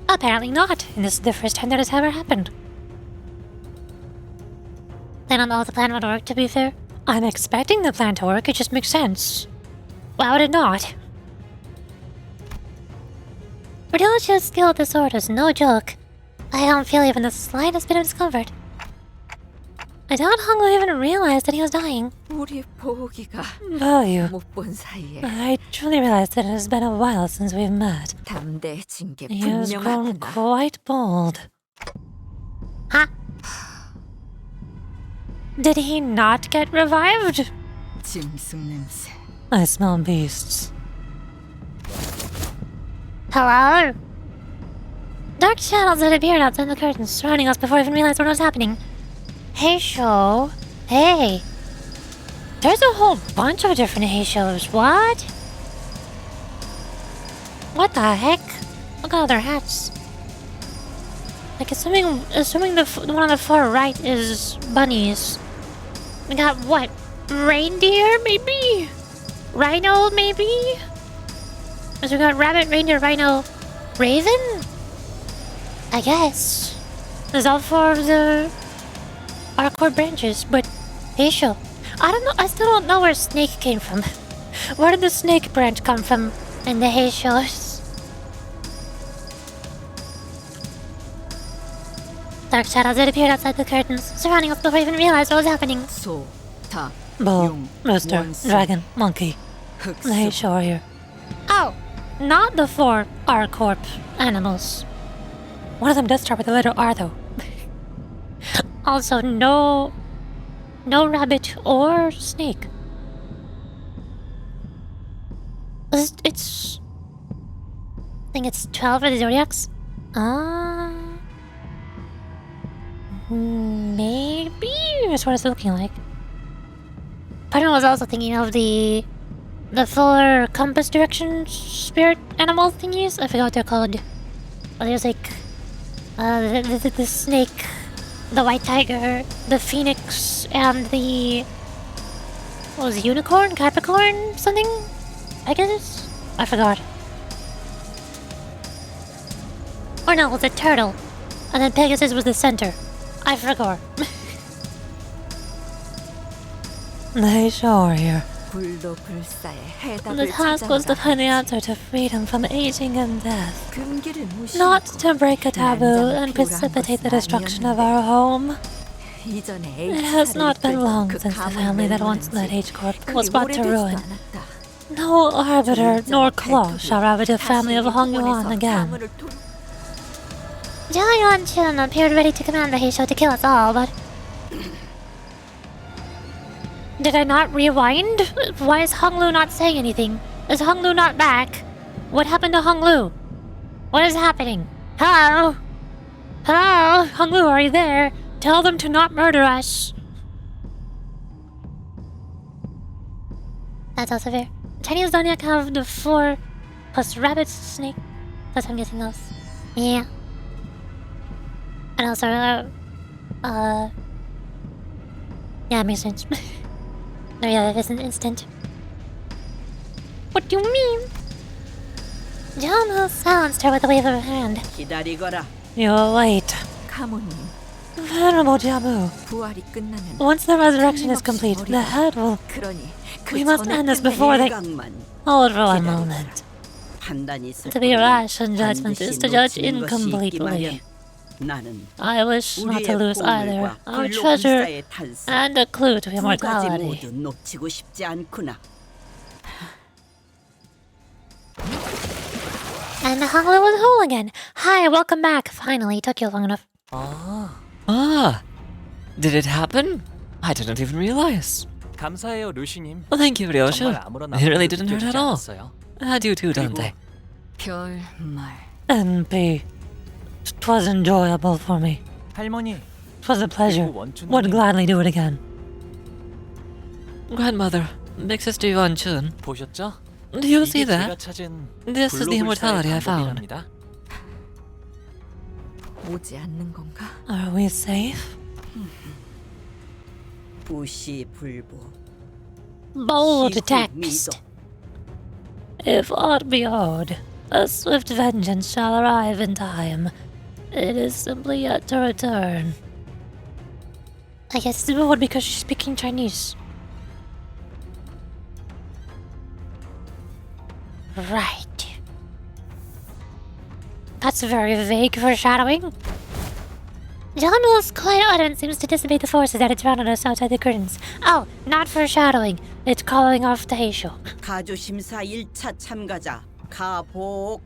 Apparently not, and this is the first time that has ever happened. I don't know if the plan would work, to be fair. I'm expecting the plan to work, it just makes sense. Why would it not? Ryochi's skill at this sword is no joke. I don't feel even the slightest bit of discomfort. I doubt Honglu even realized that he was dying. 우리 보기가 Value. 못 본 사이에 I truly realized that it has been a while since we've met. 담대해진 게 He has grown 분명하구나. quite bold. Huh? Did he not get revived? 짐승 냄새. I smell beasts. Hello? Dark shadows had appeared outside the curtains, surrounding us before I even realized what was happening. Hey, show. Hey. There's a whole bunch of different hey shows. What? What the heck? Look at all their hats. Like, assuming the one on the far right is bunnies. We got what? Reindeer, maybe? Rhino, maybe? So we got rabbit, reindeer, rhino, raven? I guess. There's all four of the hardcore branches, but facial. I don't know. I still don't know where snake came from. Where did the snake branch come from in the hay shows? Dark shadows had appeared outside the curtains, surrounding us before I even realized what was happening. 소, 닭, Bull, 용, rooster, 원수, dragon, monkey. The hay 흑수. show are here. Oh, not the four R-Corp animals. One of them does start with the letter R, though. Also, no rabbit or snake. It's I think it's 12 for the zodiacs. Maybe that's what it's looking like. Part of me was also thinking of the four compass direction spirit animal thingies. I forgot what they're called. Well, there's like the snake, the white tiger, the phoenix, and the what was it, unicorn, capricorn, something? I guess I forgot. Or no, it was a turtle, and then Pegasus was the center. I forgot. They sure are here. 불도 불사의 The 해답을 task was to find the 찾아나가야지. answer to freedom from aging and death. 금기를 무시하고 Not to break a taboo 난장을 and 피우려 한 precipitate the 것은 destruction of 아니었는데. our home. 이전에 It has H사를 not been 이끌던 long 그 since the 가문 family that once led 멜로는지 H-Corp 그리 was brought to 오래되지도 ruin. 않았다. No arbiter nor claw 발톱이 shall ravage the family of 다시 Hong Yuan 일본에서 again. 가문을 돌- Jiao Yuan-chun appeared ready to command the Heisho to kill us all, but... Did I not rewind? Why is Hong Lu not saying anything? Is Hong Lu not back? What happened to Hong Lu? What is happening? Hello? Hello? Hong Lu, are you there? Tell them to not murder us. That's also fair. Chinese zodiac have the 4 plus rabbit, snake. That's what I'm guessing those. Yeah. And also, yeah, it makes sense. No, yeah, that isn't instant. What do you mean? John silenced her with a wave of her hand. 기다리거라. You'll wait. 가문님, Venerable Jamu, 부활이 끝나면 once the resurrection is complete, the head will... 그러니 그 We must 전에 end this 끝내야 before they... 일각만 Hold for one moment. 판단이 있을 To be 뿐이니 rash in judgment is 반드시 to judge 놓치는 것이 incompletely. 있기마련 나는 I wish not to 우리의 lose either 보물과 our 불로 treasure 불사의 탄생 and a clue to 두 가지 immortality. 모두 놓치고 싶지 않구나. And Honglu was whole again. Hi, welcome back. Finally, took you long enough. Ah, did it happen? I didn't even realize. 감사해요, 루시님. Well, thank you, 정말 Ryosha. 아무런 It really 아픔도 didn't hurt at 느껴지지 all. 않았어요. I do too, don't they? 별말. NP. 'Twas enjoyable for me. 할머니, 'Twas a pleasure. 그리고 원춘 Would 언니. gladly do it again. Grandmother, big sister Yuan Chun, 보셨죠? do you see 이게 제가 that? 찾은 This is the immortality I found. 방법이랍니다. 오지 않는 건가? Are we safe? 부시불보 Bold 시후 text. 미도. If aught be odd, a swift vengeance shall arrive in time. It is simply yet to return. I guess it would because she's speaking Chinese. Right. That's very vague foreshadowing. Jalamel's quiet utterance seems to dissipate the forces that had surrounded us outside the curtains. Oh, not foreshadowing. It's calling off the Heisho. 가조 심사 1차 참가자 가복.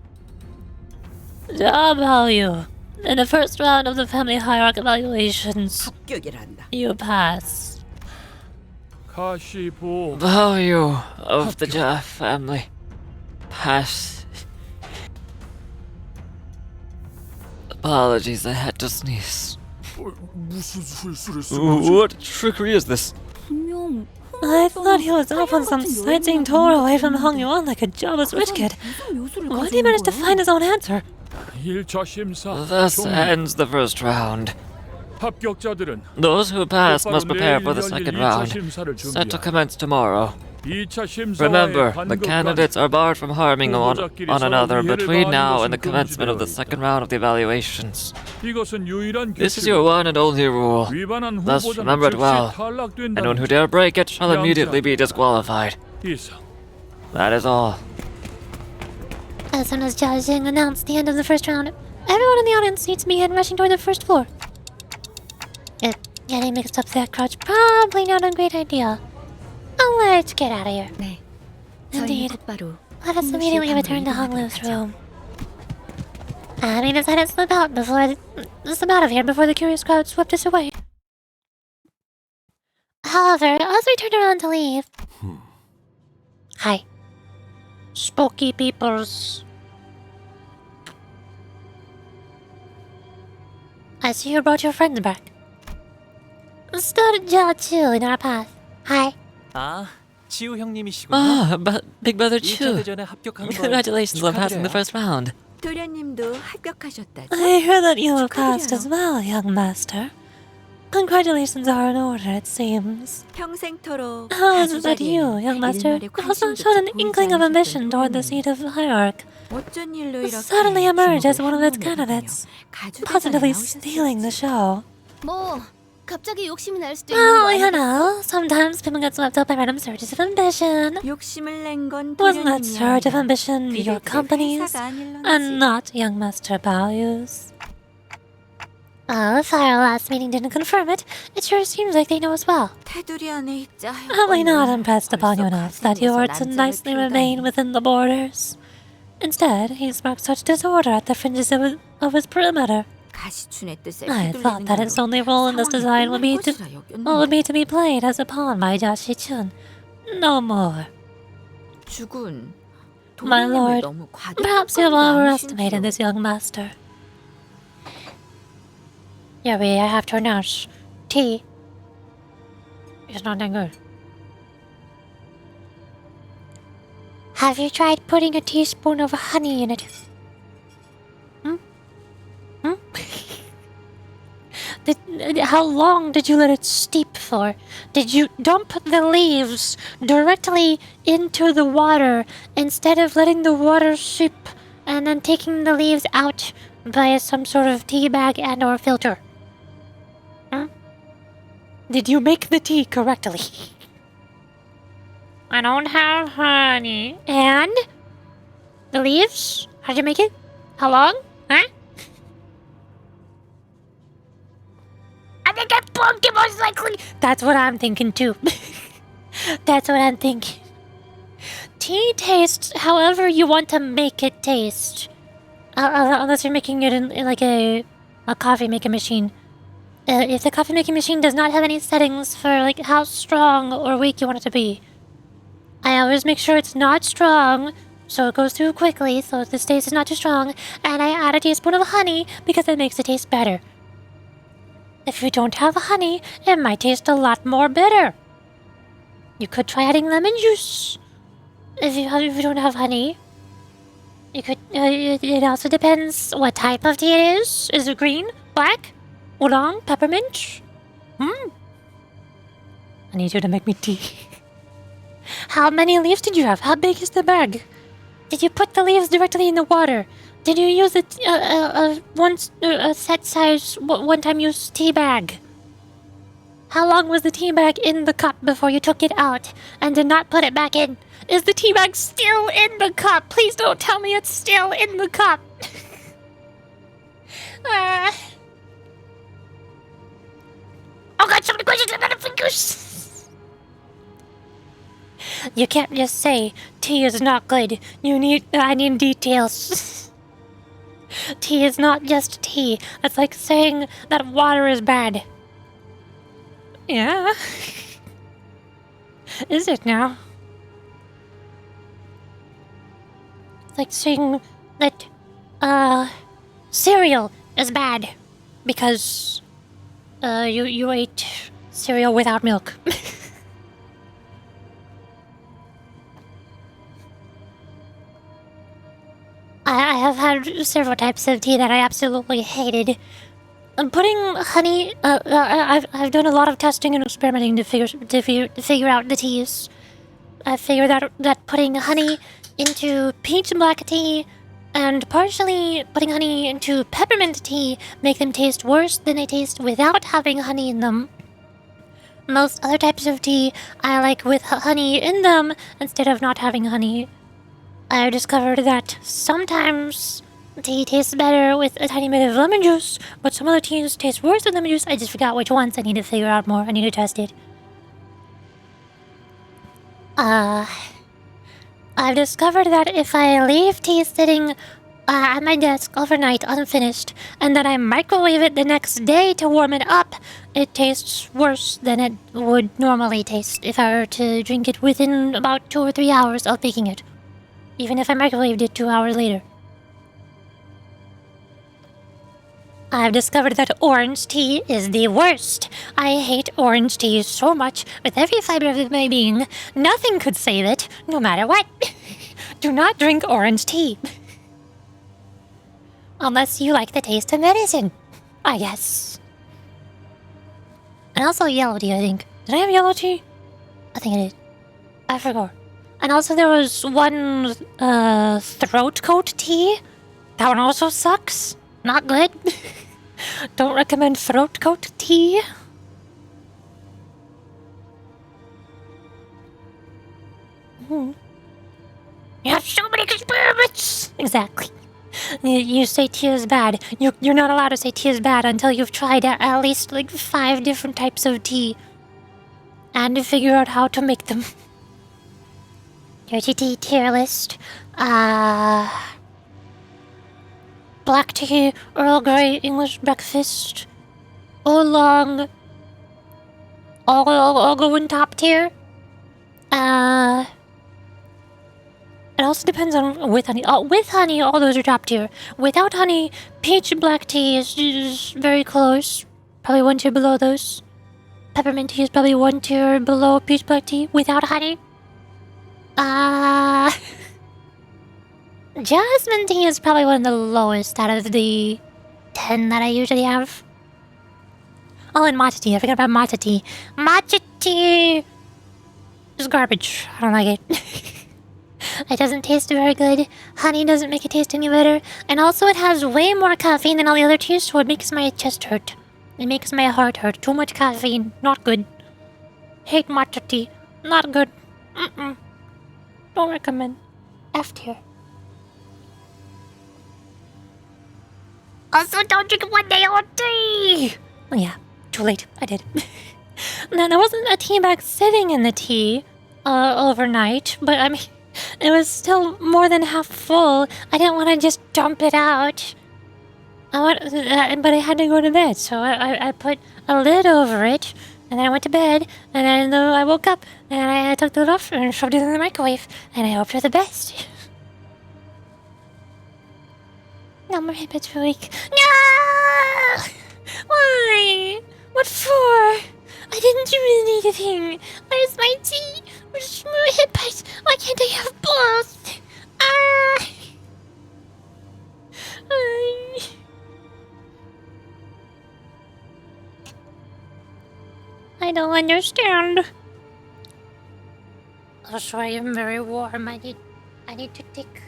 Job value. In the first round of the family hierarchy evaluations, 합격이란다. you pass. 가시보. Value of the Ja family. Pass. Apologies, I had to sneeze. 무슨 술수를 What trickery is this? 분명 I thought he was off on some sightseeing tour away from Hong Yuan like a jobless rich kid. Why did he manage to find his own answer? 1차 심사. Thus ends the first round. 합격자들은 Those who pass must 곧바로 prepare 내일 for the 열릴 second 2차 round, 심사를 set to 준비하라. commence tomorrow. 2차 심사와의 Remember, the 간극과 candidates are barred from harming one another between now and the commencement of the second round of the evaluations. 이것은 유일한 This is your one and only rule. 위반한 Thus 후보자는 remember it 즉시 well. 탈락된다. Anyone who dare break it shall immediately be disqualified. 이상. That is all. As soon as Jia Jing announced the end of the first round, everyone in the audience seats began rushing toward the first floor. Getting mixed up with that crowd's probably not a great idea. Let's get out of here. 네. 저희는 Indeed. 곧바로 Let us immediately return to Hong Lu's room. I decided to slip out of here before the curious crowd swept us away. However, as we turned around to leave... Hi. Spooky peoples. I see you brought your friends back. Stood Jia Chu in our path. Hi. 아, 치우 형님이시군요. Ah, but Big Brother 1차 Chu. 대전에 합격한 걸 Congratulations on passing the 축하드려요. first round. 도련님도 합격하셨다죠? I hear that you have 축하드려요. passed as well, young master. Congratulations are in order, it seems. 평생토록 How is it that you, 가주자리에는 young master, 일말의 also 관심조차 showed an 보이지 inkling of 않으셨던 ambition toward the 도련님. seat of hierarch, 어쩐 일로 이렇게 suddenly emerged as one of its 주목을 candidates, 받으며 positively 가주대전에 stealing the show? 뭐 갑자기 욕심이 날 수도 있는 Well, 거 you 아니겠어? know, sometimes people get swept up by random surges of ambition. 욕심을 낸건 Wasn't that 도련님이 surge of 아니라 ambition your 그들의 company's, 회사가 아닐런지. and not young master Baoyu's? Oh, if our last meeting didn't confirm it, it sure seems like they know as well. 테두리 안에 있자 Am I not impressed upon you 벌써 enough that you 가슴에서 are to 난장을 nicely 피우다니. remain within the borders? Instead, he sparked such disorder at the fringes of his perimeter. 가시춘의 뜻에 I 휘둘리는 thought that its 걸로 only role in this 상황이 design would be 끝날 to 것이라 여겼는데. played as a pawn by Jashi Chun. No more. 주군, My 도련님을 lord, 너무 perhaps you have 과대평가하는 overestimated 신지요. this young master. Yuri, I have to announce, tea is not that good. Have you tried putting a teaspoon of honey in it? How long did you let it steep for? Did you dump the leaves directly into the water instead of letting the water steep and then taking the leaves out by some sort of tea bag and or filter? Did you make the tea correctly? I don't have honey. And? The leaves? How did you make it? How long? Huh? I think I plunked it most likely. That's what I'm thinking too. That's what I'm thinking. Tea tastes however you want to make it taste. Unless you're making it in like a coffee making machine. If the coffee making machine does not have any settings for like how strong or weak you want it to be, I always make sure it's not strong, so it goes through quickly, so this taste is not too strong, and I add a teaspoon of honey because it makes it taste better. If you don't have honey, it might taste a lot more bitter. You could try adding lemon juice. If you don't have honey, you could. It also depends what type of tea it is. Is it green, black, oolong, peppermint? I need you to make me tea. How many leaves did you have? How big is the bag? Did you put the leaves directly in the water? Did you use a set size one-time use tea bag? How long was the tea bag in the cup before you took it out and did not put it back in? Is the tea bag still in the cup? Please don't tell me it's still in the cup. Oh god, so many questions and fingers. You can't just say tea is not good. I need details. Tea is not just tea. That's like saying that water is bad. Yeah. Is it now? It's like saying that, cereal is bad because, you ate cereal without milk. I have had several types of tea that I absolutely hated. Putting honey, I've done a lot of testing and experimenting to figure out the teas. I figured out that putting honey into peach black tea and partially putting honey into peppermint tea make them taste worse than they taste without having honey in them. Most other types of tea I like with honey in them instead of not having honey. I discovered that sometimes tea tastes better with a tiny bit of lemon juice, but some other teas taste worse with lemon juice. I just forgot which ones. I need to figure out more. I need to test it. I've discovered that if I leave tea sitting at my desk overnight unfinished, and then I microwave it the next day to warm it up, it tastes worse than it would normally taste if I were to drink it within about 2 or 3 hours of making it, even if I microwaved it 2 hours later. I've discovered that orange tea is the worst. I hate orange tea so much with every fiber of my being. Nothing could save it, no matter what. Do not drink orange tea. Unless you like the taste of medicine, I guess. And also yellow tea, I think. Did I have yellow tea? I think I did. I forgot. And also there was one, throat coat tea. That one also sucks. Not good. Don't recommend throat coat tea. You have so many experiments! Exactly. You say tea is bad. You're not allowed to say tea is bad until you've tried at least like 5 different types of tea. And to figure out how to make them. Dirty tea tier list. Black tea, Earl Grey, English breakfast, oolong, all go in top tier. It also depends on with honey. With honey, all those are top tier. Without honey, peach black tea is very close. Probably 1 tier below those. Peppermint tea is probably 1 tier below peach black tea without honey. Jasmine tea is probably one of the lowest out of the 10 that I usually have. Oh, and matcha tea. I forgot about matcha tea. Matcha tea is garbage. I don't like it. It doesn't taste very good. Honey doesn't make it taste any better. And also it has way more caffeine than all the other teas, so it makes my chest hurt. It makes my heart hurt. Too much caffeine. Not good. Hate matcha tea. Not good. Don't recommend. F tier. Also, don't drink 1 day old tea! Oh yeah, too late. I did. Now, there wasn't a tea bag sitting in the tea overnight, but I mean, it was still more than half full. I didn't want to just dump it out. But I had to go to bed, so I put a lid over it, and then I went to bed, and then I woke up, and I took the lid off and shoved it in the microwave, and I hoped for the best. No more habits for a week. No! Why? What for? I didn't do anything. Where's my tea? Where's my habits? Why can't I have both? I don't understand. Also, I am very warm. I need to take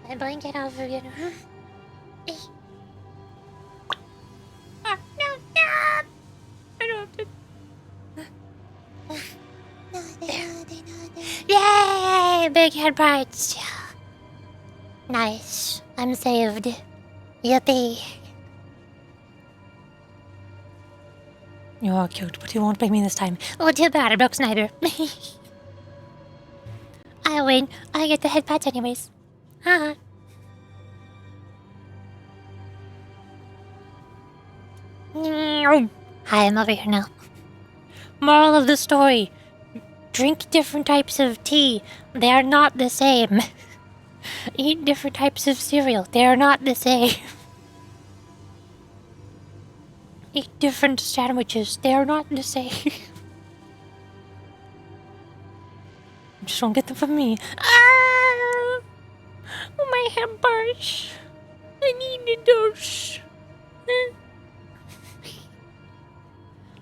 my blanket off again. No. I don't have to. Yay! Yay, big head parts. Nice. I'm saved. Yippee. You are cute, but you won't break me this time. Oh, too bad, I broke Snyder. I win. I get the head pats anyways. Haha. Hi, I'm over here now. Moral of the story. Drink different types of tea. They are not the same. Eat different types of cereal. They are not the same. Eat different sandwiches. They are not the same. Just don't get them from me. Ah! Oh, my head burns. I need a dose.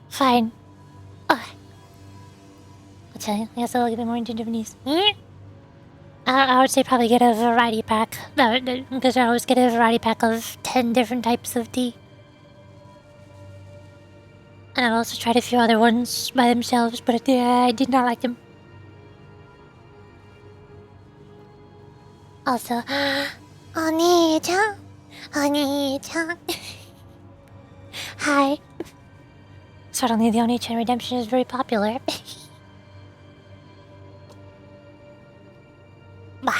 Fine. I'll tell you. I guess I'll get more into Japanese. I would say probably get a variety pack. Because I always get a variety pack of 10 different types of tea. And I've also tried a few other ones by themselves, but I did not like them. Also, Oni-chan. Oni-chan. Hi. Suddenly the Oni-chan redemption is very popular. Bah.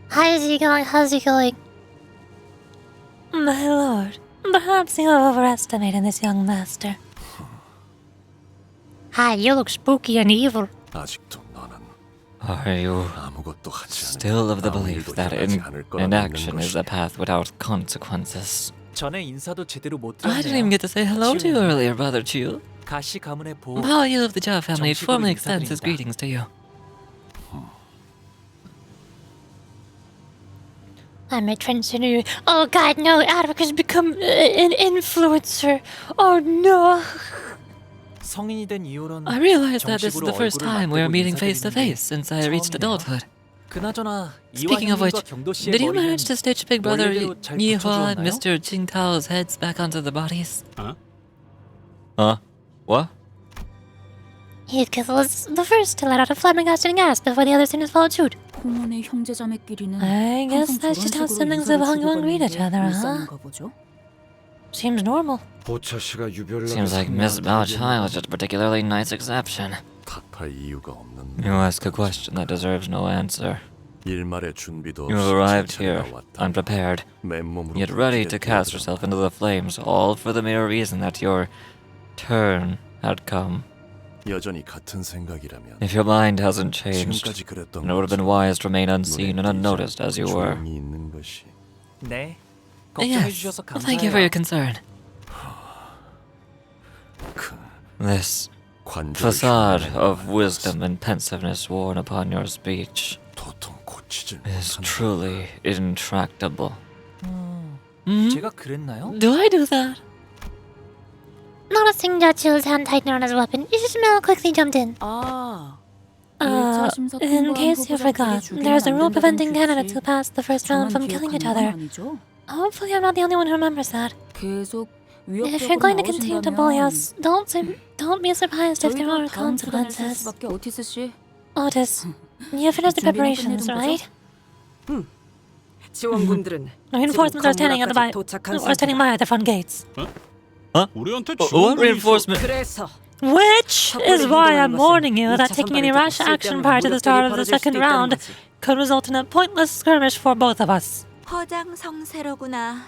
How's he going? How's he going? My lord, perhaps you have overestimated this young master. Hi, you look spooky and evil. 아직도 너는 Are you 아무것도 하지 않으면 still of the 아무 belief 일도 that 일어나지 않을 거라고 inaction 믿는 is a 것이냐? path without consequences? 전에 인사도 제대로 못 I didn't even 드렸네요. get to say hello to you earlier, Brother Chiu. 가시 가문의 보호. Bao Yu of the Jia family 정식으로 formally extends his 인사드립니다. greetings to you. I'm a trendsetter. Oh god, no, Adric has become an influencer. Oh no. 성인이 된 이후로는 I realize that this is 정식으로 the first 얼굴을 time we are 맞대고 meeting face to 인사드리는 face 게 since I reached 처음이네요. adulthood. 그나저나 Speaking of which, did you manage to stitch Big Brother 원래대로 잘 Yihua and 붙여주었나요? Mr. Qingtao's heads back onto the bodies? Huh? Huh? What? Heathcliff was the first to let out a flabbergasting gasp before the others followed suit. 홍원의 형제자매끼리는 I guess 항상 that's just how 저런 siblings 식으로 of hung 인사를 and greet each 주고받는 other, 게 huh? 일상인가 보죠? Seems normal. 보차 씨가 유별나게 Seems like Miss Bao Chai was just a particularly nice exception. 탓할 이유가 없는 You ask a question that deserves no answer. 일말의 준비도 You 없이 arrived 진찰에 here, 나왔다. unprepared, 맨몸으로 yet ready to 불길에 cast 뛰어들어. yourself into the flames, all for the mere reason that your turn had come. 여전히 같은 생각이라면 If your mind hasn't changed, 지금까지 그랬던 then it would have been 것처럼 wise to remain unseen and unnoticed as you were. 조용히 있는 것이 네. 걱정해 Yes, 주셔서 thank you for your 감사해요. concern. 그 This 관절을 facade 흉내내는 of 말 wisdom and pensiveness worn upon your speech 도통 고치질 is 못한다. truly intractable. Hmm? 제가 그랬나요? Do I do that? Noticing Jachiel's hand tighten on his weapon, Ishmael quickly jumped in. 아, In case you forgot, there's a rule preventing candidates who pass the first round from killing each other. Hopefully I'm not the only one who remembers that. 계속 If you're going to continue to bully us, don't be surprised if there are consequences. 오티스 씨, Otis, you finished the preparations, right? 지원군들은 Reinforcements are standing at the by the front gates. 우리한테 What 지원군이 reinforcement? 그래서 Which is why I'm warning you that taking any rash action prior to the start of the second round could result in a pointless skirmish for both of us. 허장성세로구나.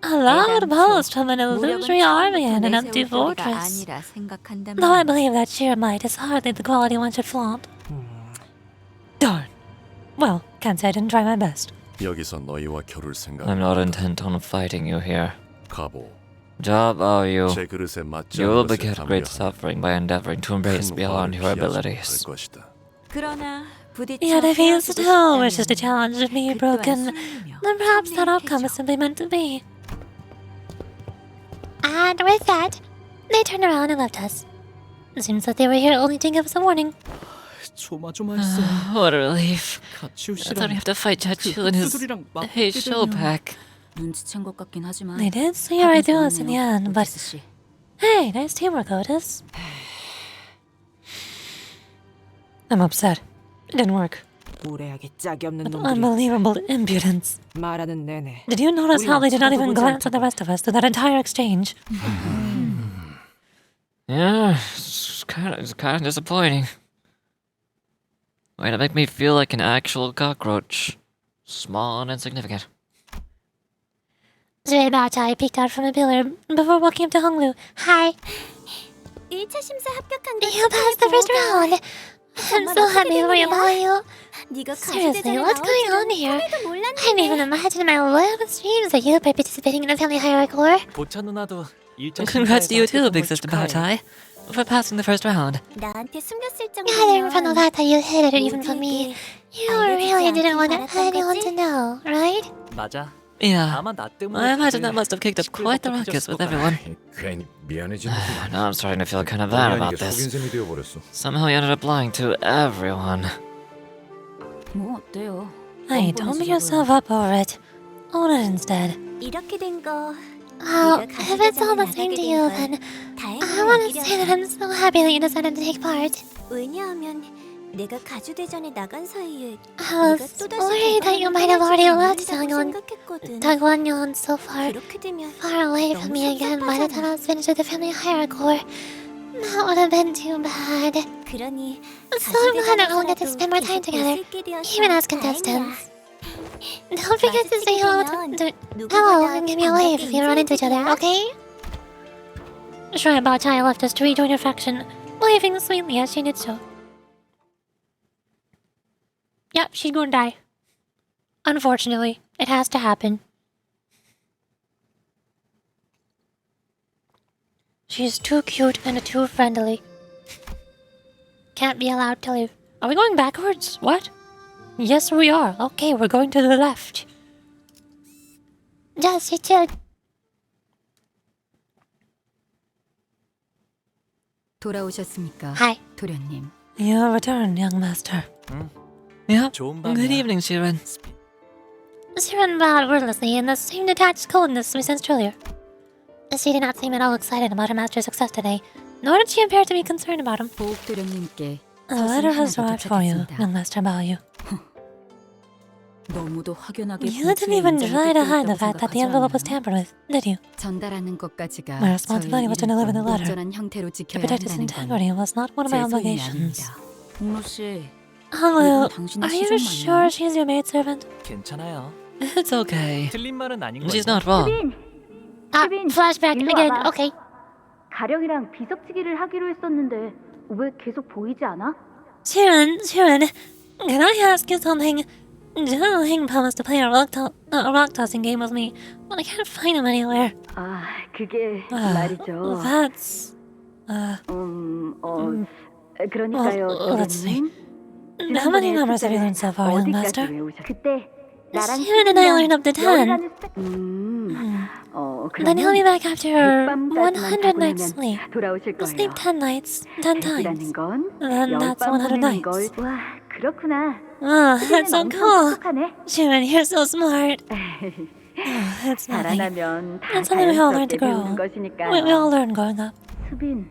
A loud boast from an illusory army and an empty fortress. Though I believe that sheer might is hardly the quality one should flaunt. Darn. Well, can't say I didn't try my best. 여기서 너희와 겨룰 생각. I'm not intent on fighting you here. 가보. Job are you? 제 그릇에 맞지 You will 않은 것에 beget great 담겨 suffering by endeavoring to embrace 큰 beyond 화를 your 피하지 abilities. 못할 것이다. 그러나 부딪혀 Yet if he 헤어지고 still wishes to 싶다면 challenge me broken, then perhaps that outcome is simply meant to be. And with that, they turned around and left us. Seems that they were here only to give us a warning. 조마조마했어. What a relief. 가치우 I thought we 씨랑 have to fight Chachu and his 흑수들이랑 show pack. 눈치챈 것 같긴 하지만 They did see right through us in the 좋았네요, end, but 오티스 씨. hey, nice teamwork, Otis. I'm upset. It didn't work. 무례하게 짝이 없는 놈들이 Unbelievable impudence. 말하는 내내 Did you notice how they did not even 쳐다보지 glance at the 않다고. rest of us through that entire exchange? Yeah, it's kind of disappointing. Way to make me feel like an actual cockroach. Small and insignificant. Sorry about how I peeked out from a pillar before walking up to Honglu. Hi. 1차 심사 합격한 거 You passed the first round. I'm so happy for you, boy. 네가 Seriously, what's going on here? I didn't even imagine in my wildest dreams that you'd be participating in a family hierarchy war. 보차 누나도 1차 Congrats to you too, big sister 축하해. Bowtie, for passing the first round. 나한테 숨겼을 I didn't even know 정도면 that you hid it even from me. You really didn't want anyone to know, right? 맞아. Yeah, 아마 나 때문에 I imagine that must have kicked up quite the ruckus with everyone. 괜히 미안해지는구나. Now I'm starting to feel kind of bad about 이게 속인 this. 셈이 되어버렸어. Somehow you ended up lying to everyone. 뭐 어때요? Hey, don't beat yourself up over it. Own it instead. 이렇게 된 거 Oh, if it's all the same to you, then I want to say that I'm so happy that you decided to take part. 왜냐하면 내가 가주대전에 나간 사이에 I was worried that you might have already left 생각했거든. Dagwon so far 그렇게 되면 far away from me again by the time I was finished with the family hierarchy war. That would have been too bad. 그러니 So I'm glad that we'll get to spend more time together, even as contestants. Don't forget to say hello and give me a wave if you run into each other, okay? Sure, about time left us to rejoin your faction, waving sweetly as she did so. Yep, she's gonna die. Unfortunately, it has to happen. She's too cute and too friendly. Can't be allowed to leave. Are we going backwards? What? Yes, we are. Okay, we're going to the left. Just you too. 돌아오셨습니까? Hi. 도련님. You returned, young master. Yep. 좋은 Good 밤이야. evening, Shiren. She ran about wordlessly in the same detached coldness we sensed earlier. She did not seem at all excited about her master's success today, nor did she appear to be concerned about him. 보옥 도련님께 A letter has 하나 더 arrived for you, 도착했습니다. young master Bao. 너무도 확연하게 You didn't even 봉투에 try to 인장이 hide the 뜯겨 fact that the 있다고 envelope was 생각하지 tampered with, did you? 않나요? 전달하는 것까지가 My responsibility was to deliver the 저의 letter. 온전한 형태로 To 지켜야 protect its 한다는 integrity 건 was not one of my 제 소임이 obligations. 아닙니다. 홍로 씨, Honglu, 당신의 are you 시종 sure 맞나요? she's your maidservant? 괜찮아요. It's okay. 틀린 말은 아닌 거예요. She's not wrong. Flashback again, okay. 가령이랑 비석치기를 하기로 했었는데 왜 계속 보이지 않아? Sharon, can I ask you something? Jiang promised to play a rock tossing game with me, but I can't find him anywhere. 아, 그게 말이죠. That's... 그러니까요. Well, let's see. How many numbers have you learned so far, young master? 그때 나랑 Sharon and I learned up to 10. Then he'll be back after 100 nights sleep. 돌아오실 We'll sleep 10 nights, 10 times. 건 Then that's 100 nights. 와, 그렇구나. Oh, that's so cool. 똑똑하네. Sharon, you're so smart. Oh, that's nothing. 자라나면 다 That's something we all learn 자연스럽게 to grow. 배우는 것이니까요. We all learn growing up. 수빈,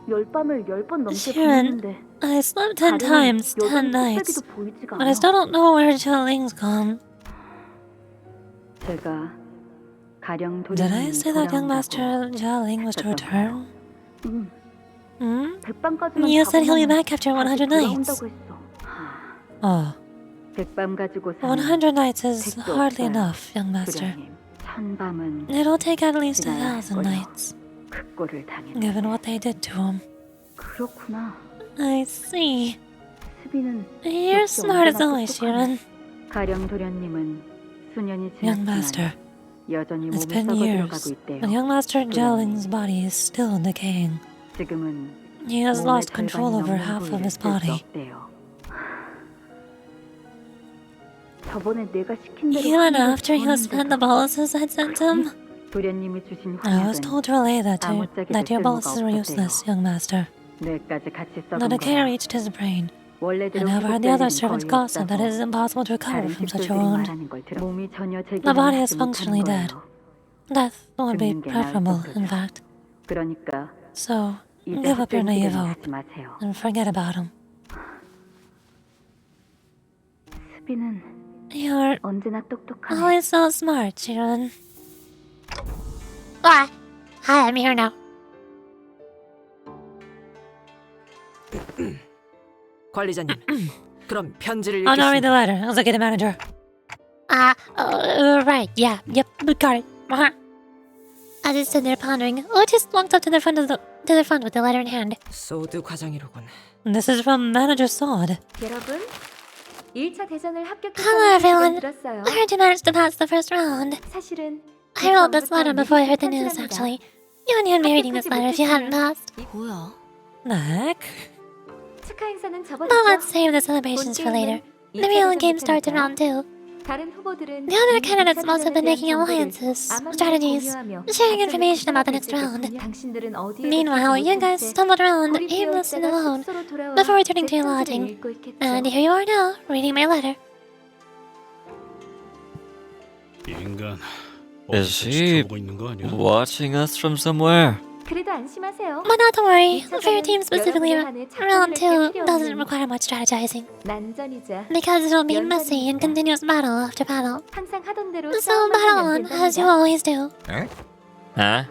10밤을 10번 넘게 Sharon, 보냈는데 I slept 10 times, 10 nights. 보이지가 But I still don't know where Jialing's gone. 제가 가령 Did I say that young master Jialing was to return? Hmm? You said he'll be back after 100 nights. Oh, 100밤 가지고 100 nights is hardly enough, young master. 1000밤은 It'll take at least 1,000 nights, 극고를 당했네. given what they did to him. 그렇구나. I see. 수빈은 You're smart as always, Sharon. 가령 도련님은 수년이 Young 지났지만 master, 여전히 it's 몸이 been 썩어 years, 들어가고 있대요. but young master Jialing's body is still decaying. 지금은 He has 몸의 lost control 절반이 over 넘는 half of 부위를 his 쓸수 body. 없대요. 저번에 내가 시킨 대로 Even 하는 걸 after he was fed the boluses I'd sent him, 도련님이 주신 I was 혼약은 told to relay that 아무짝에도 your 쓸모가 boluses were 없었대요. useless, young master. 뇌까지 같이 썩은 The decay 거라 reached his brain, 원래대로 and I've heard the other 회복될 servants 일은 gossip that 거의 it is impossible to recover 다른 from such a 식솔들이 wound. 말하는 걸 들어 몸이 전혀 The body is 재기능하지 functionally 못하는 dead. 거예요. Death would be 죽는 게 나을 preferable, in 정도죠. fact. 그러니까 So, 이제 give up your 헛된 naive 기대는 hope 하지 마세요. and forget about him. 스피는 You're 언제나 똑똑하네. always so smart, Jiren. Hi, I'm here now. 관리자님, 그럼 편지를 Oh, no, read the 읽겠습니다. letter. I'll look at the manager. Right, yeah, yep, got it. I just stood there pondering. Otis walked up to the front with the letter in hand. 소드 과장이로군. This is from Manager Sod. 여러분, 1차 대전을 Hello, 합격했다는 everyone. 소식을 들었어요. I heard you managed to pass the first round. 사실은 I wrote this letter before I heard the news, actually. You wouldn't even be reading this letter if you hadn't passed. 뭐야? The heck? 축하 행사는 접어두죠. But let's save the celebrations for later. The real game starts in round 2. 다른 후보들은 The other 이미 candidates 1차 must have been 대전에 making 대한 정보를 alliances, 암암리에 strategies, 공유하며 sharing 각자 information about the next 목표를 round. 당신들은 어디에 Meanwhile, you guys stumbled around, 고립되어 aimless and 있다가 alone, 숙소로 돌아와 before returning to 제 your 편지를 lodging. 읽고 있겠죠. And here you are now, reading my letter. 이 인간 Is 어디서 she 지켜보고 있는 거 아니야? watching us from somewhere? 그래도 안심하세요. But not to worry, 1차전은 for your team specifically, 여러분의 한해 round 작품을 2 깰 필요 doesn't 없는 require much strategizing, 난전이자 because it'll be messy and continuous battle after battle. 항상 하던 대로 So 싸움만 battle 하면 on, as you 된답니다. always do. Huh?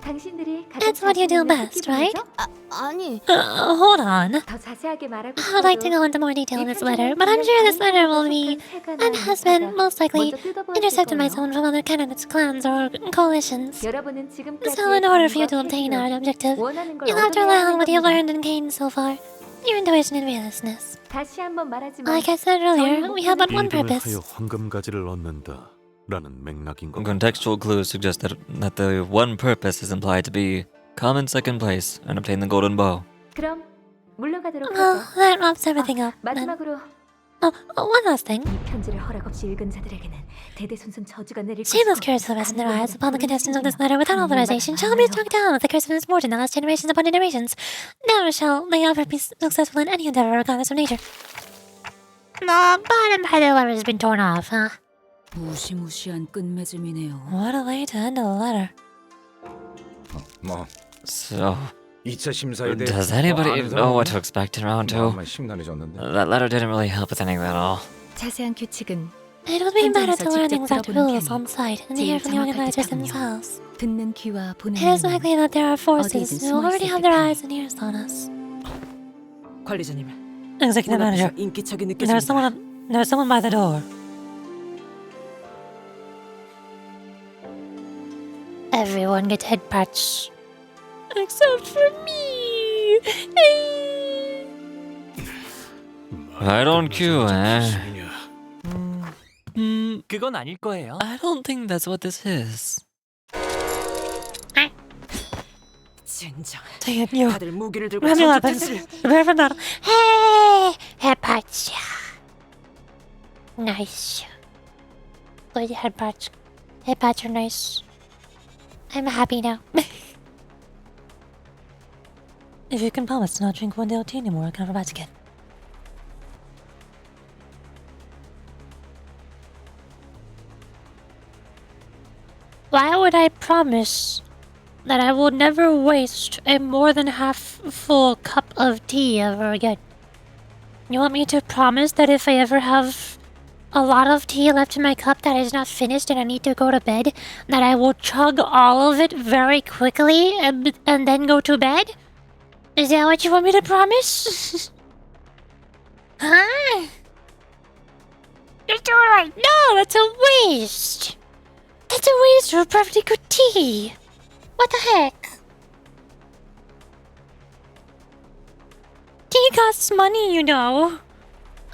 당신들이 가장 That's what you do 자신 있는 best, 특기 right? 분야죠? 아니, Hold on. 더 자세하게 말하고 I'd like to 싶어도 go into more detail in 이 this letter, 편지는 but I'm sure this 그냥 letter 다른 will be, 속한 세가나 and has been, 이사가 most likely, 먼저 뜯어보았을 intercepted by 거예요. someone from other candidates, clans, or coalitions. 여러분은 지금까지 So in order for you to obtain our objective, 원하는 걸 you'll have to 얻어내야 rely on 하는 what you've 겁니다. learned and gained so far. Your intuition and fearlessness. 다시 한번 말하지만 Like I said earlier, we have but one 이득을 purpose. 하여 황금가지를 얻는다라는 맥락인 것 같다. Contextual clues suggest that the one purpose is implied to be come in second place and obtain the golden bow. 그럼 물러가도록 Well, 하죠. that wraps everything up. Then. 마지막으로 Oh, one last thing. 이 편지를 허락 없이 읽은 자들에게는 대대손손 저주가 내릴 Shameless 것이고 curse will rest in their eyes upon the contestants of this letter without authorization shall be struck down with the curse of misfortune that lasts generations upon generations. Never shall they ever be successful in any endeavor regardless of nature. The bottom part of the letter has been torn off, huh? 무시무시한 끝맺음이네요. What a way to end a letter. 뭐 So, 2차 심사에 대해 does anybody 아는 know what 사람은 to expect in round 2? 마음만 심란해졌는데. That letter didn't really help with anything at all. 자세한 규칙은 It would be better to learn the 직접 exact 들어보는 rules 캠이 on site and to hear from the organizers themselves. 듣는 귀와 보는 It is 눈은 likely that there are forces 어디든 who 숨어 already 있을 have their 듯하니. eyes and ears on us. 관리자님, Executive 문 manager, 앞에서 인기척이 there's 느껴집니다. someone by the door. Everyone get head patch. Except for me. Right on cue, eh? 그건 아닐 거예요. I don't think that's what this is. 젠장, Dang it, you. 다들 무기를 들고 Grab your weapons. 전투태세를. Prepare for battle. Hey! Head patch. Nice. Good head patch. Head patch are nice. I'm happy now. If you can promise to not drink one day tea anymore, I can have a patch again. Why would I promise that I will never waste a more than half full cup of tea ever again? You want me to promise that if I ever have a lot of tea left in my cup that is not finished and I need to go to bed, that I will chug all of it very quickly and then go to bed? Is that what you want me to promise? Huh? You're doing right. No, that's a waste. That's a waste of perfectly good tea. What the heck? Tea costs money, you know.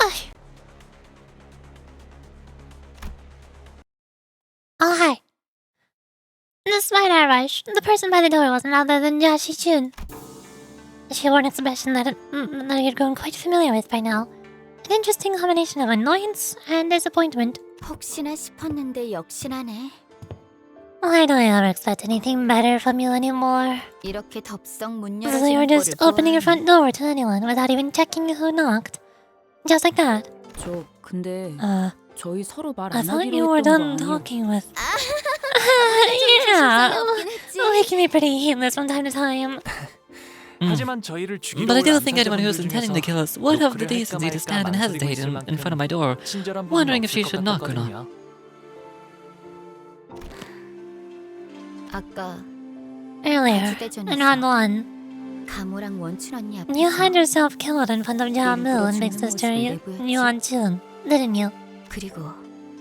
Ugh. Oh, hi. Despite our rush, the person by the door wasn't other than Yashi Chun. She wore an expression that you'd grown quite familiar with by now. An interesting combination of annoyance and disappointment. 혹시나 싶었는데 역시나네. Why don't I ever expect anything better from you anymore? 이렇게 덥석 문 So you're just opening your front door to anyone without even checking who knocked? Just like that? 저 근데 저희 서로 말 I 안 thought 하기로 you were 했던 거 done 아니에요? talking with... Yeah, we can be pretty heedless from time to time. 하지만 저희를 죽이려고 But I do think anyone 암살자분들 who's intending to kill us would have the decency to stand and hesitate in front of my door, wondering if she should knock or not. 아까 Earlier, in round 1, 가모랑 원춘 언니 앞에서 you had yourself killed in front of Jamu and Big Sister Yuan-chun, didn't you? 그리고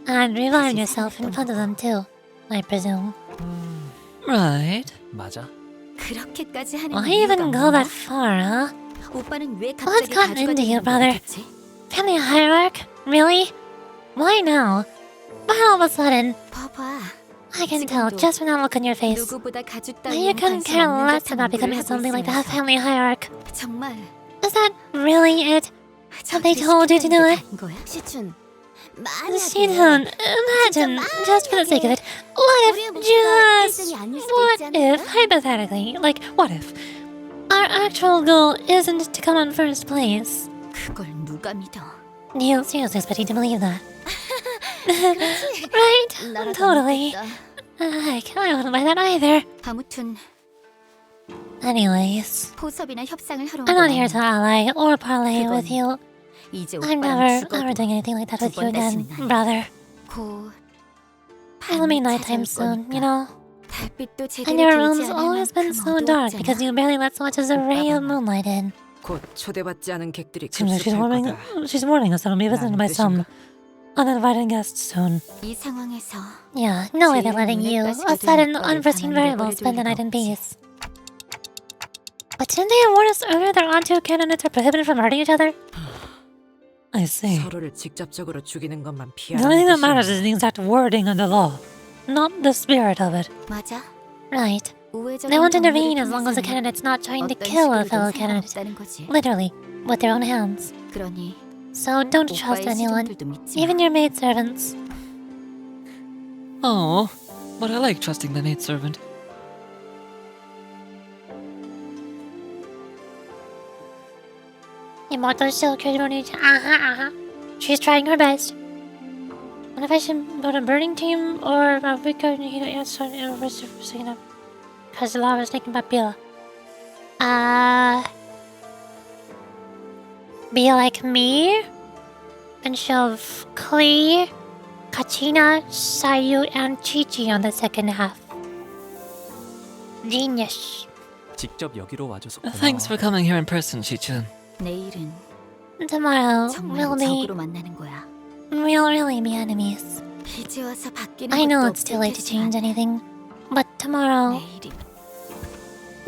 And revived yourself in front of them too, I presume. Right. 맞아. 그렇게까지 하는 Why 이유가 even go 뭐야? that far, huh? 오빠는 왜 What's 갑자기 gotten 가주가 into you, 되는 brother? 거겠지? Family hierarch? Really? Why now? Why all of a sudden? 봐봐. I can tell just from that look on your face 누구보다 가주 that you 따위엔 couldn't 관심 care 없는 less 듯한 about 공부를 becoming 하고 something like that 있으면서. family hierarch. 정말 Is that really it? Have they told you to do it? 거야? 시춘 Shidun, imagine, just for the sake of it, what if, hypothetically, like, what if, our actual goal isn't to come in first place? 그걸 누가 믿어? You seriously expect to believe that? Right? Totally. Heck, I wouldn't buy that either. 아무튼 Anyways, 포섭이나 협상을 하러 I'm not here to ally or parlay with you. 이제 I'm never doing anything like that with you again, brother. 곧 It'll be nighttime soon, you know? 달빛도 And 제대로 your 들지 room's 않을 always been 만큼 so dark 어두웠잖아. because you barely let so much as a ray of moonlight in. 곧 초대받지 않은 객들이 Seems like 급습할 she's 거다. warning us that I'll be visited 라는 by some 뜻인가? uninvited guests soon. 이 상황에서 Yeah, no way they're 제일 letting you, 눈에 a sudden, 빠지게 unforeseen 가는 variable, 내버려 spend the 둘 night in 리가 없지. peace. But didn't they warn us earlier that our two candidates are prohibited from hurting each other? I see. 서로를 직접적으로 죽이는 것만 The only thing 피하는 that matters 뜻이야. is the exact wording of the law, not the spirit of it. 맞아. Right. 우회적인 They won't 경로를 intervene as long as the 통해서는 candidate's not trying to 어떤 kill a 식으로든 fellow candidate. 상관없다는 거지. Literally, with their own hands. 그러니 So don't trust 오빠의 anyone, 시종들도 믿지 even 마. your maidservants. Oh, but I like trusting the maidservant. Immortal silk She's trying her best. What if I should build a burning team or a wicked because the lava is making papilla. Be like me and shove Klee, Kachina, Sayut, and Chi-Chi on the second half. Genius. 직접 여기로 와줘서 고마워. Thanks for coming here in person, Chi-chun. 내일은 Tomorrow 정말 we'll be 적으로 만나는 거야. we'll really be enemies. 이제 와서 바뀌는 I know 것도 it's too late to 없겠지만 change anything, but tomorrow, 내일이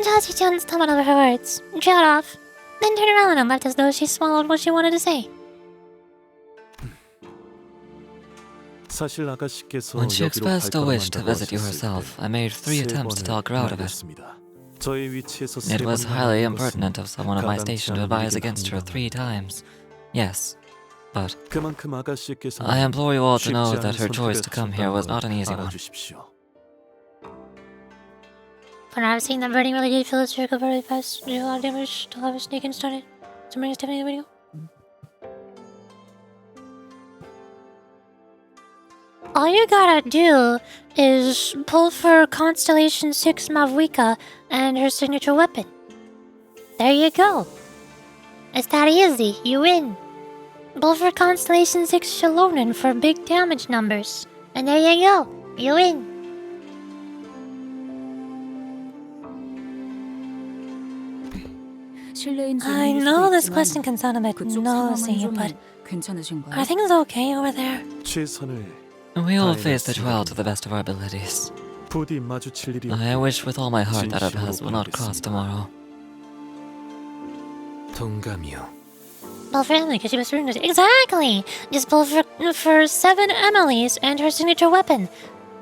Chi-chun stumbled over her words, trailed off, then turned around and left as though she swallowed what she wanted to say. 사실 아가씨께서 When she 여기로 expressed 갈 a 거라고 wish to 한다고 visit you 하셨을 herself, 때 I made 3 세 attempts to 번을 talk her out of it. 말렸습니다. 저의 위치에서 It 세 was 번이나 highly 말한 impertinent of 것은 someone of my 가당치 station to 않은 advise 일이긴 against her 합니다만 3 times. Yes, but 그만큼 아가씨께서는 I implore you all to 쉽지 know 않은 that her choice 선택을 to come here was 하셨다는 not an easy 걸 one. 알아주십시오. Perhaps seeing the birding really did fill the circle very fast. Do you have damage to have a sneak and started? So bring us to the video. All you gotta do is pull for Constellation 6 Mavwika and her signature weapon. There you go. It's that easy. You win. Pull for Constellation 6 Shalonen for big damage numbers. And there you go. You win. 실례인지 I 모를 know 수도 this 있지만 question can sound a bit 그쪽 nosy, 상황은 좀 but 괜찮으신가요? are things okay over there? 최선을 We all 다해냈습니다. faced it well to the best of our abilities. 부디 마주칠 일이 I wish with all my heart that our 진심으로 paths will not cross 바라겠습니다. tomorrow. 동감이요. Pull for Emily because she was ruined. Exactly! Just pull for 7 Emily's and her signature weapon.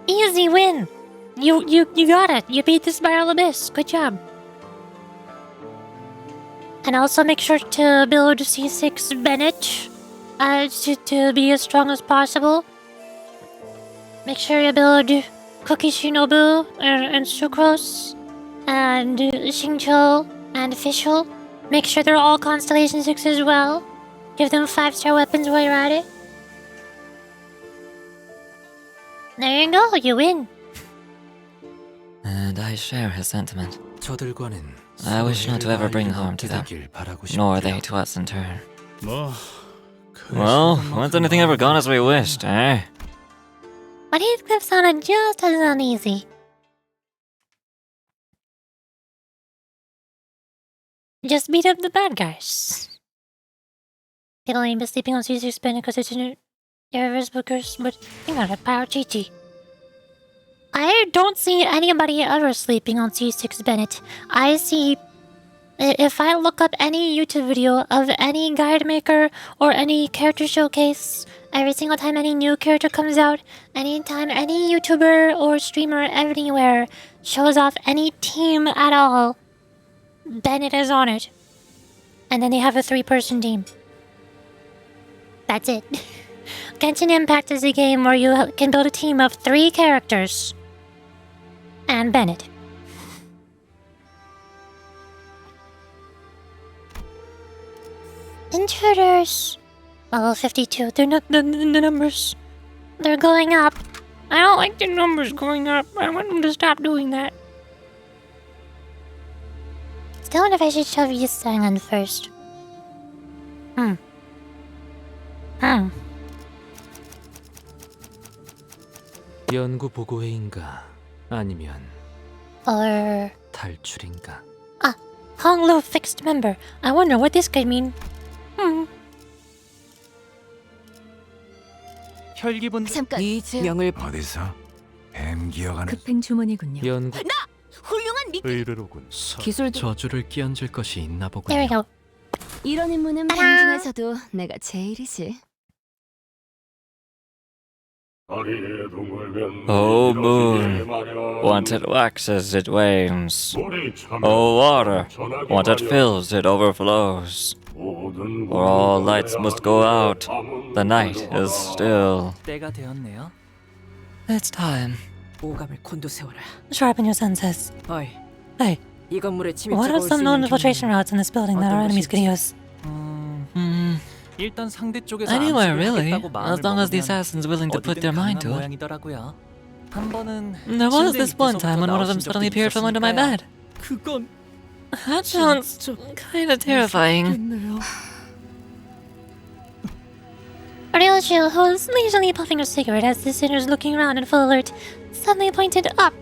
Easy win! You got it! You beat the Spiral Abyss. Good job. And also make sure to build C6 Bennett to be as strong as possible. Make sure you build Cookie Shinobu and Sucrose and Xingqiu and Official. Make sure they're all Constellation 6 as well. Give them 5-star weapons while you're at it. There you go, you win. And I share his sentiment. 저들과는 I wish not to ever bring harm to them, nor they to us in turn. 뭐 Well, when's anything ever gone as we wished, eh? But Heathcliff sounded just as uneasy. Just beat up the bad guys. They'll only be sleeping on Caesar's bed because it's an irreversible curse, but you got a power Chi-Chi. I don't see anybody ever sleeping on C6 Bennett. I see... If I look up any YouTube video of any guide maker or any character showcase, every single time any new character comes out, anytime any YouTuber or streamer anywhere shows off any team at all, Bennett is on it. And then they have a 3-person team. That's it. Genshin Impact is a game where you can build a team of 3 characters. And Bennett. Intruders. Level 52. They're not the numbers. They're going up. I don't like the numbers going up. I want them to stop doing that. Still wonder if I should shove Ys Island first. 연구 보고회인가 아니면 Or... 탈출인가? Honglu fixed member. I wonder what this could mean. 혈기분 잠깐. 명을 어디서? 뱀 기어가는 급행 주문이군요. 연구 훌륭한 미. 의뢰로군. 기술 저주를 끼얹을 것이 있나 There we 보군요. go. 이런 임무는 뱀 중에서도 내가 제일이지. O moon, once it waxes, it wanes. O water, once it fills, it overflows. For all lights must go out, the night is still. 때가 되었네요. It's time. 오감을 곤두세워라. Sharpen your senses. 어이, Hey, 이 건물에 침입자가 what are 올수 some 있는 known infiltration 경로는 routes in this building that our enemies could use? 일단 상대 쪽에서 Anywhere 암습을 really, 하겠다고 마음을 as long as the 먹으면 assassins willing to put their 어디든 mind 강한 to it. 모양이더라고요. 한 번은 There was 침대 this one time when one of them 밑에서부터 suddenly appeared from under my 있었으니까요. bed. 그건 That sounds kinda terrifying. Ryoshu, who was leisurely puffing a cigarette as the sinner's looking around in full alert, suddenly pointed up.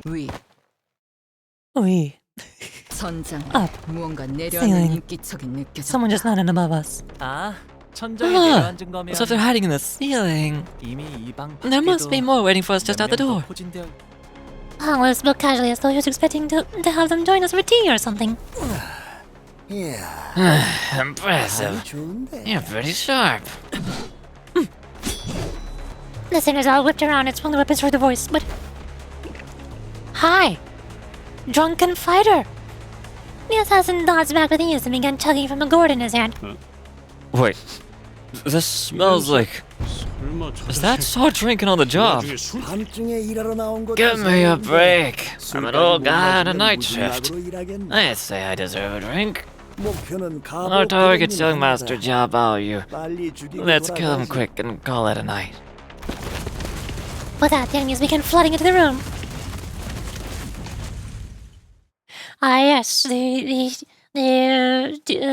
위, Oui. 선장. Up. 무언가 Ceiling. 내려앉는 인기척이 느껴져. Someone just landed above us. 아 천장에 Ah, 내려앉은 거면 so if they're hiding in the ceiling, 이미 이방 there must be more waiting for us just out the door. 포진되어 Honglu spoke casually as though he was expecting to have them join us for tea or something. Impressive. You're pretty sharp. The sinners all whipped around and swung their weapons toward the voice, but... Hi! Drunken fighter! The assassin dodged back with ease and began chugging from a gourd in his hand. Wait, this smells like... Is that saw drinking on the job? Give me a break. I'm an old guy on a night shift. I'd say I deserve a drink. Our target's young master Jia Baoyu. Let's kill him quick and call it a night. With that, the enemies began flooding into the room. Ah, yes, the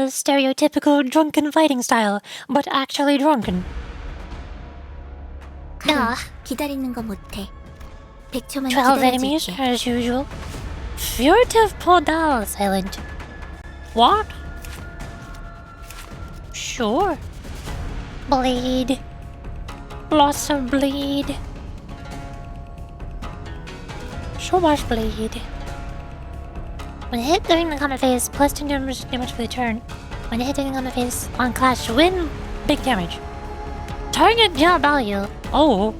stereotypical drunken fighting style, but actually drunken. 기다리는 거 못해. 100초만 12 enemies, 기다려줄게. as usual. Furtive podal silent. What? Sure. Bleed. Lots of bleed. So much bleed. When hit during the combat phase, plus 2 damage for the turn. When hit during the combat phase, on clash, win big damage. Target job value. Oh.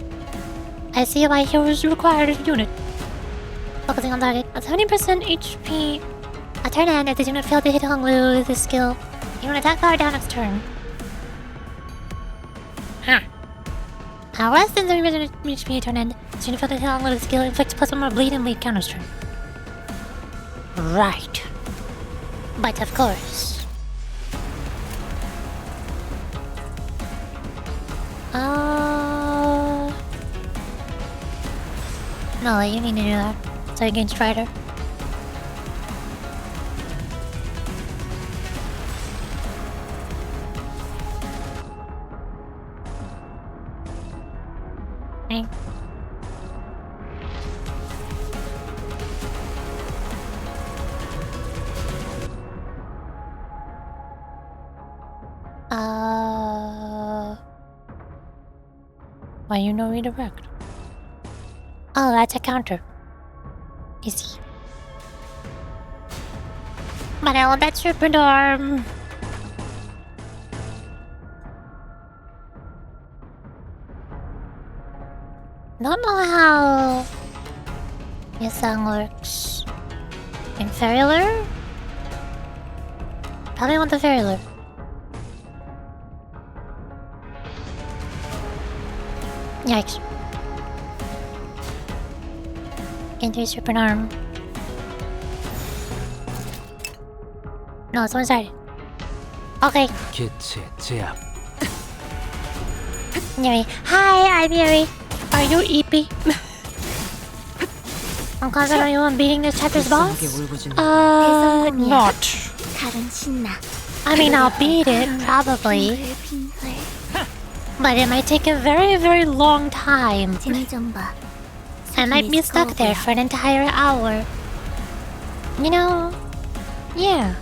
I see why heroes required a unit. Focusing on target. At 70% HP. A turn end if the unit failed to hit Honglu with this skill. You want attack power down its turn. Huh. Less than 70% HP a turn end. The unit failed to hit Honglu with this skill. Inflicts plus 1 more bleed and bleed counters turn. Right. But of course. No, you need to do that. So you gain Strider. Okay. Why you no redirect? Oh, that's a counter. Easy. But I want that serpent arm. Don't know how this song works. Inferior? Probably want the Fairyler. Yikes. Can't do a serpent arm. No, it's one-sided. Okay. 개체 제압. Yuri. Hi, I'm Yuri. Are you EP? I'm confident are you on beating this chapter's boss? Not. 다른 신나. I mean, I'll beat it, probably. But it might take a very, very long time. I might be stuck there for an entire hour. You know, yeah,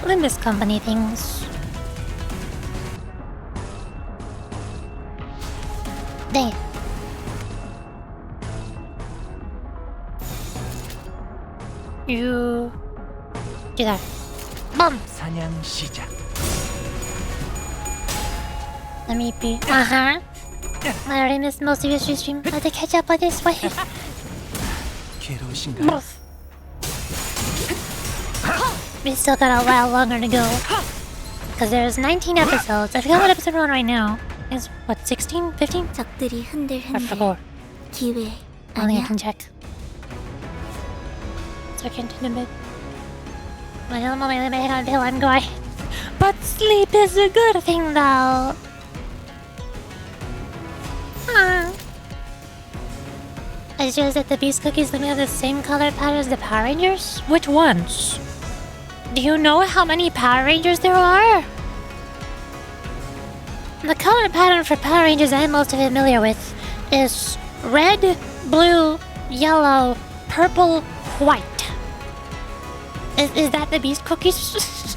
Limbus Company things. Dang it. You do that. Boom! 사냥 시작. Let me be. I already missed most of your stream. I had to catch up on this way. 괴로우신가요? We still got a while longer to go. Because there's 19 episodes. I forgot what episode we're on right now. It's what, 16? 15? 적들이 I 흔들흔들. forgot. 기회 Only I 아니야? can check. So I can't do a bit. I don't know my head on pill I'm going. But sleep is a good thing though. I just realized that the Beast Cookies let me have the same color pattern as the Power Rangers? Which ones? Do you know how many Power Rangers there are? The color pattern for Power Rangers I'm most familiar with is red, blue, yellow, purple, white. Is that the Beast Cookies?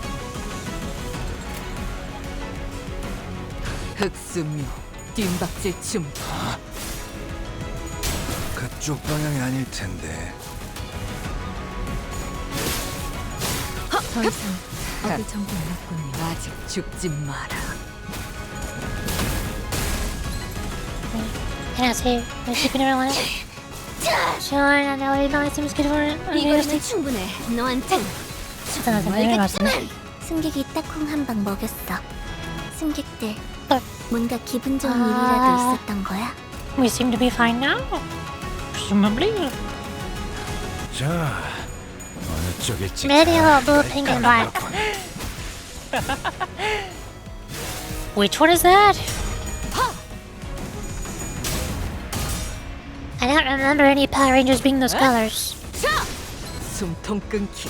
흑수묘 뒷박질 춤. 그쪽 방향이 아닐 텐데. 더 이상 어디 정도 없군요. 아직 죽지 마라. 안녕하세요. keeping everyone. Sure, I know it seems good for it. 이거면 충분해. 너한텐. 알겠지만 승객이 딱콩 한 방 먹였어. 승객들 뭔가 기분 좋은 일이라도 있었던 거야? We seem to be fine now. Presumably. 자, 어느 쪽일지. Medieval blue, pink, and black. Which one is that? I don't remember any Power Rangers being those colors. 숨통 끊기.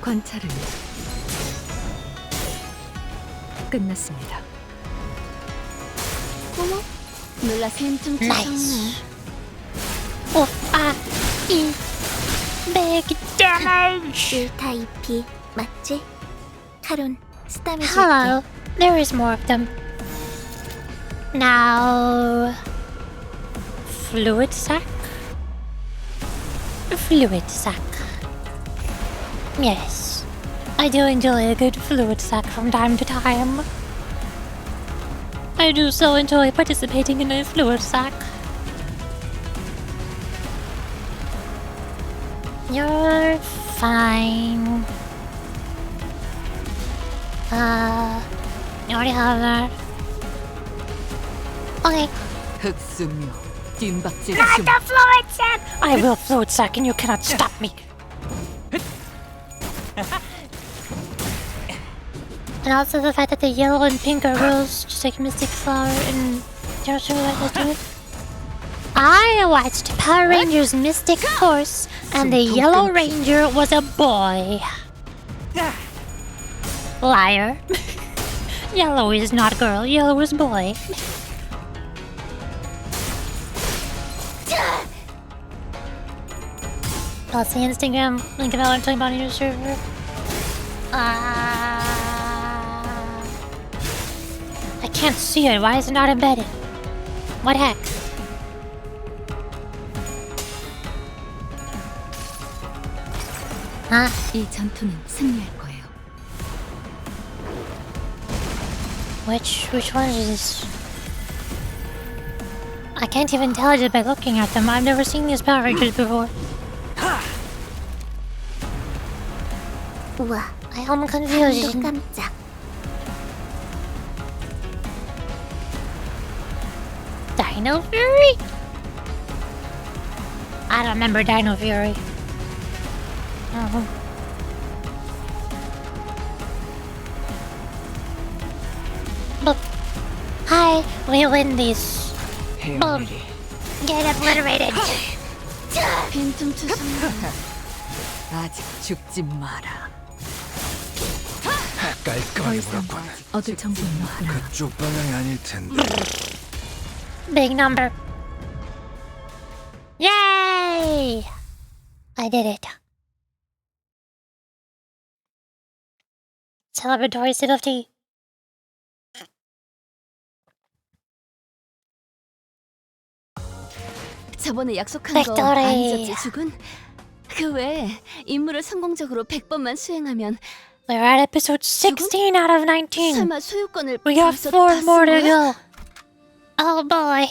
관찰은 끝났습니다. 어머, 놀라서 힘좀 Nice. Oh, big damage. 1타 2피 맞지? 카론, 스타일 Hello. There is more of them. Now, fluid sac. Fluid sac. Yes, I do enjoy a good fluid sac from time to time. I do so enjoy participating in a fluid sac. You're fine. You already have that. Okay. 흑수묘 뒷박질 Not 춤. the fluid sac! I will fluid sac and you cannot stop me. And also the fact that the yellow and pink are rose, just like Mystic Flower and Terrace like that too. I watched Power Rangers Mystic Force, and the Yellow Ranger was a boy. Liar. Yellow is not girl, yellow is boy. I'll see Instagram, link about I'm talking about on your server. I can't see it, why is it not embedded? What heck? Huh? 이 전투는 승리할 거예요. Which one is this? I can't even tell just by looking at them. I've never seen these Power Rangers before. 우와, I am confused. 또 깜짝. Dino Fury? I don't remember Dino Fury. But hi, we win this. Boom. Get obliterated. 빈틈투 성공. 아직 죽지 마라. 깔끔하군. 얻을 정보는 하나. 그쪽 방향이 아닐 텐데. Big number. Yay! I did it. Celebratory sip of tea. 저번에 약속한 거 안 잊었지, 죽은? 그 외에 임무를 성공적으로 100번만 수행하면 We're at episode 16 out of 19. 설마 소유권을 We got 벌써 4 다 more to 쓴 거야? go. Oh boy.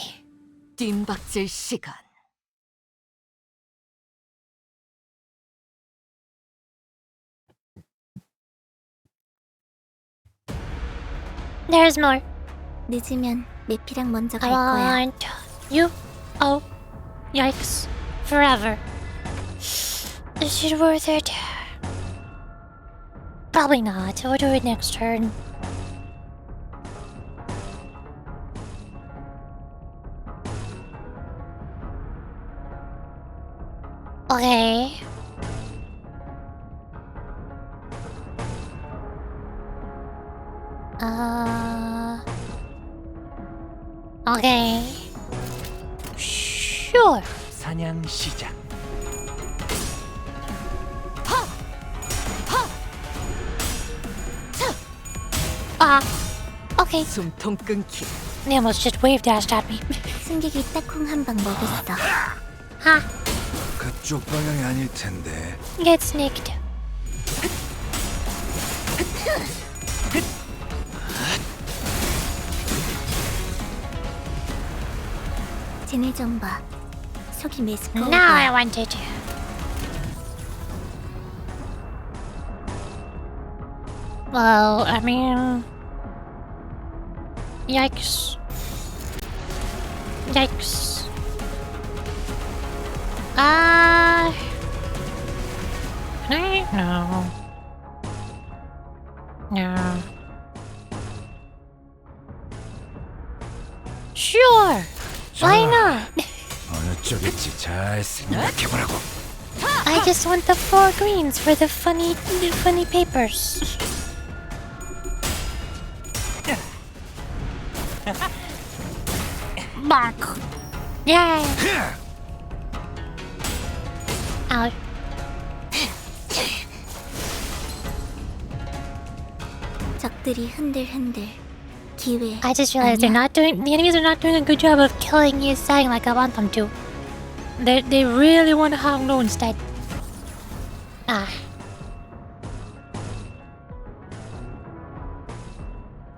뜀박질 시간. There's more. 늦으면 내피랑 먼저 갈 I 거야. want you. Oh, yikes. Forever. Is it worth it? Probably not. We'll do it next turn. Okay. Okay. Sure. 사냥 시작. Okay. 숨통 끊기. They almost just wave dashed at me. 승객이 딱콩 한 방 먹었어. Ha. 그쪽 방향이 아닐 텐데. Get sneaked. 쟤네 좀 봐. 속이 메스꺼워. Now I want it. Well, I mean... Yikes. Yikes. No. No. Sure. Why not? 어느 쪽일지 잘 생각해보라고. I just want the 4 greens for the funny papers. Bonk. Yay. Ow. 적들이 흔들흔들. 기회. I just realized the enemies are not doing a good job of killing his saying like I want them to. They really want to Hong Lo instead.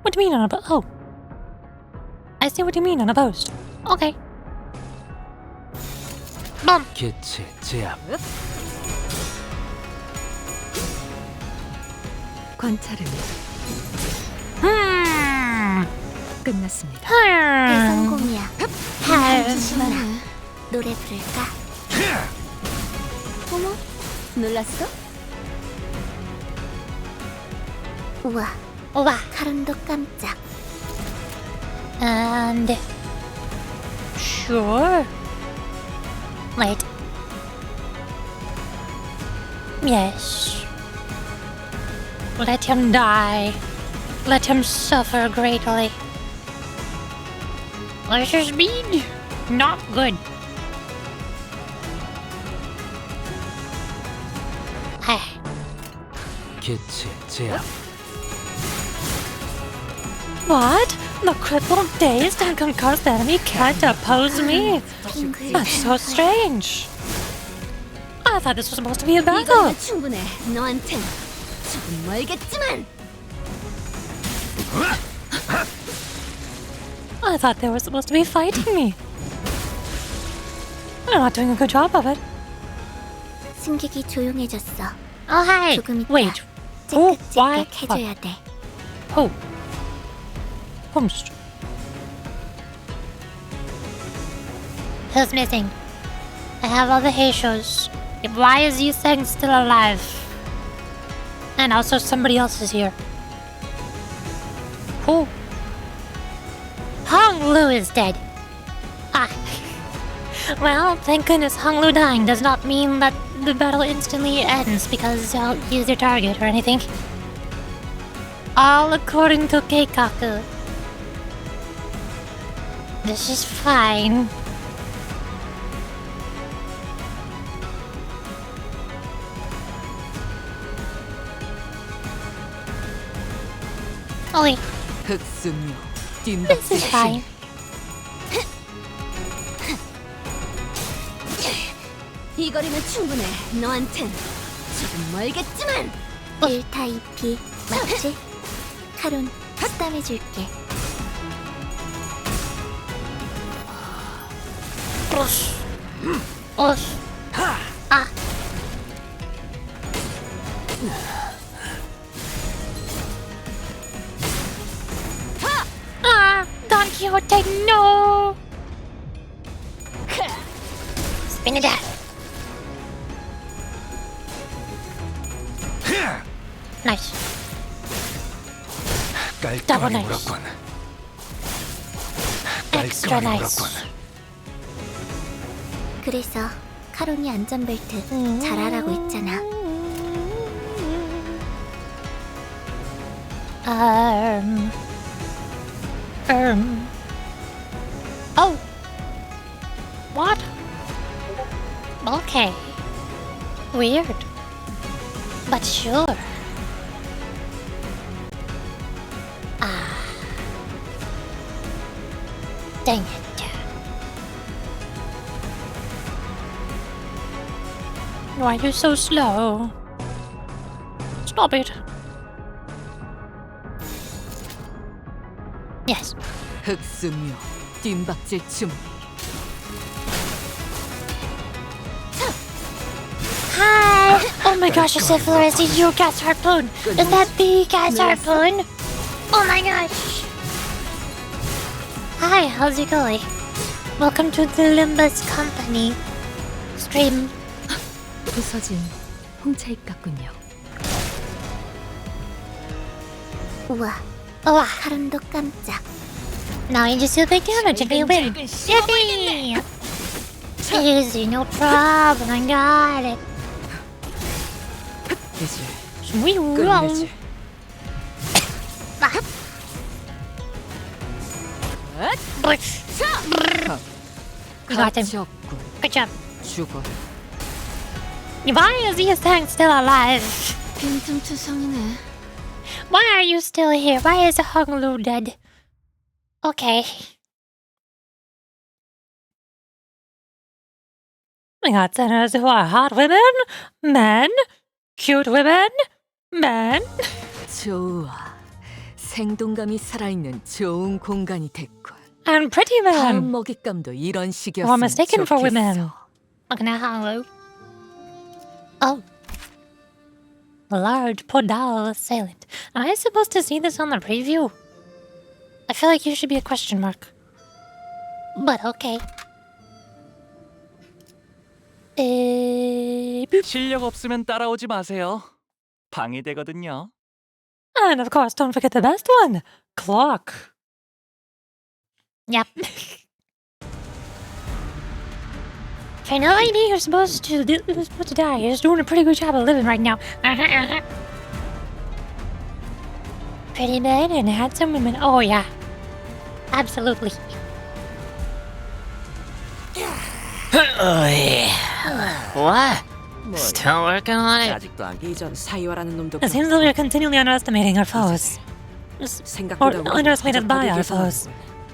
What do you mean on a post? Oh. I see what you mean on a post. Okay. Boom. 개체 제압. 관찰은 끝났습니다. 대성공이야. 조심하라. 노래 부를까? 어머, 놀랐어? 우와, 카론도 깜짝. And sure. Wait. Yes. Let him die. Let him suffer greatly. This is mean. Not good. Hey. 개체 제압. What? The crippled, dazed, and concussed enemy can't oppose me? That's so strange. I thought this was supposed to be a battle. 충분해. 너한텐 조금 멀겠지만. I thought they were supposed to be fighting me. They're not doing a good job of it. 승객이 조용해졌어. Oh, hey. 조금 있다. Wait. Oh, why? 찌깍찌깍 해줘야 돼. Oh. Who's missing? I have all the Heishos. Why is Yuseng still alive? And also somebody else is here. Who? Hong Lu is dead. Ah. Well, thank goodness Hong Lu dying does not mean that the battle instantly ends because he's your target or anything. All according to Keikaku. This is fine. Oi, 흑수묘 this is 뒷박질 fine. 이 거리면 충분해. 너한텐 조금 멀겠지만. 1타 2피 맞지? 카론 수담해줄게. Ah. Don Quixote, no! Spin it out. Nice. Double 깔끔하게 nice. 물었군. Extra 깔끔하게 nice. 물었군. 그래서 카론이 안전벨트 잘하라고 했잖아. Oh. What? Okay. Weird. But sure. Ah. Dang it. Why are you so slow? Stop it. Yes. 흑수묘 뒷박질 춤 Hi! Oh my gosh, it's a Flores, did you gas harpoon? Is that the gas harpoon? Oh my gosh! Hi, how's it going? Welcome to the LIMBUS company stream. 부서진 홍차잎 같군요. 우와, Oh, 카론도 깜짝. now you just take damage and we win. Yippee! Easy, no problem, I got it. 이제 Sweet 끝내지. We got him. 가치 없군. Good job. 죽어라. Why is Yusang still alive? 빈틈투성이네. Why are you still here? Why is Hong Lu dead? Okay. We got centers who are hot women, men, cute women, men. 좋아. 생동감이 살아있는 좋은 공간이 됐군. And pretty 다음 men. 먹잇감도 이런 Or 식이었으면 mistaken for women. 좋겠어. Looking at Hong Lu. Oh. Large podal assailant. Am I supposed to see this on the preview? I feel like you should be a question mark. But okay. Boop. 실력 없으면 따라오지 마세요. 방해되거든요. And of course, don't forget the best one. Clock. Yep. I know idea you're supposed to die. You're just doing a pretty good job of living right now. Pretty men and handsome women. Oh yeah. Absolutely. What? Still working on it? It seems that we're continually underestimating our foes. Or underestimated by our foes.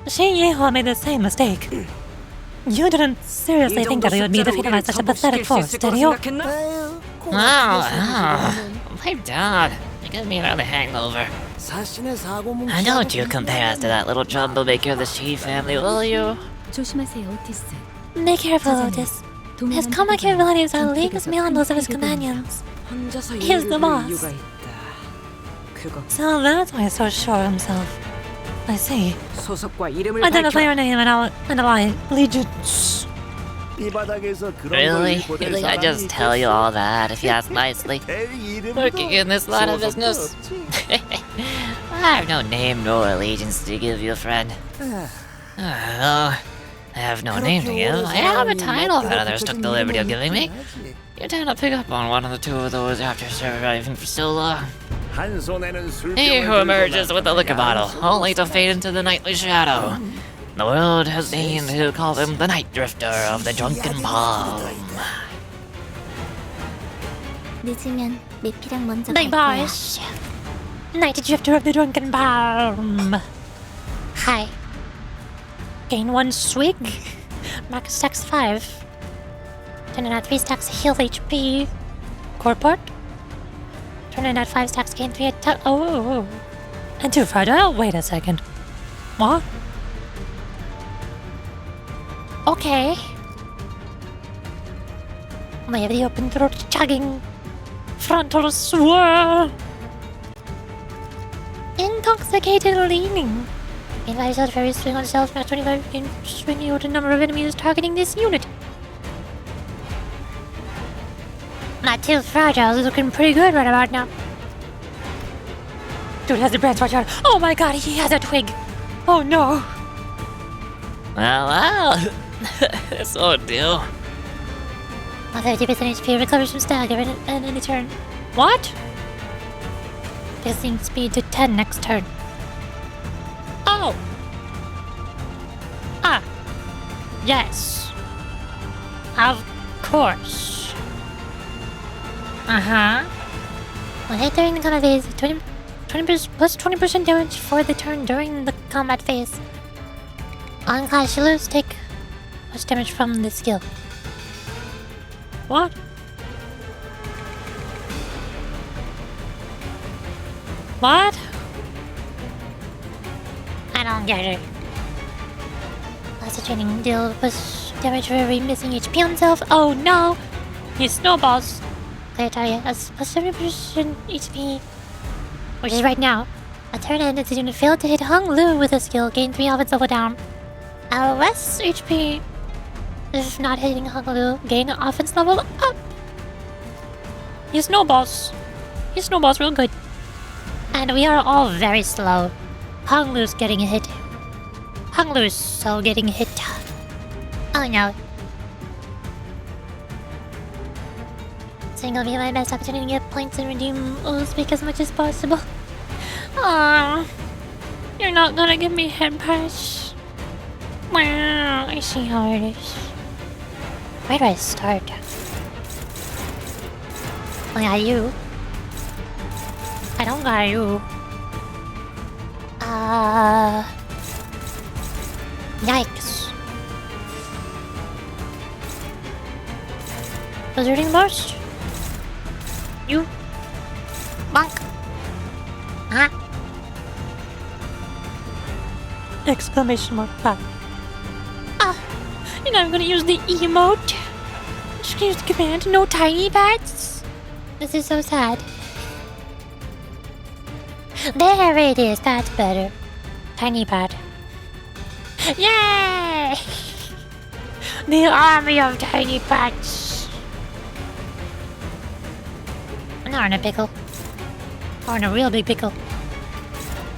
Shi Yeho made the same mistake. You didn't seriously think that we would be defeated by such a pathetic force, did you? My dad. You give me another hangover. And don't you compare us to that little troublemaker of the Shi family, will you? 조심하세요, 오티스. Be careful, Otis. His combat capabilities are leagues beyond those of his companions. He's the boss. So that's why he's so sure of himself. I see. Identify your name and I'll allegiance. Really? You think I just tell you all that if you ask nicely? Working in this line of business? I have no name nor allegiance to give you, friend. I have no name to give. I have a title that others took the liberty of giving me. You tend to pick up on one of the two of those after surviving for so long. He who emerges with the liquor bottle, only to fade into the nightly shadow. The world has deigned to call him the Night Drifter of the Drunken Palm. 늦으면 미피랑 먼저 Big 갈 거야. boss. Night Drifter of the Drunken Palm. Hi. Gain 1 swig. Max stacks 5. 10.3 stacks heal HP. Core part. 10.5 stacks gain 3 attack. Oh. And 2 fragile? Wait a second. What? Okay. I have the open throat chugging. Frontal swirl. Intoxicated leaning. Invites out very swing on self match 25 can swing you to number of enemies targeting this unit. Not too fragile, is looking pretty good right about now. Dude has the branch watch out. Oh my god, he has a twig. Oh no. Well. This won't do. 30% HP recovers from stagger in any turn. What? Piercing speed to 10 next turn. Oh! Ah! Yes. Of course. Uh-huh. When hit during the combat phase, 20% plus 20% damage for the turn during the combat phase. On class, you lose, take much damage from the skill. What? What? I don't get it. Lots of training deal plus damage for every missing HP on self. Oh no! He snowballs. Clear target has plus 70% HP. Which is right now. A turn ended the unit failed to hit Hung Lu with a skill, gain 3 offense level down. Less HP. If not hitting Hung Lu, gain offense level up. He snowballs. He snowballs real good. And we are all very slow. Hung Lu's getting hit. Hung Lu's so getting hit. Oh no. Single be my best opportunity to get points and redeem Uzbek as much as possible. Aww. You're not gonna give me head pass. Wow, I see how it is. Where do I start? I got you. I don't got you. Yikes. Wizarding burst? You? Bonk. Huh? Exclamation mark back. And I'm gonna use the emote. Just use the command, no tiny bats. This is so sad. There it is, that's better. Tiny pad. Yay! The army of tiny pats. Not in a pickle. Or in a real big pickle.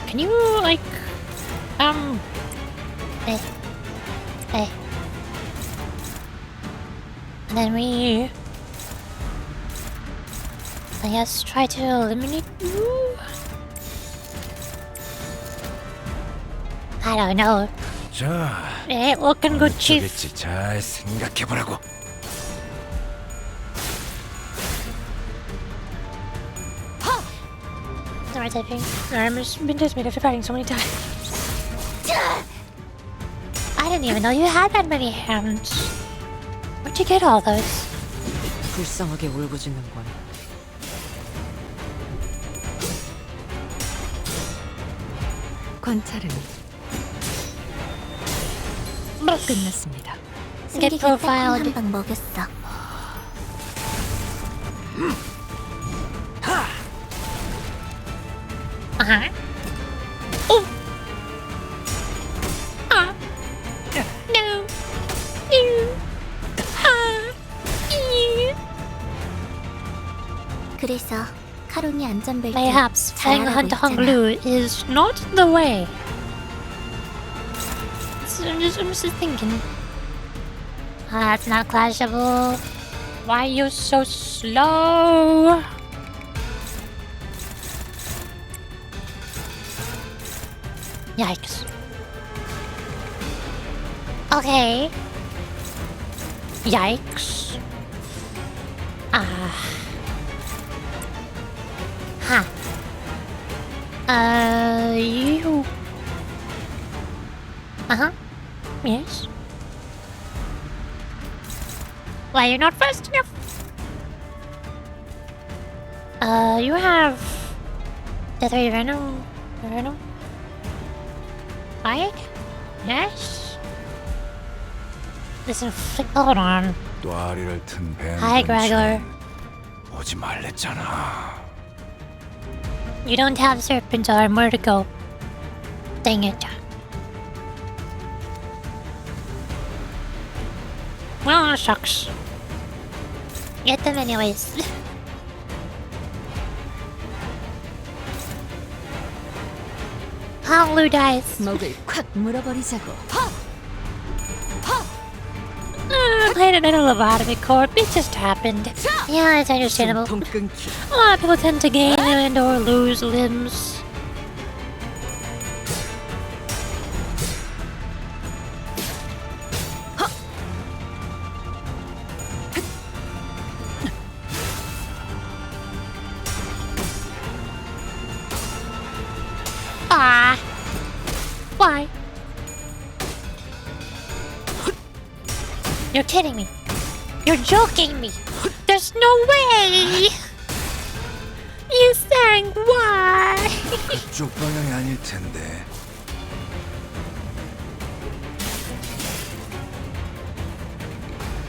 Can you, like... Hey. then we, I guess, try to eliminate you. I don't know. 자, It ain't looking good, Chief. 저겠지. 잘 생각해보라고. Sorry, typing. My arm has been dismayed after fighting so many times. I didn't even know you had that many hands. Where'd you get all those? 불쌍하게 울부짖는군. 관찰은 끝났습니다. Get profiled. 한방 먹였어. Uh-huh. Oh! No! No! 그래서 카론이 안전벨트 Mayhaps 잘 Fang 하고 Hunt 있잖아. Honglu is not the way. So I'm just thinking. That's not clashable. Why are you so slow? Yikes. Okay. Yikes. Huh. You. Uh-huh. Yes. Why you're not fast enough? You have the 3 Venom. Right? Yes. Listen, hold on. 또아리를 튼 뱀. Hi, Gregor. 오지 말랬잖아. You don't have serpent arm. Where to go? Dang it. Well, that sucks. Get them anyways. Honglu dies. 먹을 콱 물어버리자고. Played an lobotomy corp. It just happened. Yeah, it's understandable. 숨통 끊기. A lot of people tend to gain and or lose limbs. Ah. Why? You're kidding me. You're joking me. There's no way. You sang why? 그쪽 방향이 아닐 텐데.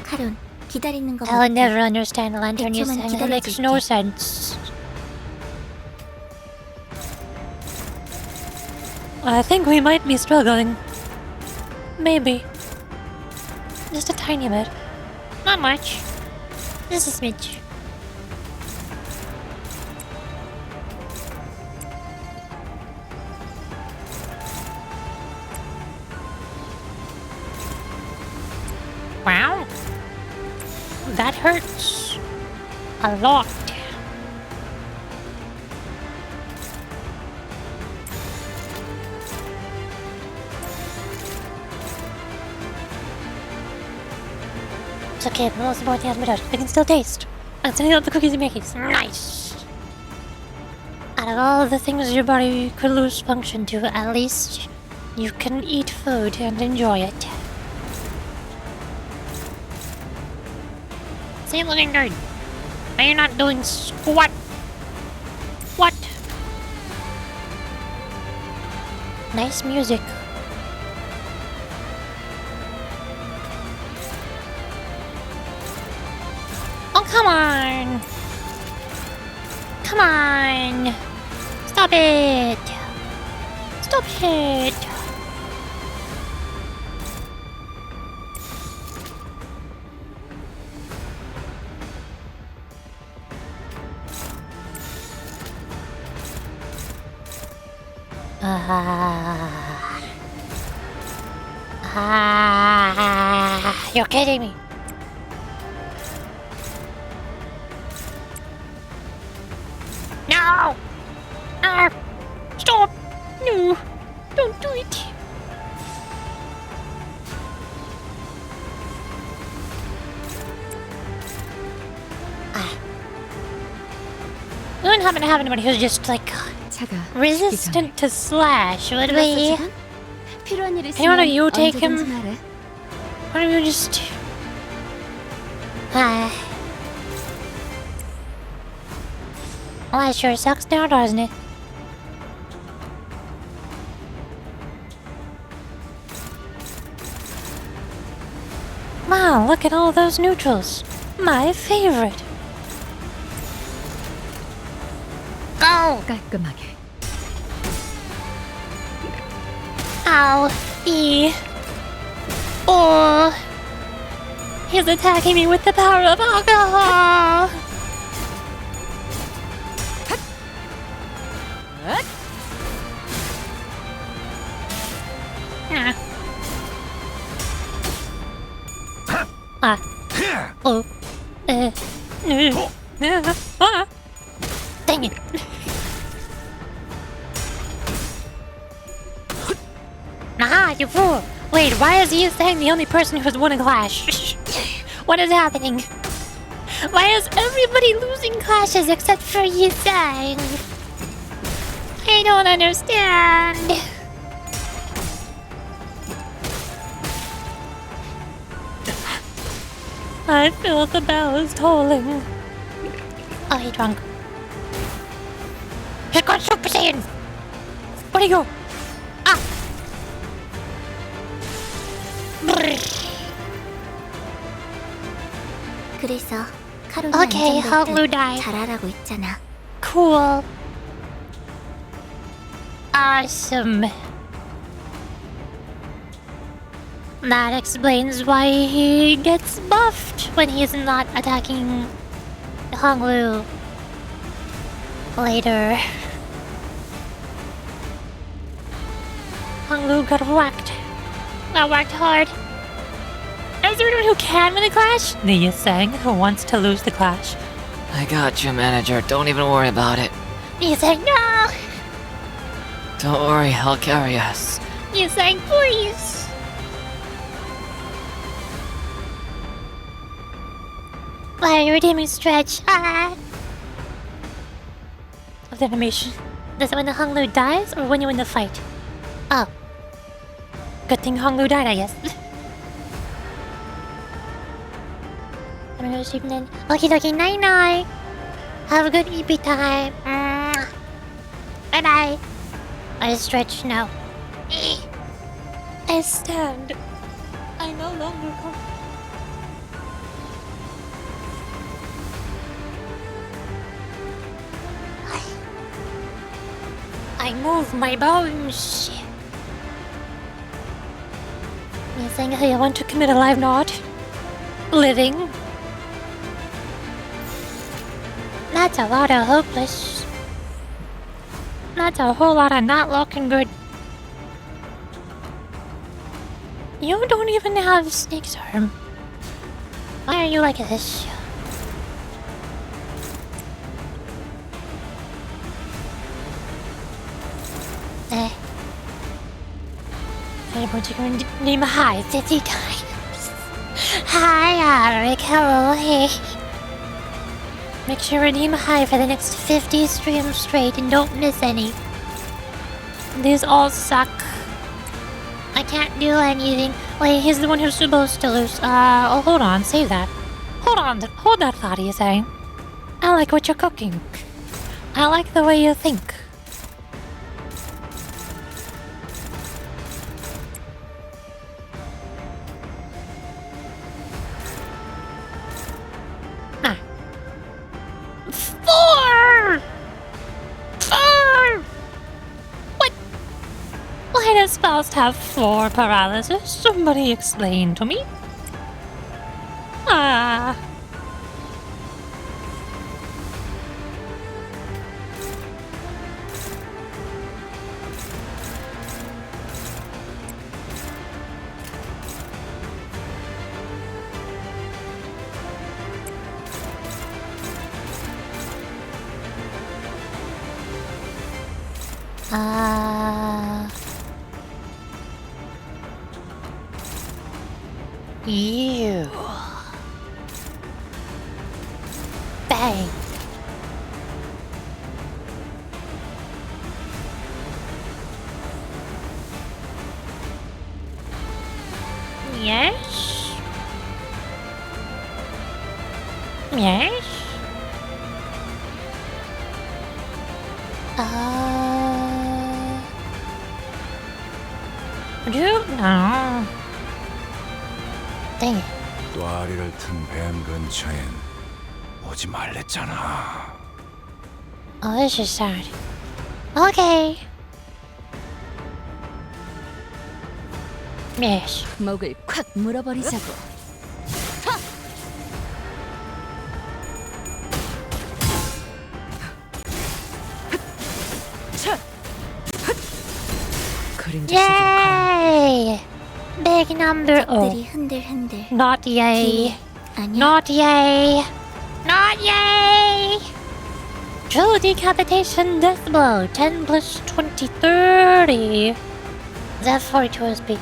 카론, 기다리는 거 I'll 같아. never understand a lantern you 백초만 sang. That makes no 기다려줄게. sense. I think we might be struggling. Maybe. Just a tiny bit. Not much. Just a smidge. Wow. That hurts. A lot. It's okay, the most important thing has been done. I can still taste. I'm sending out the cookies and cookies. Nice! Out of all the things your body could lose function to, at least you can eat food and enjoy it. See, looking good. Now you're not doing squat. What? Nice music. Oh, come on! Come on! Stop it! Stop it! You're kidding me. Ow! Ah! Stop! No! Don't do it! We wouldn't happen to have anybody who's just like 차가 resistant to slash, would we? 필요한 일 Hey, why don't 있으면 you take him? 언제든지 말해. Why don't you just... Well, that sure sucks now, doesn't it? Wow, look at all those neutrals. My favorite. Go! 깔끔하게. Ow. E. Oh. He's attacking me with the power of alcohol. Oh. Dang it. Aha, you fool! Wait, why is Yusang the only person who's won a clash? What is happening? Why is everybody losing clashes except for Yusang? I don't understand. I feel the bells tolling. Oh, he's drunk. He's got Super Saiyan! Where'd he go? Ah! 그래서 카론이 Okay, 안전벨트 Hoglu died. 잘하라고 있잖아. Cool. Awesome. That explains why he gets buffed when he's not attacking Honglu later. Honglu got whacked. Got whacked hard. Is there anyone who can win a clash? The Yusang who wants to lose the clash. I got you, manager. Don't even worry about it. Yusang, no! Don't worry, I'll carry us. Yusang, please! Why are you redeeming stretch? Ah! Of the animation. Does it when the Honglu dies or when you win the fight? Oh. Good thing Honglu died, I guess. I'm gonna go to sleep then. Okie dokie, night night! Have a good EP time. Bye bye. I stretch now. I stand. I no longer come. I move my bones. You saying I want to commit a life knot? Living? That's a lot of hopeless. That's a whole lot of not looking good. You don't even have Snake's arm. Why are you like this? I'm going to name a hi 50 times. Hi, Alric, hello, hey. Make sure to redeem a hi for the next 50 streams straight and don't miss any. These all suck. I can't do anything. Wait, he's the one who's supposed to lose. Oh, hold on, save that. Hold that thought, you saying? I like what you're cooking. I like the way you think. Why does Faust have 4 paralysis? Somebody explain to me. Ah. You. Bang. Yes. Yes. No. Dang it. 꽈리를 튼 뱀 근처엔 오지 말랬잖아. Oh, this is sad. Okay. Yes. 목을 콱 물어버리자고. 그림자 속으로 가라. Yay! Big number. Oh, 들이 흔들흔들. not yay. 아니야. Not yay. Not yay. True decapitation death blow. 10 plus 20, 30. That 42 speed.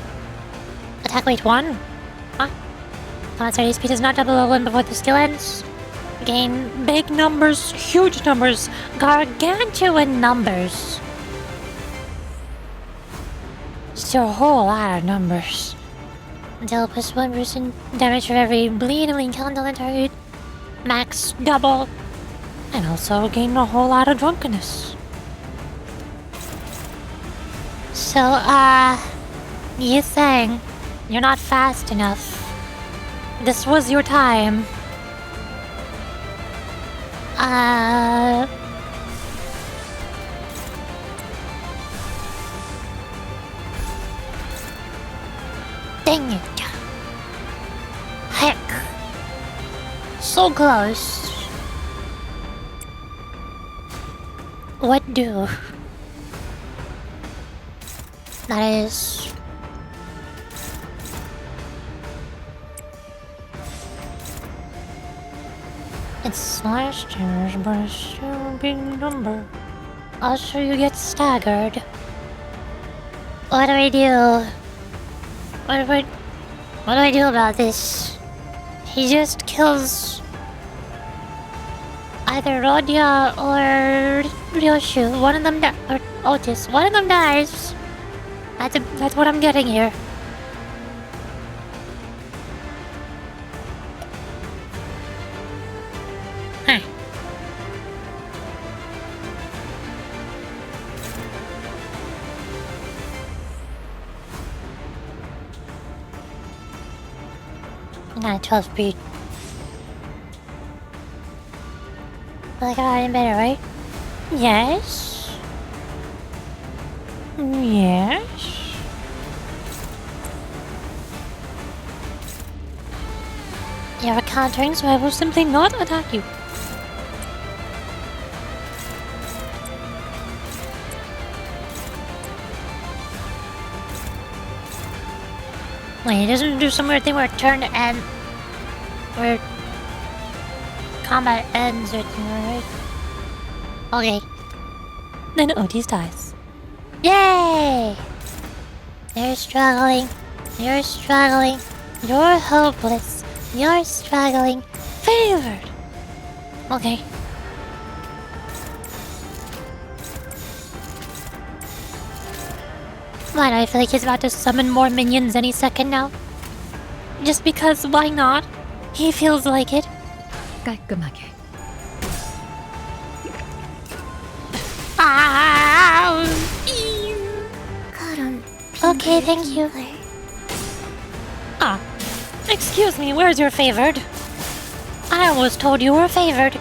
Attack weight 1. Huh? Combat speed does not double or 1 before the skill ends. Gain big numbers, huge numbers, gargantuan numbers. Still a whole lot of numbers. Deal plus 1% damage for every bleeding count on the target. Max double. And also gain a whole lot of drunkenness. So, you saying you're not fast enough. This was your time. Dang it. Heck. So close. What do? That is... It's slash damage, but it's still a big number. Also, you get staggered. What do I do? What do I do about this? He just kills either Rodya or Ryoshu. One of them or Otis. One of them dies. That's what I'm getting here. Huh. Not 12 speed. I got it better, right? Yes. Yes. You're countering, so I will simply not attack you. Wait, it doesn't do some weird thing where turn and where combat ends or something, right? Okay. Then Otis dies. Yay! You're struggling. You're struggling. You're hopeless. You're struggling. Favored. Okay. Why do I feel like he's about to summon more minions any second now? Just because, why not? He feels like it. 깔끔하게. Okay, thank you. Ah, excuse me, where's your favored? I was told you were favored.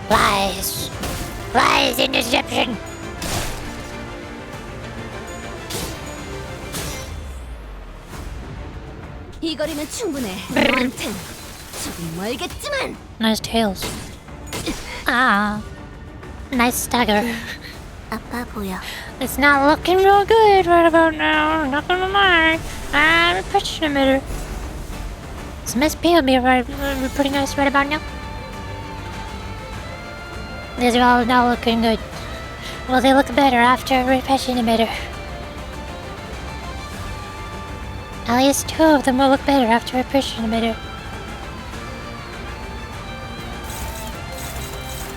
Lies. Lies and deception. 이 거리면 충분해. 너한텐 조금 멀겠지만. Nice tails. Ah, nice stagger. 아파 보여. It's not looking real good right about now, not gonna lie. I'm a pressure emitter. This Miss P will be pretty nice right about now. These are all not looking good. Will they look better after a repression emitter? At least 2 of them will look better after a repression emitter.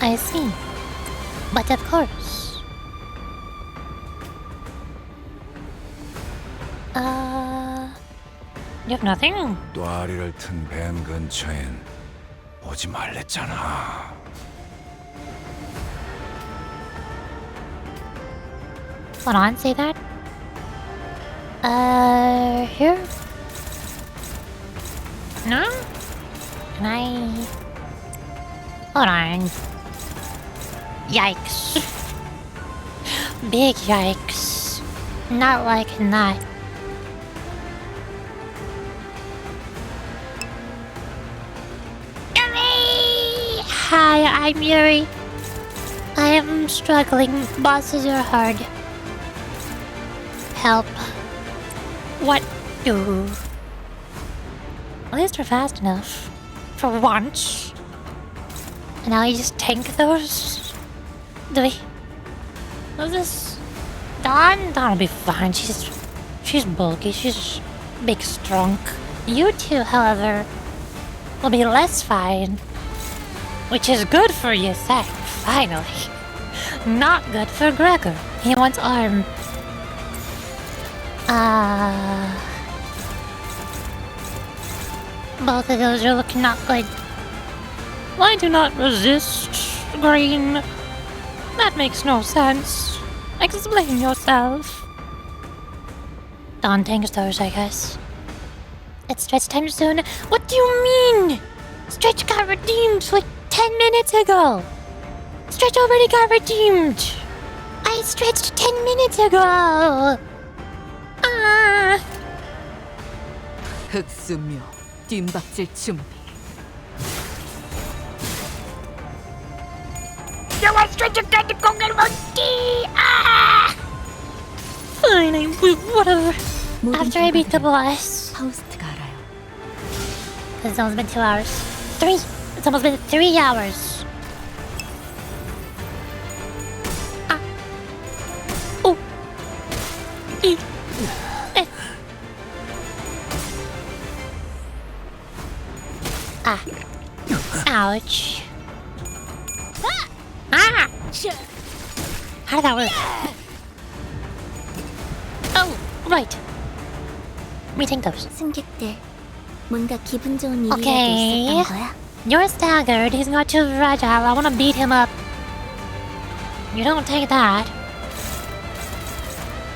I see. But of course. You have nothing? 또아리를 튼 뱀 근처엔 오지 말랬잖아. Hold on, say that? Here? No? Can I... Hold on. Yikes. Big yikes. Not liking that. Yuri! Hi, I'm Yuri. I am struggling. Bosses are hard. Help. What do? At least we're fast enough. For once. And now you just tank those? Do we? What's this? Dawn? Dawn will be fine. She's bulky. She's big, strong. You two, however, will be less fine. Which is good for you, Zach, finally. Not good for Gregor. He wants arm. Both of those are looking not good. I do not resist, Green. That makes no sense. Explain yourself. Dawn tanks those, I guess. It's stretch time soon. What do you mean? Stretch got redeemed like 10 minutes ago. Stretch already got redeemed. I stretched 10 minutes ago. 흑수묘 뒷박질 준비. 영화 스트레치까지 공을 먹기! Fine, whatever. After I beat the boss. 파우스트가 알아요. Because it's almost been 2 hours. 3! It's almost been 3 hours. Oh. Ouch. How did that work? Oh, right. We take those. 승객들, 뭔가 기분 좋은 일이라도 Okay. 있었던 거야? You're staggered. He's not too fragile. I want to beat him up. You don't take that.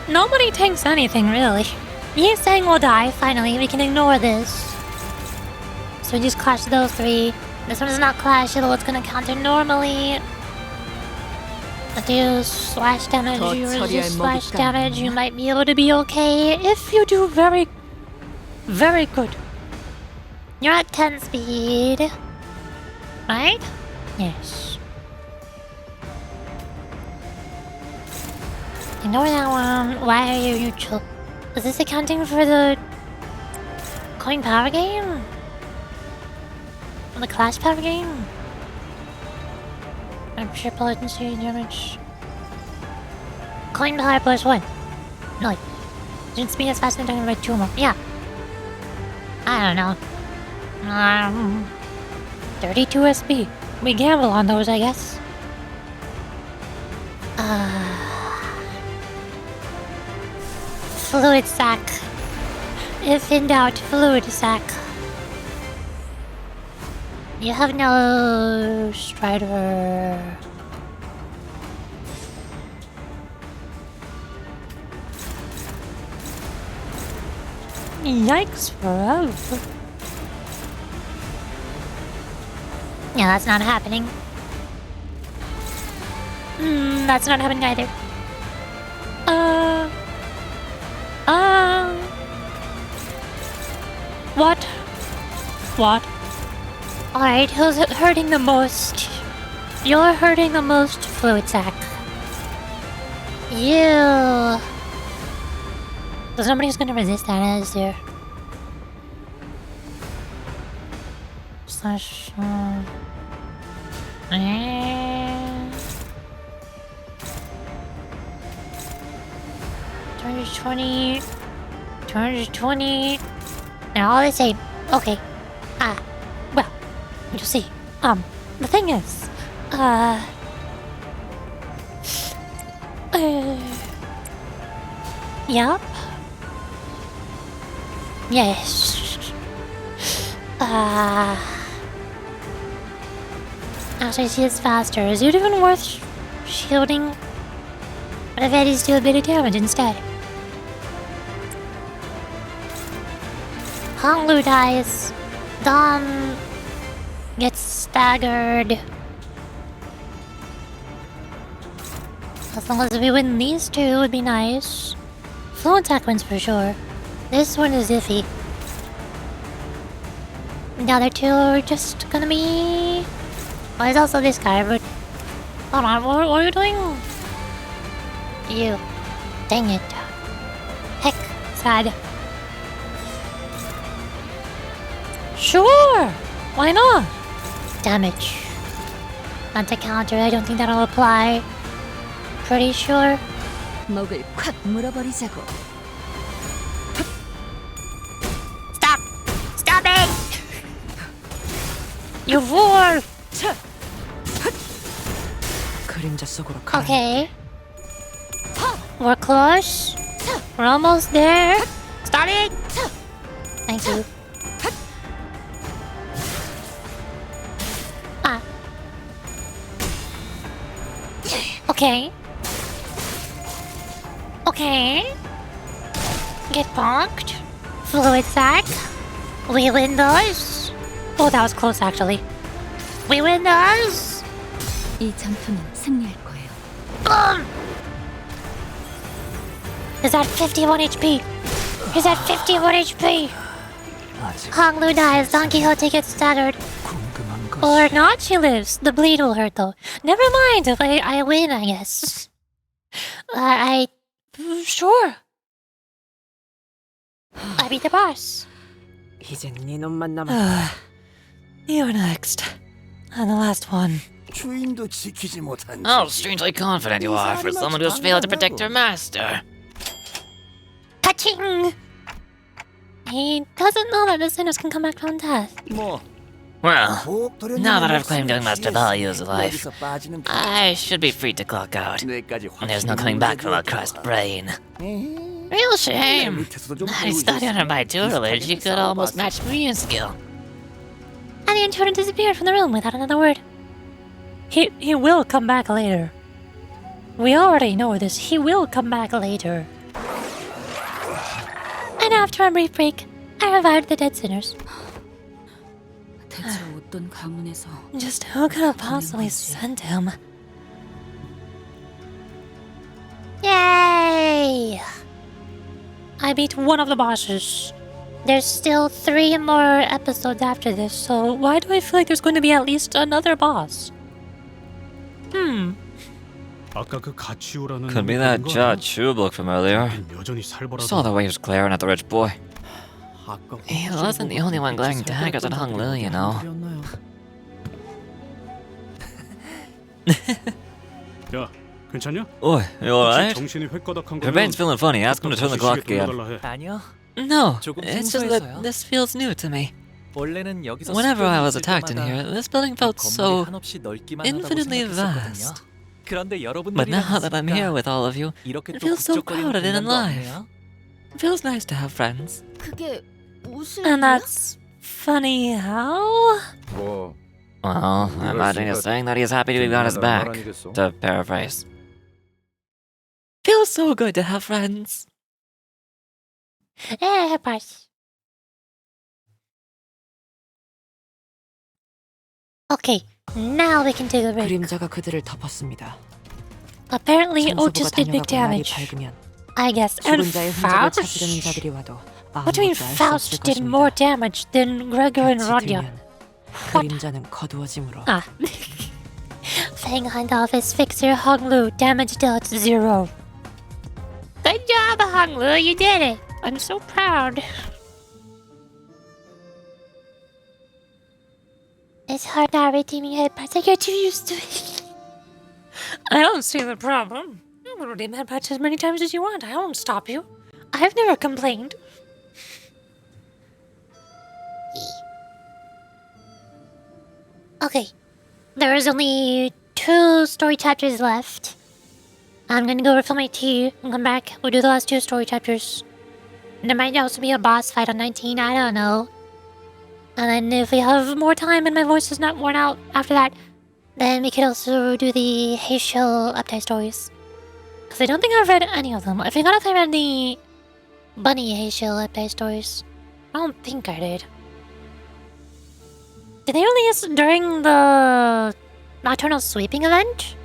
Nobody takes anything, really. He's saying we'll die. Finally, we can ignore this. So we just clash those 3. This one does not clash, although it's gonna counter normally. Do slash damage, you resist slash damage, you might be able to be okay if you do very, very good. You're at 10 speed, right? Yes. Ignore that one. Why are you neutral? Is this accounting for the coin power game? The clash power game? I'm triple potency damage. Coin power plus 1. No. Didn't speed as fast as talking about 2 more. Yeah. I don't know. 32 SP. We gamble on those, I guess. Fluid sack. If in doubt, fluid sack. You have no Strider. Yikes forever. Yeah, that's not happening. That's not happening either. What? What? Alright, who's hurting the most? You're hurting the most, Fluid Sack. You. There's nobody who's gonna resist that, is there? Slash. 220. 220. They're all the same. Okay. Well, you'll see. The thing is, Yup. Yes. Actually, she is faster. Is it even worth shielding? What if Eddie's do a bit of damage instead? Honglu dies. Dom gets staggered. As long as we win these two, it would be nice. Flow attack wins for sure. This one is iffy. The other two are just gonna be... Well, there's also this guy, but... Hold on, what are you doing? You. Dang it. Heck, sad. Sure! Why not? Damage. Not to counter, I don't think that'll apply. Pretty sure. 목을 콱 물어버리자고. Stop! Stop it! You fool! 그림자 속으로 가. Okay. We're close. We're almost there. Stop it! Thank you. Okay. Okay. Get bonked. Fluid sack. We win those. Oh, that was close actually. We win those. 이 전투는 승리할 거예요. Is that 51 HP? Is that 51 HP? Honglu dies. Don Quixote gets staggered. Or not, she lives. The bleed will hurt though. Never mind, if I win, I guess. Sure. I beat the boss. 이젠 네 놈만 남았다. You're next. And the last one. How strangely confident you are for someone who has failed to protect her master. Ka-ching! He doesn't know that the sinners can come back from death. Well, now that I've claimed young Master Value's life, I should be free to clock out. There's no coming back from a crushed brain. Real shame. Had he studied under my tutelage, he could almost match me in skill. And the intruder disappeared from the room without another word. He will come back later. We already know this. He will come back later. And after a brief break, I revived the dead sinners. Just who could have possibly sent him? Yay! I beat one of the bosses. There's still 3 more episodes after this, so Why do I feel like there's going to be at least another boss? Could be that Judge Shub look from earlier. Saw the way he was glaring at the rich boy. He wasn't the only one glaring daggers at Hong Lu, you know. Oi, you alright? Your brain's feeling funny. Ask him to turn the clock again. 아니요. No, it's just that this feels new to me. Whenever I was attacked in here, this building felt so infinitely vast. But now that I'm here with all of you, it feels so crowded and alive. It feels nice to have friends. 그게 무슨 And that's funny how? Well, I imagine he's saying that he's happy to be on his back, to paraphrase. Feels so good to have friends. boss. Okay, now we can take a break. 그림자가 그들을 덮었습니다. Apparently, Otis did big damage. I guess. And Faust? What do you mean Faust did more damage than Gregor and Rodya? 그림자는 거두어짐으로. Fang Hunt Office Fixer Hong Lu, damage dealt 0. Good job, Hong Lu, you did it. I'm so proud. It's hard not redeeming head parts. I get too used to it. I don't see the problem. redeem that badge as many times as you want. I won't stop you. I've never complained. Okay. There is only 2 story chapters left. I'm gonna go refill my tea and come back. We'll do the last 2 story chapters. There might also be a boss fight on 19, I don't know. And then if we have more time and my voice is not worn out after that, then we could also do the Heysel update stories. Because I don't think I've read any of them. I forgot if I read the Bunny Heysel update stories. I don't think I did. Did they release during the Nocturnal Sweeping event?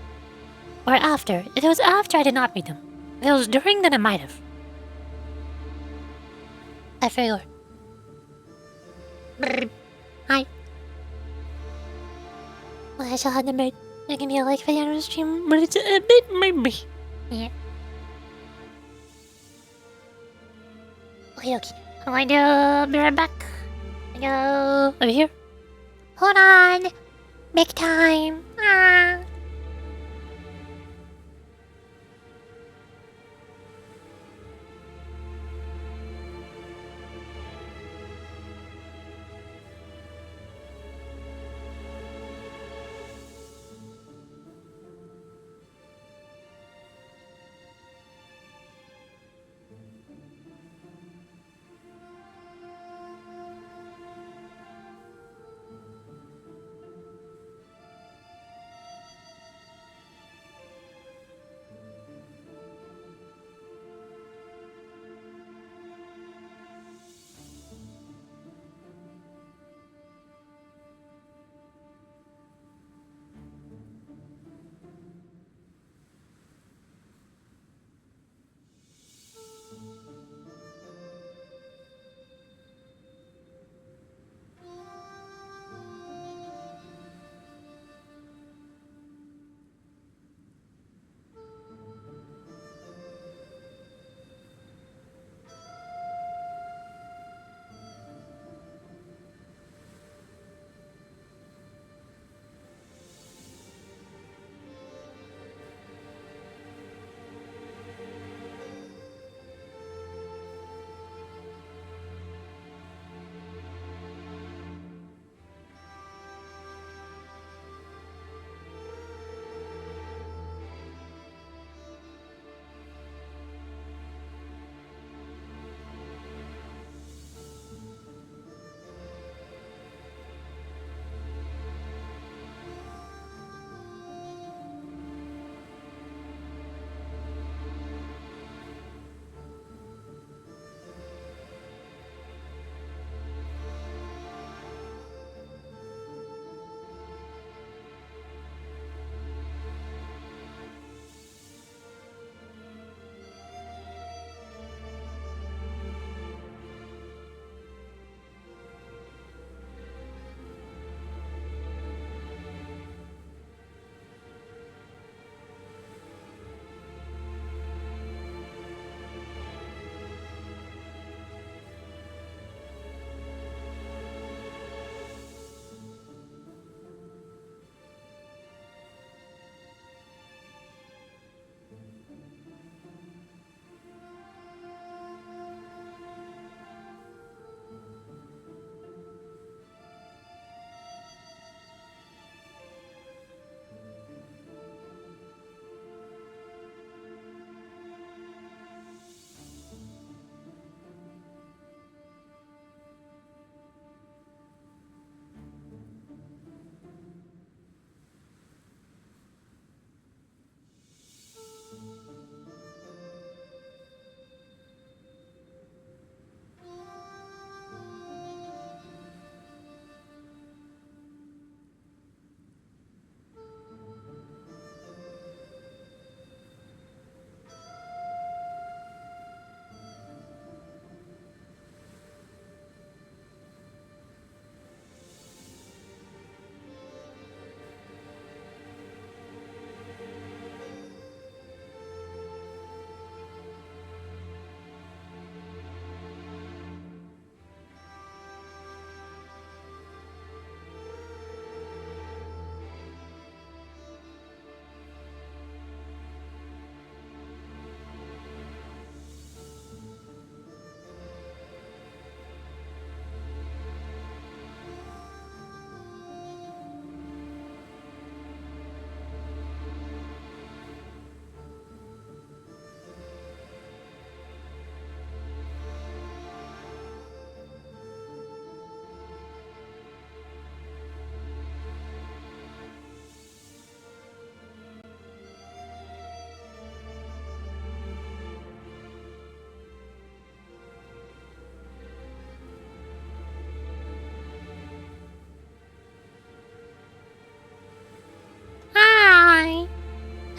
Or after? If it was after, I did not read them. If it was during, then I might have. I forgot. Hi. Well, I shall have the mood. It can be a like for the end of the stream, but it's a bit maybe. Yeah. Okay, okay. I'm going to be right back. I go over here. Hold on. Big time. Ah.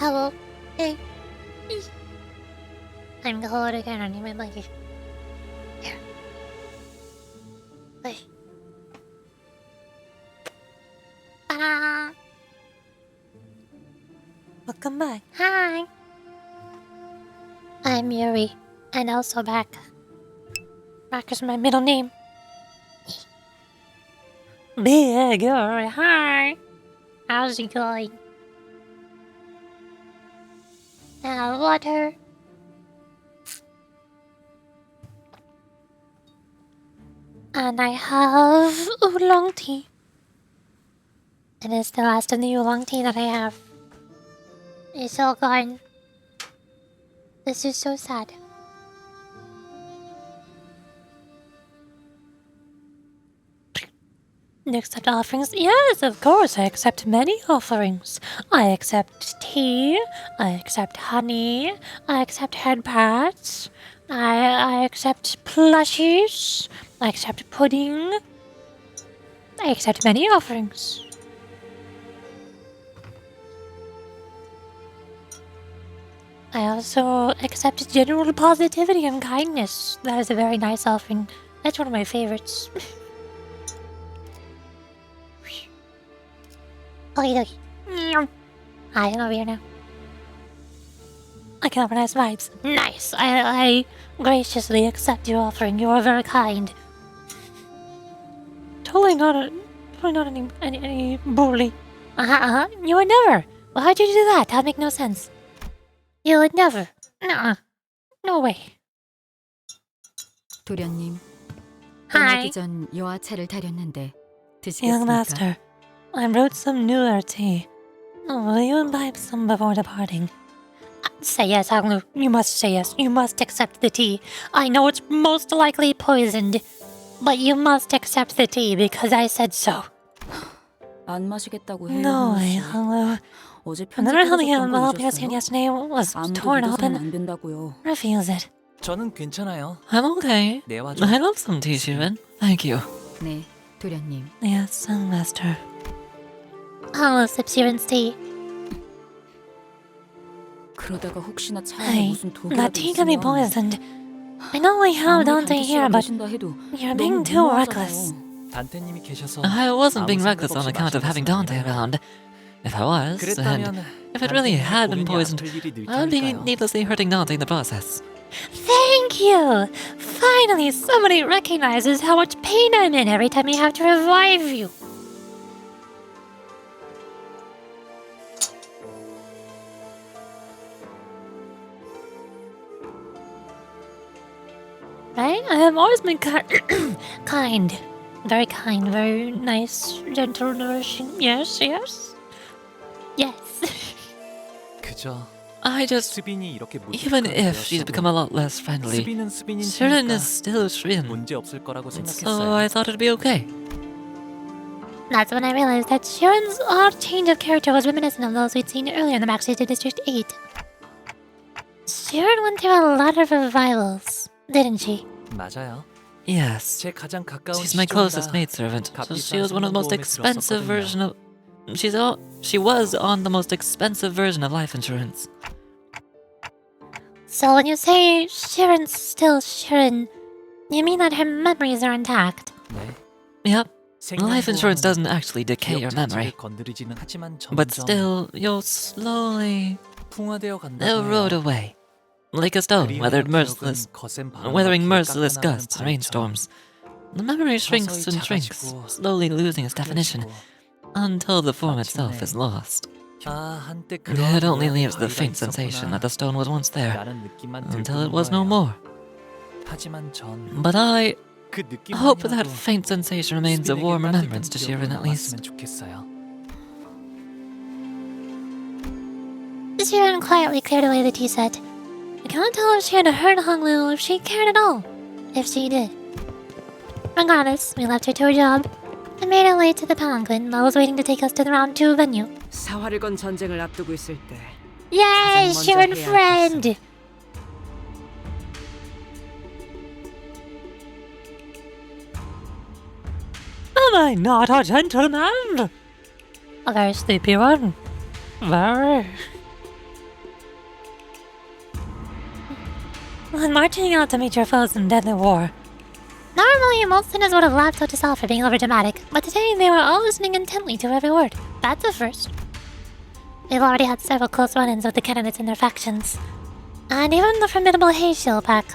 Hello. Hey. I'm cold again. I need my blanket. Here. Push. Ah. Welcome back. Hi. I'm Yuri, and also Back. Back is my middle name. Big Yuri, Hi. How's it going? Water. And I have oolong tea. And it's the last of the oolong tea that I have. It's all gone. This is so sad. You accept offerings? Yes, of course, I accept many offerings. I accept tea, I accept honey, I accept head pats, I accept plushies, I accept pudding. I accept many offerings. I also accept general positivity and kindness. That is a very nice offering. That's one of my favorites. Okie dokie. Hi, I'm over here now. I can have nice vibes. Nice. I graciously accept your offering. You are very kind. Totally not any bully. You would never. Well, how'd you do that? That'd make no sense. You would never. Nuh-uh. No way. 도련님, Hi. 떠나기 전 여하차를 타렸는데 Young 드시겠습니까? master, I brewed some newer tea. Will you imbibe some before departing? Say yes, Hanglu. You must say yes. You must accept the tea. I know it's most likely poisoned, but you must accept the tea because I said so. 안 마시겠다고 해요. No way, Hanglu. 어제 Another honey 편지 envelope 거 you seen 잊었어요? yesterday was 아무도 torn 믿어서는 open. 안 된다고요. Refuse it. 저는 괜찮아요. I'm okay. 내와 좀. I love some tea, Shirin. Thank you. 네, 도련님. Yes, young master. Hanglu sips Shiren's tea. 그러다가 혹시나 차에 Hey, 무슨 독이라도 that tea can be 있으면 poisoned. I know we have Dante here, but 계신다 해도 you're 너무 being too 무모하잖아요. reckless. 단테님이 계셔서 I wasn't being 아무 reckless 생각 on 없이 account of having Dante 마시겠습니다. around. If I was, and 그랬다면 if it really had been 고민이 poisoned, 아플 일이 늘 I'd be 테니까요. needlessly hurting Dante in the process. Thank you! Finally, somebody recognizes how much pain I'm in every time I have to revive you. Right? I have always been kind. Very kind, very nice, gentle, nourishing. Yes, yes. Yes. 그저 I just, 수빈이 이렇게 even if she's become a lot less friendly, 수빈은 수빈인 Shirin 테니까 is still Shirin. 문제 없을 거라고 So 생각했어요. I thought it'd be okay. That's when I realized that Sharon's odd change of character was reminiscent of those we'd seen earlier in the backseat of District 8. Sharon went through a lot of revivals, didn't she? 맞아요. Yes. 제 가장 가까운 She's my closest maidservant, so she was one of the most expensive version of... She was on the most expensive version of life insurance. So when you say Sharon's still Sharon, you mean that her memories are intact? 네. Yep. Life insurance doesn't actually decay your memory. 건드리지는 하지만 But 점점 still, you'll slowly 풍화되어 간다고 erode 해요. away. Like a stone weathering merciless gusts and rainstorms. The memory shrinks and shrinks, slowly losing its definition, until the form itself is lost. It only leaves the faint sensation that the stone was once there, until it was no more. But I hope that faint sensation remains a warm remembrance to Shirin at least. Sharon quietly cleared away the tea set. I can't tell if she had heard Honglu or if she cared at all. If she did. Regardless, we left her to her job and made our way to the palanquin that was waiting to take us to the round 2 venue. 사활을 건 전쟁을 앞두고 있을 때 Yay, 가장 Sharon 먼저 해야 할 friend! Am I not a gentleman? A very sleepy one. Very. When marching out to meet your foes in deadly war. Normally, most sinners would have laughed out to self for being overdramatic, but today they were all listening intently to every word. That's a first. We've already had several close run-ins with the candidates and their factions. And even the formidable Hayshield pack.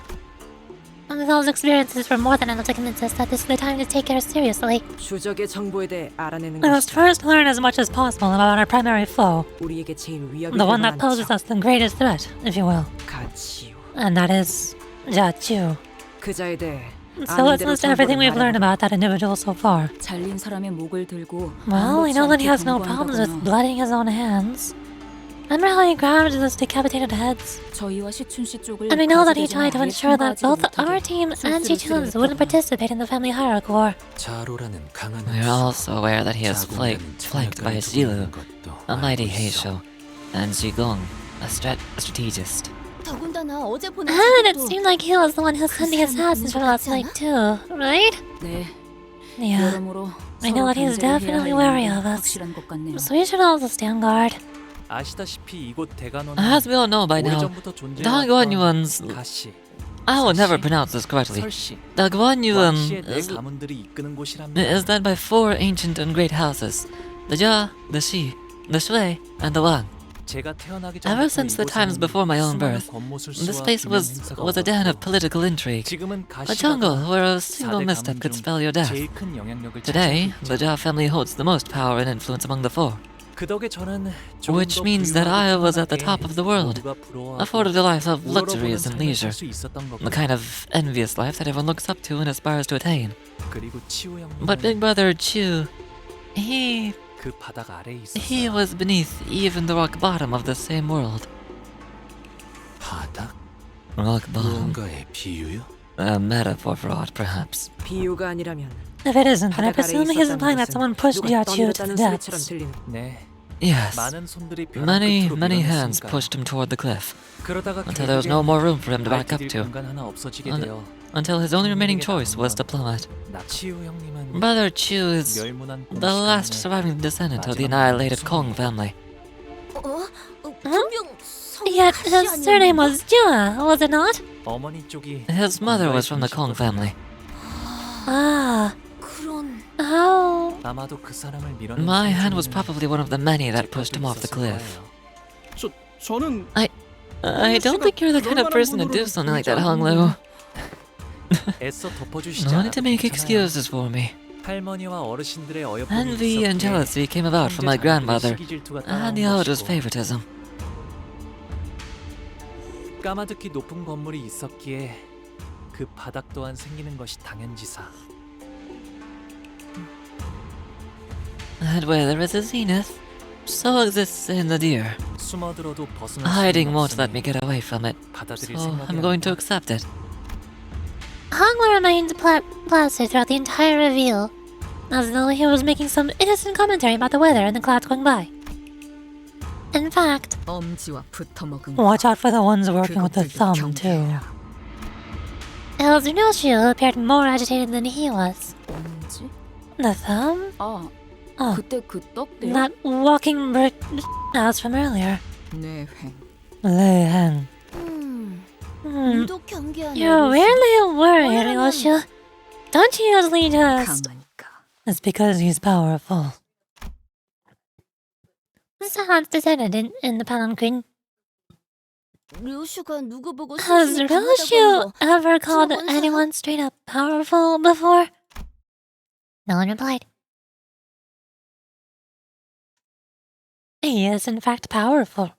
And those experiences were more than enough to convince us that this is the time to take care seriously. 추적의 정보에 대해 알아내는 We must 것이다. first learn as much as possible about our primary foe. 우리에게 제일 위협이 The one 될 that 만한 poses 적. us the greatest threat, if you will. 가치요. And that is... Jiaqiu. 그자에 대해 So let's list everything we've learned about that individual so far. 잘린 사람의 목을 들고 Well, we know that he has no 아무렇지 않게 problems with 경고한다거나 blooding his own hands. Remember how he grabbed those decapitated heads? 저희와 시춘 씨 쪽을 And we know that he 가지되지 tried to 않게 ensure that 통과하지도 both 못하게 our team and 술수를 Chichun's 쓰려 wouldn't participate in the family hierarchy war. 자로라는 강한 We are also aware that he is flanked by Zilu, a mighty Heisho, and Zigong, a strategist. 더군다나 어제 보낸 And it 지금도 seemed like he was the one who sent the assassins from last night too, right? 네. Yeah. 여러모로 I know 서로 that he's 견제를 해야 definitely 할 wary 이유가 of us. 확실한 것 같네요. So we should also stay on guard. 아시다시피 이곳 대관원은 As we all know by now, 오래전부터 the 존재해왔던 Guanyuan's... 가시, I will never pronounce this correctly. 설씨, The Guanyuan 왕씨의 네 is 가문들이 이끄는 곳이랍니다. led by 4 ancient and great houses. The Jia, the Shi, the Shui, and the Wang. 제가 태어나기 Ever 전부터 since the 이곳에는 times before my own 수많은 birth, 권모술수와 this place 기명 was 행사가 a den of 오갔고, political intrigue, 지금은 a 가시가 jungle where a single 4대 misstep 가문 could 중 spell your death. 제일 큰 영향력을 Today, 차지하고 the 있죠. Jia family holds the most power and influence among the 4, 그 덕에 저는 조금 which 더 means that I 부유하고 was at the 편하게 top of the world, 모두가 부러워하고 afforded a life of 우러러보는 luxuries and 삶을 leisure, 살 수 있었던 the 거고요. kind of envious life that everyone looks up to and aspires to attain. 그리고 치우 But Big 형님은 Brother Chu, he 그 바닥 아래에 He 있었어요. was beneath even the rock bottom of the same world. 바닥? Rock bottom. 무언가의 비유요? A metaphor for art, perhaps. 비유가 아니라면 If it isn't, then I 바닥 아래에 presume he's 있었다는 implying that 것은 someone pushed 누가 Jiaqiu to the 떠밀었다는 소리처럼 depths. 들리는. 네, Yes. 많은 손들이 벼랑 Many 끝으로 hands 밀어냈으니까요. pushed him toward the cliff, 그러다가 until there was no more room for him to back up 발디딜 to, 공간 하나 없어지게 Un- 되어 until his only remaining choice was to plummet. 치우 형님은 Brother Chu is 멸문한 the last surviving descendant of the annihilated Kong family. 분명 Yet his surname was Jia, was it not? 어머니 쪽이 His mother was from the Kong family. Ah, 그런 how? 아마도 그 사람을 밀어낸 My hand was 손주는 probably one of the many that 제 pushed him 곁에 off the 있었을 cliff. 거예요. 저는 I don't think you're the kind of person to do something like that, Hong Lu. 애써 덮어주시지 No need to 않아도 make 괜찮아요. excuses for me. 할머니와 어르신들의 어여쁨이 Envy and 있었기에 jealousy came about from my 형제 grandmother 자매들의 시기 질투가 and 따라온 the elders' 것이고, favoritism. 까마득히 높은 건물이 있었기에 그 바닥 또한 생기는 것이 당연지사. And where there is a zenith, so exists in the deer. 숨어들어도 벗어날 Hiding 수는 won't let me 없으니 get away from it, 받아들일 so 생각이 I'm going to 아니다. accept it. Honglu remained placid throughout the entire reveal, as though he was making some innocent commentary about the weather and the clouds going by. In fact, 엄지와 붙어먹은 watch out for the ones working with the thumb, too. Elzunoshu appeared more agitated than he was. 엄지? The thumb? 아, Oh, 그때 그 떡대요? that walking brick house from earlier. 네, 횡. Lei Heng. 유독 경계하는 You're weirdly worried, Ryoshu. Don't you usually just... 강하니까. It's because he's powerful. Silence descended in the palanquin. 류슈가 누구 보고 Has 수신이 강하다고 Ryoshu 한 거 ever called 들어본 사람? anyone straight up powerful before? No one replied. He is in fact powerful.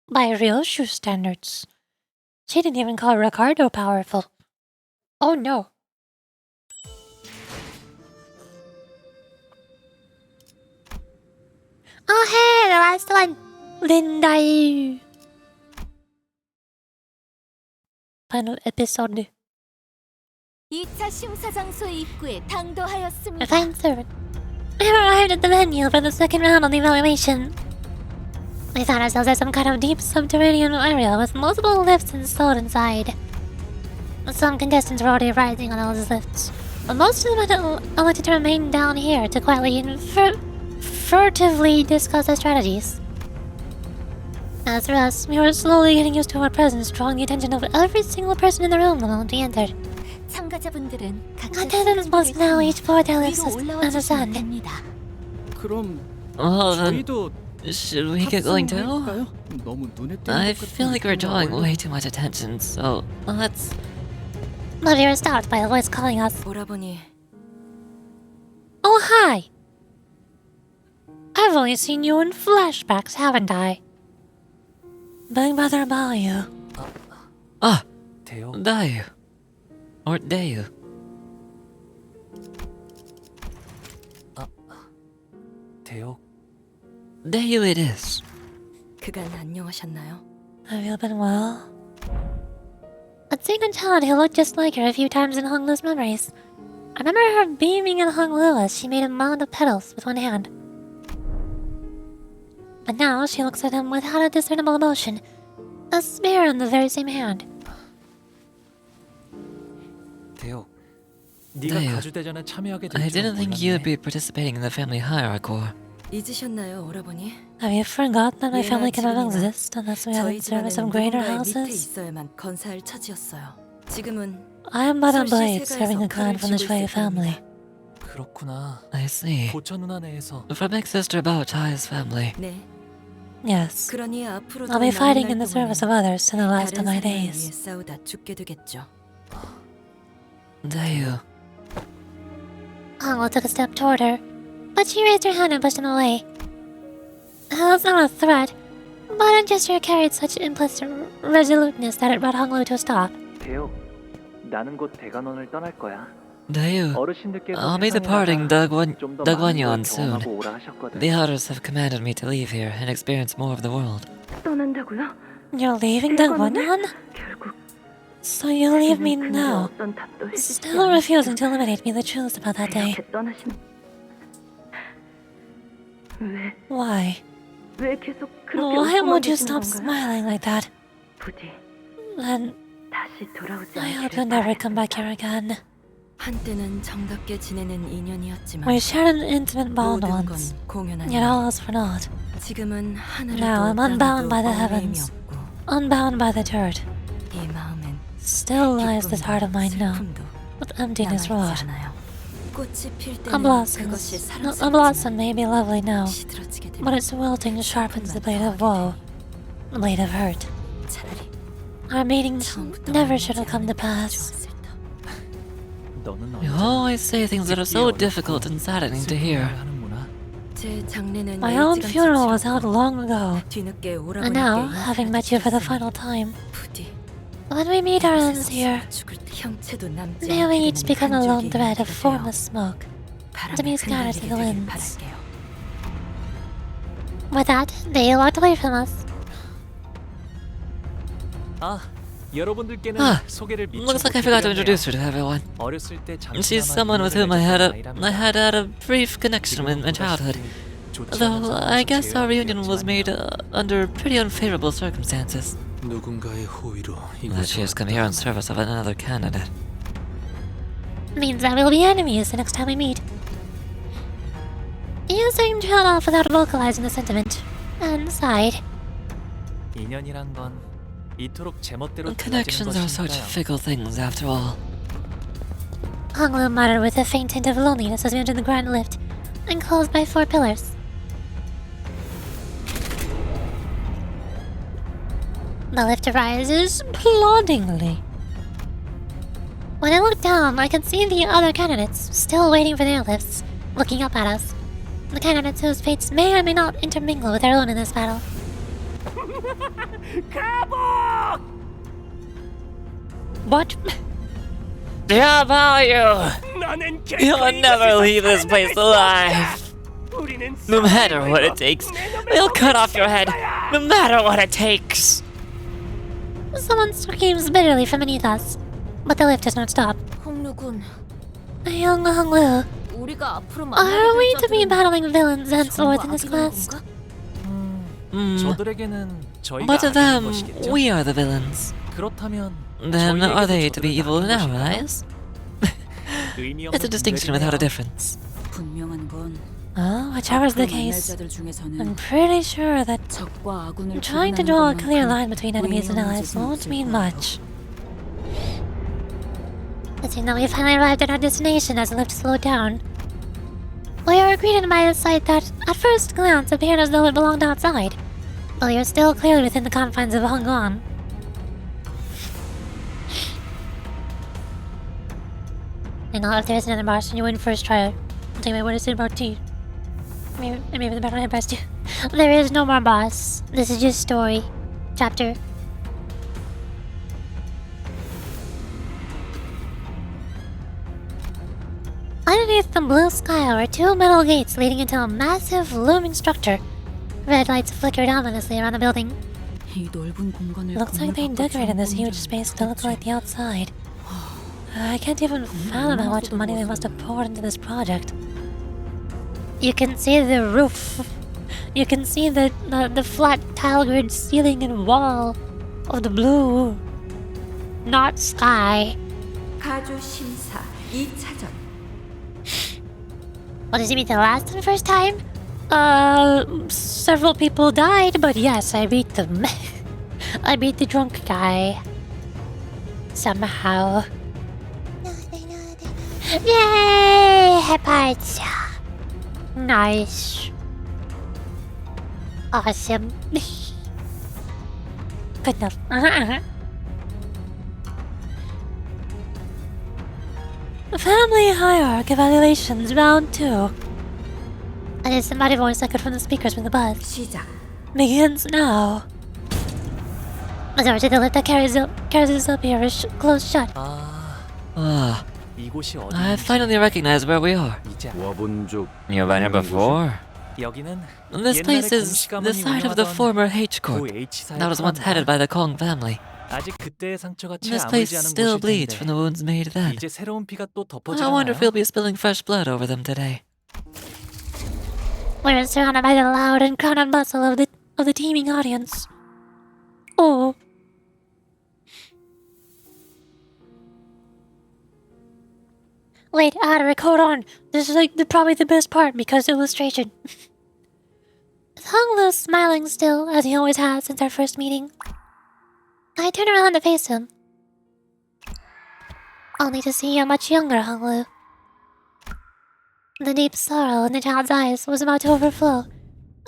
By Ryoshu standards. She didn't even call Ricardo powerful. Oh no. Oh hey, the last one! Linda! Final episode. 2차 심사장소 입구에 당도하였습니다. Fine servant. We have arrived at the venue for the second round of the evaluation. We found ourselves at some kind of deep subterranean area with multiple lifts installed inside. Some contestants were already rising on those lifts, but most of them had elected to remain down here to quietly and furtively discuss their strategies. As for us, we were slowly getting used to our presence, drawing the attention of every single person in the room the moment we entered. 참가자분들은 각자 Attendants must now each pour their lips 위로 on 올라와 the 주시면 sun. 됩니다. 그럼 Well then, 저희도 should we get going too? 합성할까요? 너무 눈에 띄는 I 것 feel 같은 like we're 느낌이 drawing 나와요. way too much attention, so let's... But we were stopped by a voice calling us. 오라버니, Oh, hi! I've only seen you in flashbacks, haven't I? Big brother about you. Ah, 대요. Dayu. Or Dayu. 대요. Dayu it is. 그간 안녕하셨나요? Have you been well? I'd seen a child who looked just like her a few times in Hung Lu's memories. I remember her beaming at Hung Lu as she made a mound of petals with one hand. But now she looks at him without a discernible emotion, a spear in the very same hand. 대요. 네가 대요. 가주대전에 참여하게 I 될 줄은 didn't think you'd 몰랐네. be participating in the family hierarchy. 잊으셨나요, 오라버니? Have you forgot that my 예나 family cannot 지금이나 exist unless we have 저희 in service 집안은 of greater 누군가의 밑에 houses? 있어야만 건사할 처지였어요. 지금은 I am but a 설씨 blade 세가에서 serving a clan 칼을 from the 쥐고 Shui 있을 family. 그렇구나. I see. 고천 누나 내에서 From big sister Bao Chai's family. 네. Yes. 그러니 앞으로도 I'll be fighting in 남은 the 날 service of 동안은 others to the last of 다른 my 사람을 위해 days. 싸우다 죽게 되겠죠. Dayu. Honglo took a step toward her, but she raised her hand and pushed him away. That's not a threat, but a gesture carried such implicit resoluteness that it brought Honglo to a stop. 대요. 나는 곧 대관원을 떠날 거야. Dayu. 어르신들께서 I'll be 세상에 departing 나가 좀더 많은 걸 Dagwanyon soon. 경험하고 오라 하셨거든. The elders have commanded me to leave here and experience more of the world. 떠난다고요? You're leaving Dagwanyon? 결국 So you'll leave me 그녀의 now, 어떤 답도 해주지 still refusing to eliminate me the truth about that day. 이렇게 떠나시는 Why? 왜 계속 그렇게 Why 웃고만 would you 계시는 stop 건가요? smiling like that? 부디 Then 다시 돌아오지 I hope 않기를 you'll never come back here again. 한때는 정답게 지내는 인연이었지만 We shared an intimate bond 모든 건 once, 공연 yet 아니야. all else for not. 지금은 하늘에도 Now I'm unbound 땅에도 by the 얽매임이 heavens, 없고 unbound by the dirt. 이 마음엔 Still lies this heart of mine now, 슬픔도 with emptiness wrought. 남아있지 않아요. 꽃이 필 A 때는 blossom, 그것이 a blossom 사랑스럽지만 may be lovely now, 시들어지게 되면 but its wilting sharpens the blade of woe, the blade of hurt. 차라리 Our meeting 처음부터 never 만나지 should have come to 않는 게 pass. 좋았을 터. 너는 You 언제 always say things that are so difficult and saddening to hear. 하는구나. 제 장례는 My own 일찌감치 funeral was 치렀고 held long ago, 뒤늦게 and now, 오라버니께 having met you for the final time, 부디 when we meet our ends here, 죽을 때 형체도 남지 may we 않게 each 되는 become a 한 lone 줄기 thread of 인연이 formless 되어 smoke, 바람에 to be scattered to 흩날리게 the 되길 winds. 바랄게요. With that, they walked away from us. 아, 여러분들께는 소개를 Looks like I forgot to introduce her to everyone. 어렸을 때 She's someone with whom I had a brief connection in childhood. Though I guess our reunion was made under pretty unfavorable circumstances. 누군가의 호의로 That she has come here in service of another candidate. Means that we'll be enemies the next time we meet. You seemed to head off without vocalizing the sentiment, and sighed. 인연이란 건 이토록 제멋대로 Connections are such fickle things after all. Honglu muttered with a faint hint of loneliness as we entered the grand lift, enclosed by 4 pillars. The lift rises ploddingly. When I look down, I can see the other candidates, still waiting for their lifts, looking up at us. The candidates whose fates may or may not intermingle with their own in this battle. 가보! What? How about you? 너는 You'll never leave this place alive. 우리는 No matter what it takes, we'll cut off your head. No matter what it takes. Someone screams bitterly from beneath us, but the lift does not stop. 홍루군, Young Honglu, 우리가 앞으로 are we to be 만나게 될 battling villains henceforth 전부 in this 악인인 class? 건가? 저들에게는 저희가 But to 악인인 them, 것이겠죠? we are the villains. 그렇다면 Then are 저희에게도 they to be 저들은 evil in 악인 our 것인가요? eyes? 의미 It's a 없는 distinction without a 분별이네요. difference. 분명한 건 Oh, whichever is the case, 만날 자들 중에서는 I'm pretty sure that 적과 아군을 trying to 구분하는 draw a 것만큼 clear line between enemies and 의미 없는 allies 짓은 won't 없을 mean 거예요. much. It seems that we finally arrived at our destination as the lift slowed down. We are greeted by a sight that, at first glance, appeared as though it belonged outside, but we are still clearly within the confines of Hongkong. And if there is another boss, you win first try. I'll tell you what it's about tea. Maybe the battle best too. There is no more boss. This is just story. Chapter. Underneath the blue sky are two metal gates leading into a massive looming structure. Red lights flickered ominously around the building. 이 넓은 공간을 Looks like they decorated this huge space to look like the outside. I can't even fathom how much money they must have poured into this project. You can see the roof. You can see the flat tile grid ceiling and wall of the blue, not sky. 가주 심사 2차전. What does it mean the last and first time? Several people died, but yes, I beat them. I beat the drunk guy. Somehow. Yay! Headparts. Nice. Awesome. Good enough. Family Hierarch Evaluations Round 2. A disembodied voice echoed from the speakers with the buzz. 시작. Begins now. The door to the lift that carries us up here is closed shut. 이곳이 어디? I finally recognize where we are. 와본 적 You've been here before. 여기는 This place is the site of the former H Corp that was once headed by the Kong family. 아직 그때의 상처가 채 This place 아물지 않은 still 곳일 bleeds from 텐데 the wounds made then. 이제 새로운 피가 또 I wonder if 덮어지나요? we'll be spilling fresh blood over them today. We're surrounded by the loud and crowded bustle of the teeming audience. Oh. Wait, Adric, hold on. This is probably the best part because illustration. Hung Lu smiling still, as he always has since our first meeting. I turned around to face him, only to see a much younger Hung Lu. The deep sorrow in the child's eyes was about to overflow,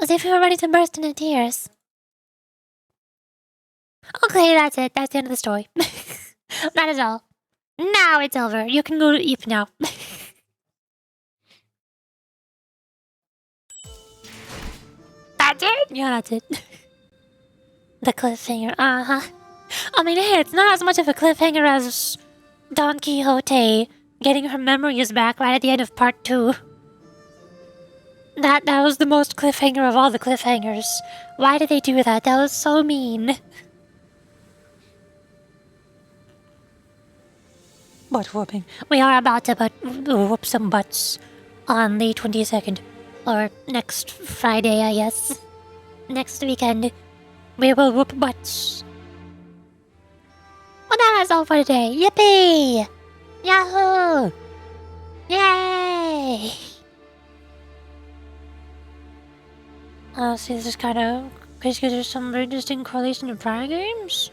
as if he were ready to burst into tears. Okay, that's it. That's the end of the story. That is all. Now it's over. You can go to Eep now. That's it? Yeah, that's it. The cliffhanger, uh-huh. I mean, hey, it's not as much of a cliffhanger as Don Quixote getting her memories back right at the end of part 2. That was the most cliffhanger of all the cliffhangers. Why did they do that? That was so mean. Butt whooping. We are about to whoop some butts on the 22nd. Or next Friday, I guess. Next weekend. We will whoop butts. Well, that's all for today. Yippee! Yahoo! Yay! See, this is kind of crazy because there's some very distinct correlation to prior games.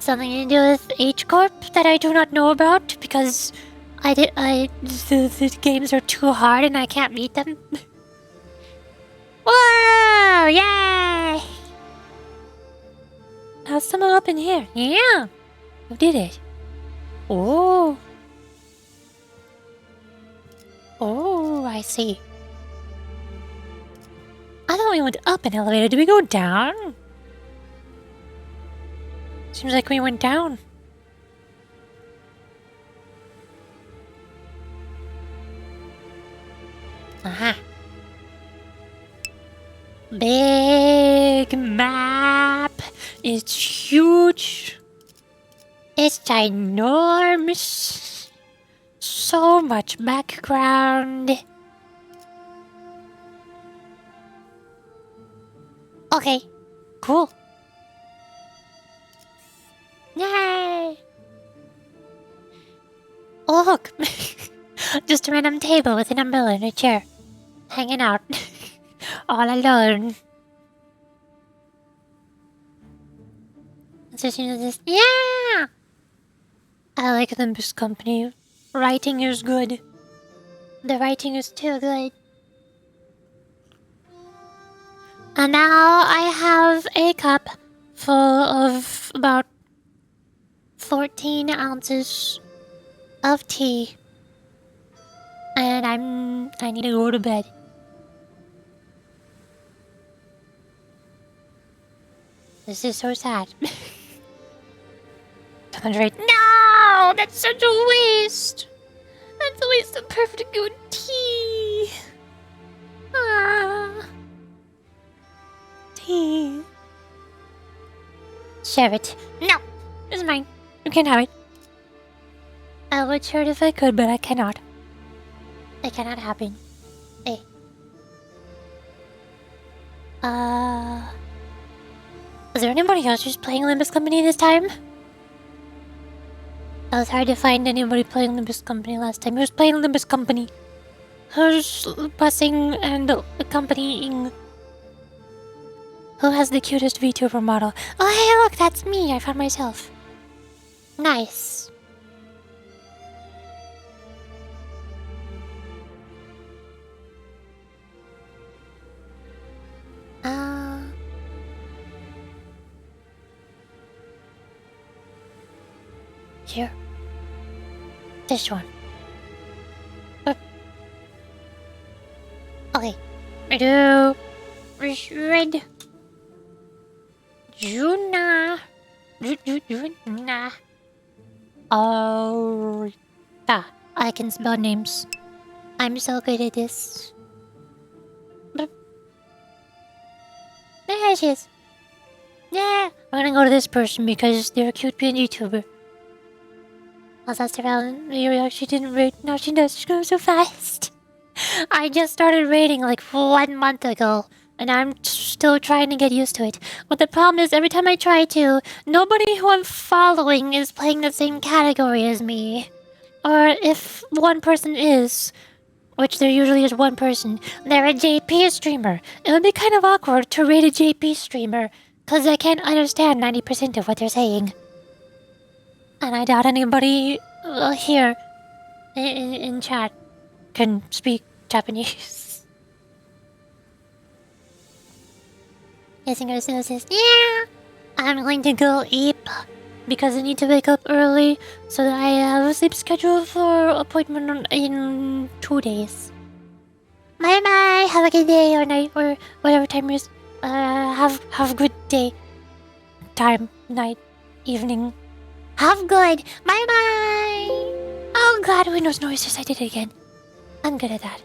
Something to do with H Corp that I do not know about because the games are too hard and I can't beat them. Whoa! Yay! How's someone up in here? Yeah! Who did it? Oh! Oh, I see. I thought we went up an elevator. Did we go down? Seems like we went down. Aha. Big map. It's huge. It's ginormous. So much background. Okay, cool. Yay! Oh, look. Just a random table with an umbrella and a chair. Hanging out. All alone. So she does this. Yeah! I like LIMBUS company. Writing is good. The writing is too good. And now I have a cup full of about 14 ounces of tea. And I need to go to bed. This is so sad. Right. No! That's such a waste! That's a waste of perfect good tea! Ah. Tea. Share it. No! It's mine. You can't have it. I would share it if I could, but I cannot. It cannot happen. Hey. Is there anybody else who's playing LIMBUS Company this time? It was hard to find anybody playing LIMBUS Company last time. Who's playing LIMBUS Company? Who's bussing and accompanying? Who has the cutest VTuber model? Oh, hey, look, that's me. I found myself. Nice. Here. This one. Okay. Red. Red. Juna. Juna. Oh. I can spell names. I'm so good at this. There she is. Yeah. I'm gonna go to this person because they're a cute PNG tuber. As that's around, you actually didn't rate. Now she does. She goes so fast. I just started rating like 1 month ago, and I'm still trying to get used to it. But the problem is, every time I try to, nobody who I'm following is playing the same category as me. Or if one person is, which there usually is one person, they're a JP streamer. It would be kind of awkward to rate a JP streamer, because I can't understand 90% of what they're saying. And I doubt anybody here in chat can speak Japanese. Yes, I'm gonna say this. Yeah! I'm going to go eat because I need to wake up early so that I have a sleep schedule for appointment in 2 days. Bye bye! Have a good day or night or whatever time it is. Have a good day. Time, night, evening. Have good. Bye bye. Oh god, Windows noises. I did it again. I'm good at that.